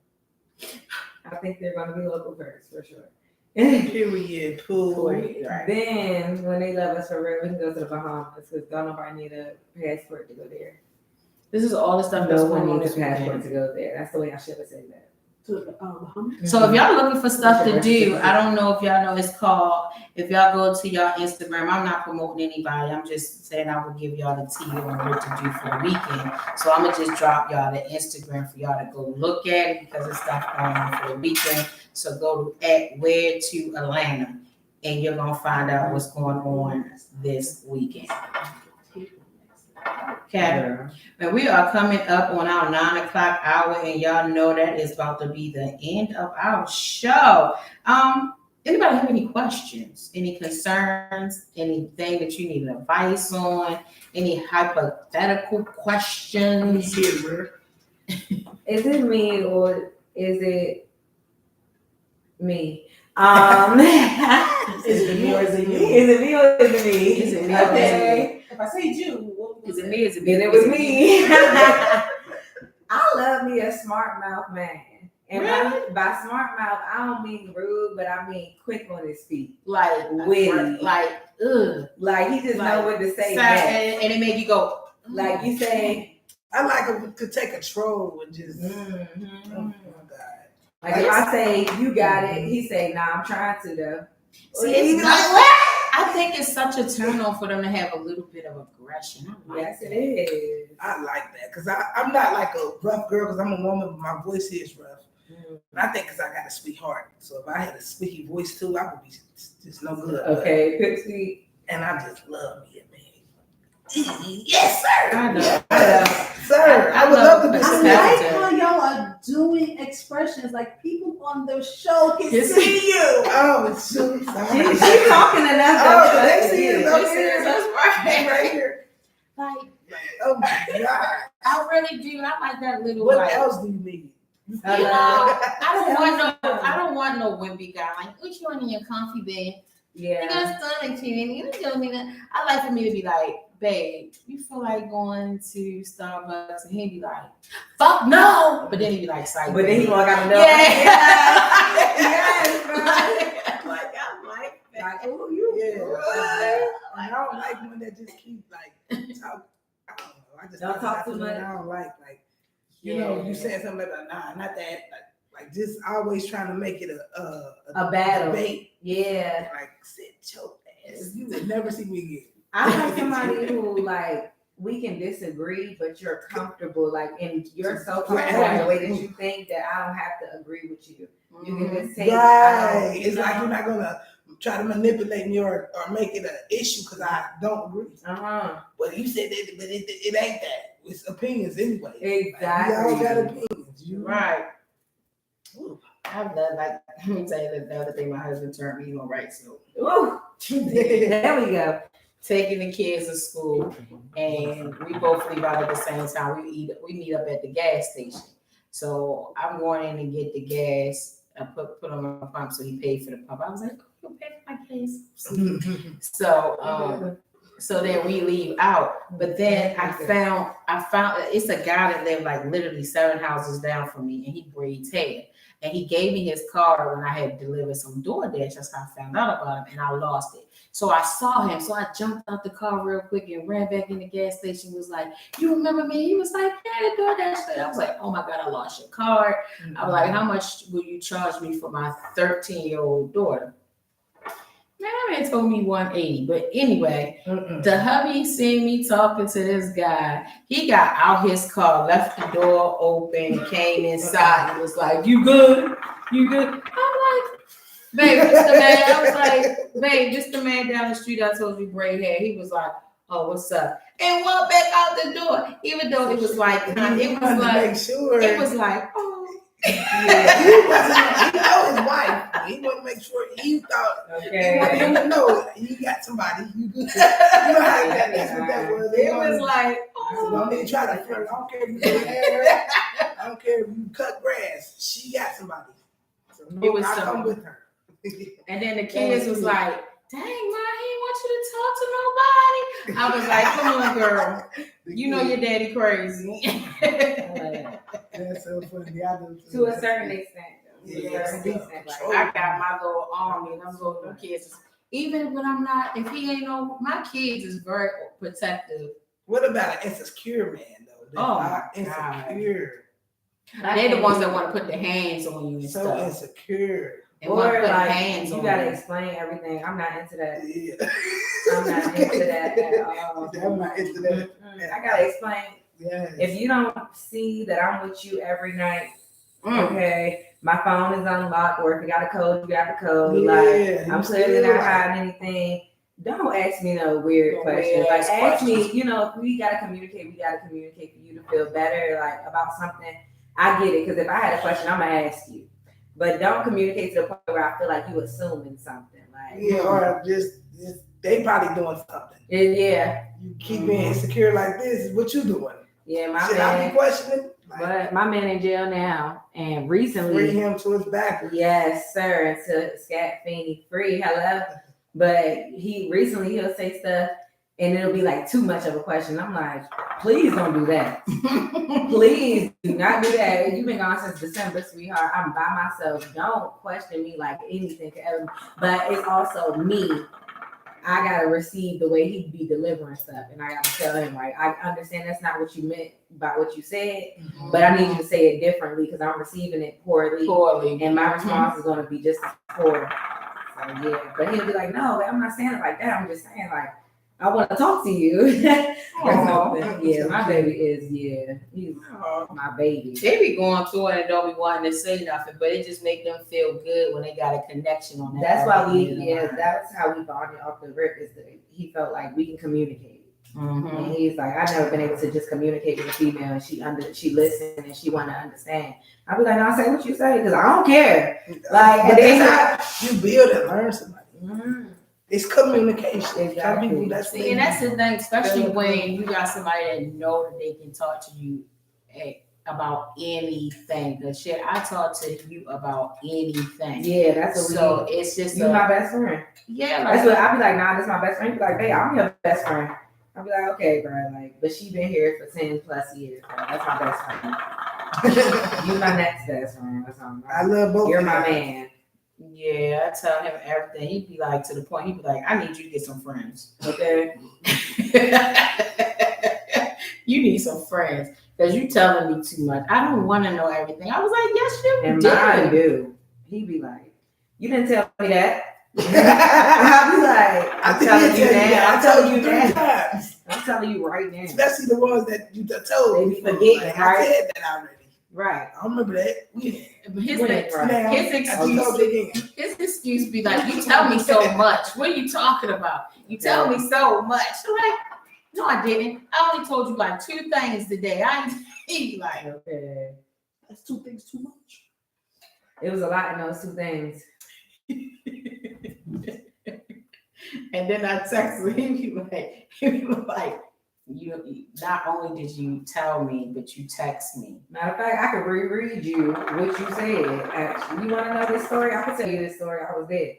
[SPEAKER 4] I think they're gonna be local first for sure.
[SPEAKER 5] Period. Pool.
[SPEAKER 4] Then when they love us for real, we can go to the Bahamas because don't nobody need a passport to go there.
[SPEAKER 3] This is all the stuff that's
[SPEAKER 4] No
[SPEAKER 3] going
[SPEAKER 4] one
[SPEAKER 3] on
[SPEAKER 4] needs
[SPEAKER 3] this
[SPEAKER 4] a passport
[SPEAKER 3] weekend.
[SPEAKER 4] to go there. That's the way I should have said that.
[SPEAKER 3] So if y'all looking for stuff to do, I don't know if y'all know it's called, if y'all go to y'all Instagram, I'm not promoting anybody. I'm just saying I will give y'all the tea on what to do for the weekend. So I'm gonna just drop y'all the Instagram for y'all to go look at it because it's stuff going on for the weekend. So go to @Where to Atlanta and you're gonna find out what's going on this weekend. Okay. And we are coming up on our 9 o'clock hour, and y'all know that is about to be the end of our show. Anybody have any questions, any concerns, anything that you need advice on, any hypothetical questions?
[SPEAKER 5] Is
[SPEAKER 4] Is it me or is it me?
[SPEAKER 1] Is it me or is it you?
[SPEAKER 4] Is it me or is it me?
[SPEAKER 3] Is it me or is it
[SPEAKER 4] Okay.
[SPEAKER 1] If I say you, what
[SPEAKER 3] Is it me? Is it me?
[SPEAKER 4] Then it was me. I love me a smart mouth man. And by smart mouth, I don't mean rude, but I mean quick on his feet.
[SPEAKER 3] Like
[SPEAKER 4] Witty.
[SPEAKER 3] like
[SPEAKER 4] Like he just know what to say.
[SPEAKER 3] and it made you go
[SPEAKER 4] Like you say,
[SPEAKER 5] I like him to take control and just.
[SPEAKER 4] mm-hmm.
[SPEAKER 5] Oh my God.
[SPEAKER 4] Like if I say you got it, he say, nah, I'm trying to though.
[SPEAKER 3] See,
[SPEAKER 4] Even
[SPEAKER 3] it's
[SPEAKER 4] like,
[SPEAKER 3] not, I think it's such a turn on for them to have a little bit of aggression. I like
[SPEAKER 4] yes,
[SPEAKER 3] that.
[SPEAKER 4] it is.
[SPEAKER 5] I like that because I'm not like a rough girl because I'm a woman, but my voice is rough. And I think because I got a sweet heart. So if I had a squeaky voice too, I would be just no good.
[SPEAKER 4] Okay, Pixie.
[SPEAKER 5] And I just love me a man. Yes, sir.
[SPEAKER 3] I know.
[SPEAKER 5] Yes, sir. I would love to be
[SPEAKER 1] I
[SPEAKER 3] That's
[SPEAKER 1] like
[SPEAKER 3] good.
[SPEAKER 1] how y'all are doing expressions like people on the show can
[SPEAKER 3] Yes.
[SPEAKER 1] see you.
[SPEAKER 5] Oh, shoot. Sorry.
[SPEAKER 4] She's talking enough.
[SPEAKER 5] Oh,
[SPEAKER 4] though.
[SPEAKER 5] they see it.
[SPEAKER 3] This is us
[SPEAKER 5] Right here.
[SPEAKER 3] Like,
[SPEAKER 5] Oh my God.
[SPEAKER 3] I really do. I like that little.
[SPEAKER 5] What
[SPEAKER 3] like,
[SPEAKER 5] else do you need?
[SPEAKER 3] I don't want no wimpy guy. Like, what you want in your comfy bed? You
[SPEAKER 4] Yeah.
[SPEAKER 3] got stomach tuning. You don't need that. I like for me to be like, babe, you feel like going to Starbucks, and he'd be like, fuck no. But then he'd be like, psych.
[SPEAKER 4] But then he walk out the door.
[SPEAKER 3] Yeah.
[SPEAKER 4] Yes, bro.
[SPEAKER 3] Like, I like that.
[SPEAKER 4] Like, oh, you.
[SPEAKER 5] Yeah. I don't like one that just keep like talk. I don't know. I just
[SPEAKER 4] Don't talk too much.
[SPEAKER 5] I don't like you know you saying something like nah, not that like just always trying to make it
[SPEAKER 4] A battle.
[SPEAKER 5] debate.
[SPEAKER 4] Yeah.
[SPEAKER 5] Like sit your ass. You would never see me again.
[SPEAKER 4] I like somebody who like we can disagree, but you're comfortable, like, and you're so comfortable in the way that you think that I don't have to agree with you. You can just take
[SPEAKER 5] Right.
[SPEAKER 4] it.
[SPEAKER 5] It's like you're not gonna try to manipulate me or make it an issue because I don't agree. Well, you said that, but it ain't that. It's opinions anyway.
[SPEAKER 4] Exactly.
[SPEAKER 5] We all got opinions.
[SPEAKER 3] Right.
[SPEAKER 5] Ooh.
[SPEAKER 3] I've done like let me tell you that the other day my husband turned me on right. So
[SPEAKER 4] Ooh. There we go.
[SPEAKER 3] taking the kids to school and we both leave out at the same time. We meet up at the gas station. So I'm going in to get the gas. I put on my pump so he paid for the pump. I was like, oh, you'll pay for my gas. So then we leave out. But then I found it's a guy that lived like literally 7 houses down from me, and he braids hair. And he gave me his card when I had delivered some DoorDash. That's how I found out about him, and I lost it. So I saw him. So I jumped out the car real quick and ran back in the gas station. Was like, "You remember me?" He was like, "Yeah, the DoorDash." I was like, "Oh my God, I lost your card." I was like, "How much will you charge me for my 13-year-old daughter?" Man, that man told me 180. But anyway, the hubby seen me talking to this guy. He got out his car, left the door open, came inside, and was like, "You good? You good?" I'm like, "Babe, this the man." I was like, "Babe, this the man down the street I told you braid hair." He was like, "Oh, what's up?" And walked back out the door, even though it was like, oh.
[SPEAKER 5] Make sure.
[SPEAKER 3] It was like, oh.
[SPEAKER 5] Yeah, he know his wife. He want to make sure he thought. He wanted him to know he got somebody. You good? You know how that's what that was.
[SPEAKER 3] It was like, oh.
[SPEAKER 5] Don't even try to flirt. I don't care if you cut hair. I don't care if you cut grass. She got somebody. So
[SPEAKER 3] It was
[SPEAKER 5] I
[SPEAKER 3] so-
[SPEAKER 5] come with her.
[SPEAKER 3] And then the kids was like, "Dang, Ma, he didn't want you to talk to nobody." I was like, "Come on, girl. You know your daddy crazy."
[SPEAKER 5] That's so funny. I do too.
[SPEAKER 4] To a certain extent.
[SPEAKER 5] Yeah,
[SPEAKER 3] Like, I got my little army, and I'm little kids. Even when I'm not, if he ain't no, my kids is very protective.
[SPEAKER 5] What about an insecure man though? That's
[SPEAKER 3] Oh,
[SPEAKER 5] not
[SPEAKER 3] God.
[SPEAKER 5] insecure.
[SPEAKER 3] They're the ones that want to put their hands on you and
[SPEAKER 5] So
[SPEAKER 3] stuff.
[SPEAKER 5] insecure.
[SPEAKER 3] And want to
[SPEAKER 4] Or
[SPEAKER 3] put
[SPEAKER 4] like
[SPEAKER 3] hands
[SPEAKER 4] you
[SPEAKER 3] on
[SPEAKER 4] gotta
[SPEAKER 3] you.
[SPEAKER 4] explain everything. I'm not into that.
[SPEAKER 5] Yeah.
[SPEAKER 4] I'm not into that at all.
[SPEAKER 5] I'm not into that.
[SPEAKER 4] I gotta explain.
[SPEAKER 5] Yeah.
[SPEAKER 4] If you don't see that I'm with you every night,
[SPEAKER 3] Mm.
[SPEAKER 4] okay, my phone is unlocked, or if you got a code, you got the code.
[SPEAKER 5] Yeah,
[SPEAKER 4] Like
[SPEAKER 5] you
[SPEAKER 4] I'm
[SPEAKER 5] still
[SPEAKER 4] clearly not
[SPEAKER 5] like-
[SPEAKER 4] hiding anything. Don't ask me no weird
[SPEAKER 5] No
[SPEAKER 4] questions.
[SPEAKER 5] weird
[SPEAKER 4] Like
[SPEAKER 5] ass
[SPEAKER 4] ask me,
[SPEAKER 5] questions.
[SPEAKER 4] you know, if we gotta communicate, we gotta communicate for you to feel better, like about something. I get it, because if I had a question, I'm gonna ask you. But don't communicate to the point where I feel like you assuming something. Like
[SPEAKER 5] Yeah, or just they probably doing something.
[SPEAKER 4] yeah,
[SPEAKER 5] You keep being insecure like this. What you doing?
[SPEAKER 4] yeah, my
[SPEAKER 5] Should I
[SPEAKER 4] man.
[SPEAKER 5] be questioning? Like,
[SPEAKER 4] But my man in jail now, and
[SPEAKER 5] free
[SPEAKER 4] recently,
[SPEAKER 5] him to his back.
[SPEAKER 4] yes, sir, to Scat Feeney free, hello. But he'll say stuff, and it'll be like too much of a question. I'm like, please don't do that. Please do not do that. You've been gone since December, sweetheart. I'm by myself. Don't question me like anything could ever. But it's also me. I gotta receive the way he be delivering stuff, and I gotta tell him like, I understand that's not what you meant by what you said, but I need you to say it differently because I'm receiving it poorly, and my response is gonna be just as poor. So yeah, but he'll be like, no, I'm not saying it like that. I'm just saying like, I want to talk to you. Or something. Yeah, my baby is he's my baby.
[SPEAKER 3] They be going through it and don't be wanting to say nothing, but it just make them feel good when they got a connection on that.
[SPEAKER 4] That's why that's how we bonded off the rip, is that he felt like we can communicate.
[SPEAKER 3] Mm-hmm.
[SPEAKER 4] And he's like, I've never been able to just communicate with a female and she listened and she wanted to understand. I'll be like, no, say what you say, because I don't care. Like,
[SPEAKER 5] But that's how you build and learn somebody.
[SPEAKER 4] Mhm.
[SPEAKER 5] It's communication.
[SPEAKER 4] Exactly.
[SPEAKER 5] Some people, that's
[SPEAKER 3] See, and that's the thing, especially when you got somebody that know that they can talk to you about anything. Cause shit, I talk to you about anything.
[SPEAKER 4] Yeah, that's what
[SPEAKER 3] So it's just
[SPEAKER 4] you my best friend.
[SPEAKER 3] yeah,
[SPEAKER 4] That's
[SPEAKER 3] like
[SPEAKER 4] what I'll be like, nah, this is my best friend. He'll be like, hey, I'm your best friend. I'll be like, okay, bro. Like, but she been here for 10 plus years, bro. That's my best friend. You my next best friend. That's all.
[SPEAKER 5] I love both.
[SPEAKER 4] You're
[SPEAKER 5] of
[SPEAKER 4] my
[SPEAKER 5] them.
[SPEAKER 4] man.
[SPEAKER 3] yeah, I tell him everything. He'd be like to the point, he'd be like, I need you to get some friends.
[SPEAKER 4] Okay.
[SPEAKER 3] You need some friends. Because you telling me too much. I don't want to know everything. I was like, yes, you
[SPEAKER 4] And
[SPEAKER 3] do.
[SPEAKER 4] mine do. He be like, you didn't tell me that. I'll be like, I'm
[SPEAKER 5] think
[SPEAKER 4] telling
[SPEAKER 5] he
[SPEAKER 4] you
[SPEAKER 5] tell
[SPEAKER 4] that. I'm
[SPEAKER 5] I told
[SPEAKER 4] telling you
[SPEAKER 5] three
[SPEAKER 4] that.
[SPEAKER 5] times.
[SPEAKER 4] I'm telling you right now.
[SPEAKER 5] Especially the ones that you told
[SPEAKER 4] They
[SPEAKER 5] me.
[SPEAKER 4] be forgetting,
[SPEAKER 5] Like,
[SPEAKER 4] right?
[SPEAKER 5] I said that already.
[SPEAKER 4] Right.
[SPEAKER 5] I remember that. Yeah.
[SPEAKER 3] But his,
[SPEAKER 4] Right.
[SPEAKER 5] Now,
[SPEAKER 3] his
[SPEAKER 5] I just told you
[SPEAKER 3] excuse,
[SPEAKER 5] again.
[SPEAKER 3] his excuse be like, you tell me so much. What are you talking about? You tell me so much. I'm like, no, I didn't. I only told you like 2 things today. I ain't he like,
[SPEAKER 4] Okay.
[SPEAKER 5] That's 2 things too much.
[SPEAKER 4] It was a lot in those 2 things.
[SPEAKER 3] and then I texted him. He was like, you not only did you tell me, but you text me.
[SPEAKER 4] Matter of fact, I could reread you what you said. Actually, you want to know this story? I can tell you this story. I was there.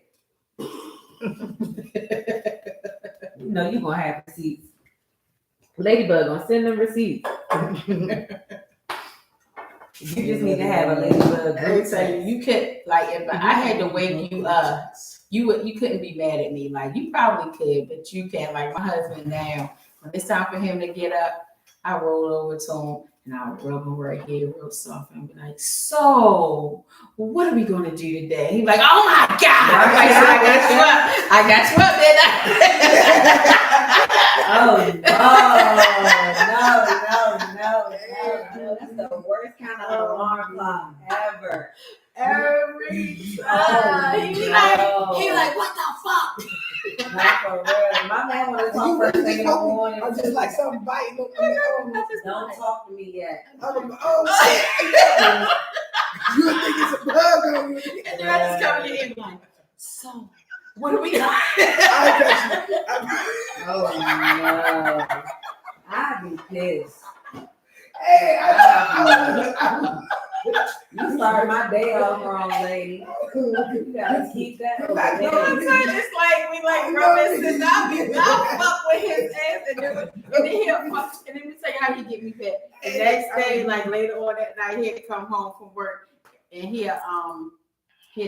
[SPEAKER 4] You know you're gonna have receipts. Ladybug gonna send them receipts. You just need to have a Ladybug
[SPEAKER 3] Let me
[SPEAKER 4] group
[SPEAKER 3] tell you,
[SPEAKER 4] text.
[SPEAKER 3] you could like if I had to wake you up, you couldn't be mad at me. Like you probably could, but you can't. Like my husband now, when it's time for him to get up, I roll over to him and I'll rub him right here real soft and be like, so what are we gonna do today? He's like, oh my God. I got you up, didn't I?
[SPEAKER 4] Oh no. That's the worst kind of alarm clock ever.
[SPEAKER 3] Every
[SPEAKER 4] Oh,
[SPEAKER 3] time. He
[SPEAKER 4] no.
[SPEAKER 3] like, what the fuck?
[SPEAKER 4] Not for real. My man want to talk first thing in the morning.
[SPEAKER 5] I'm just like something biting.
[SPEAKER 4] Don't talk to me yet.
[SPEAKER 5] Oh shit! You think it's a bug on you?
[SPEAKER 3] And then I just come in like, so what are we doing?
[SPEAKER 5] I got you.
[SPEAKER 4] Oh no. I'd be pissed.
[SPEAKER 5] Hey,
[SPEAKER 4] You started my day off wrong, lady. You gotta keep that over
[SPEAKER 5] Like,
[SPEAKER 4] there.
[SPEAKER 3] It's like we like reminiscing. I'll fuck with his ass and then he'll fuck. And let me tell you how he get me back. The next day, like later on that night, he'd come home from work and he'll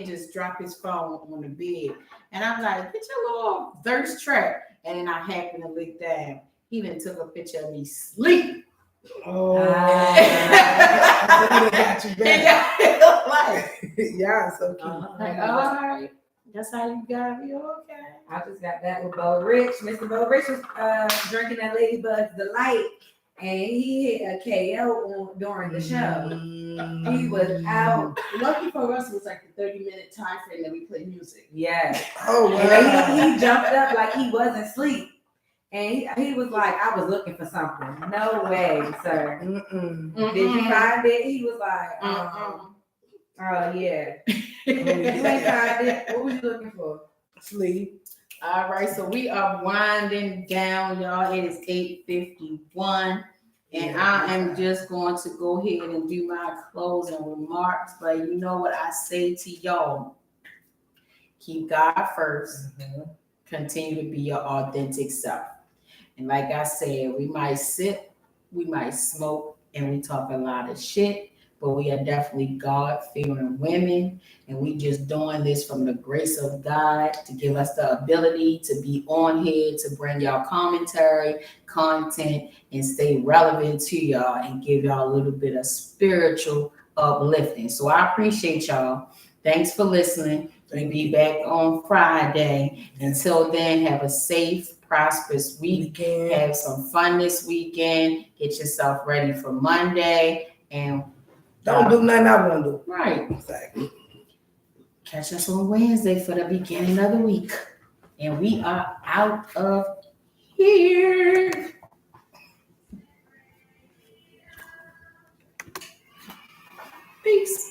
[SPEAKER 3] just drop his phone on the bed. And I'm like, get your little thirst trap. And then I happen to look down. He even took a picture of me sleep.
[SPEAKER 5] Oh,
[SPEAKER 3] I
[SPEAKER 5] got you back.
[SPEAKER 3] like,
[SPEAKER 5] Yeah, so cute.
[SPEAKER 3] like, all right. That's how you got me. Okay.
[SPEAKER 4] I just got that with Bo Rich. Mr. Bo Rich was drinking that Ladybug Delight, and he hit a KO during the show. He was out.
[SPEAKER 1] Lucky for us, it was like the 30-minute time frame that we play music.
[SPEAKER 4] Yeah.
[SPEAKER 5] Oh,
[SPEAKER 4] And
[SPEAKER 5] wow.
[SPEAKER 4] he jumped up like he wasn't asleep. And he was like, I was looking for something. No way, sir. Did you find it? He was like, oh yeah. You ain't find it. What was you looking for?
[SPEAKER 5] Sleep.
[SPEAKER 3] All right, so we are winding down, y'all. It is 8:51, and I am just going to go ahead and do my closing remarks. But you know what I say to y'all? Keep God first. Continue to be your authentic self. And like I said, we might sip, we might smoke, and we talk a lot of shit, but we are definitely God-fearing women, and we just doing this from the grace of God to give us the ability to be on here, to bring y'all commentary, content, and stay relevant to y'all and give y'all a little bit of spiritual uplifting. So I appreciate y'all. Thanks for listening. We'll be back on Friday. Until then, have a safe, prosperous week. Have some fun this weekend. Get yourself ready for Monday. And
[SPEAKER 5] Don't do nothing I won't do.
[SPEAKER 3] right.
[SPEAKER 5] Exactly.
[SPEAKER 3] Catch us on Wednesday for the beginning of the week. And we are out of here. Peace.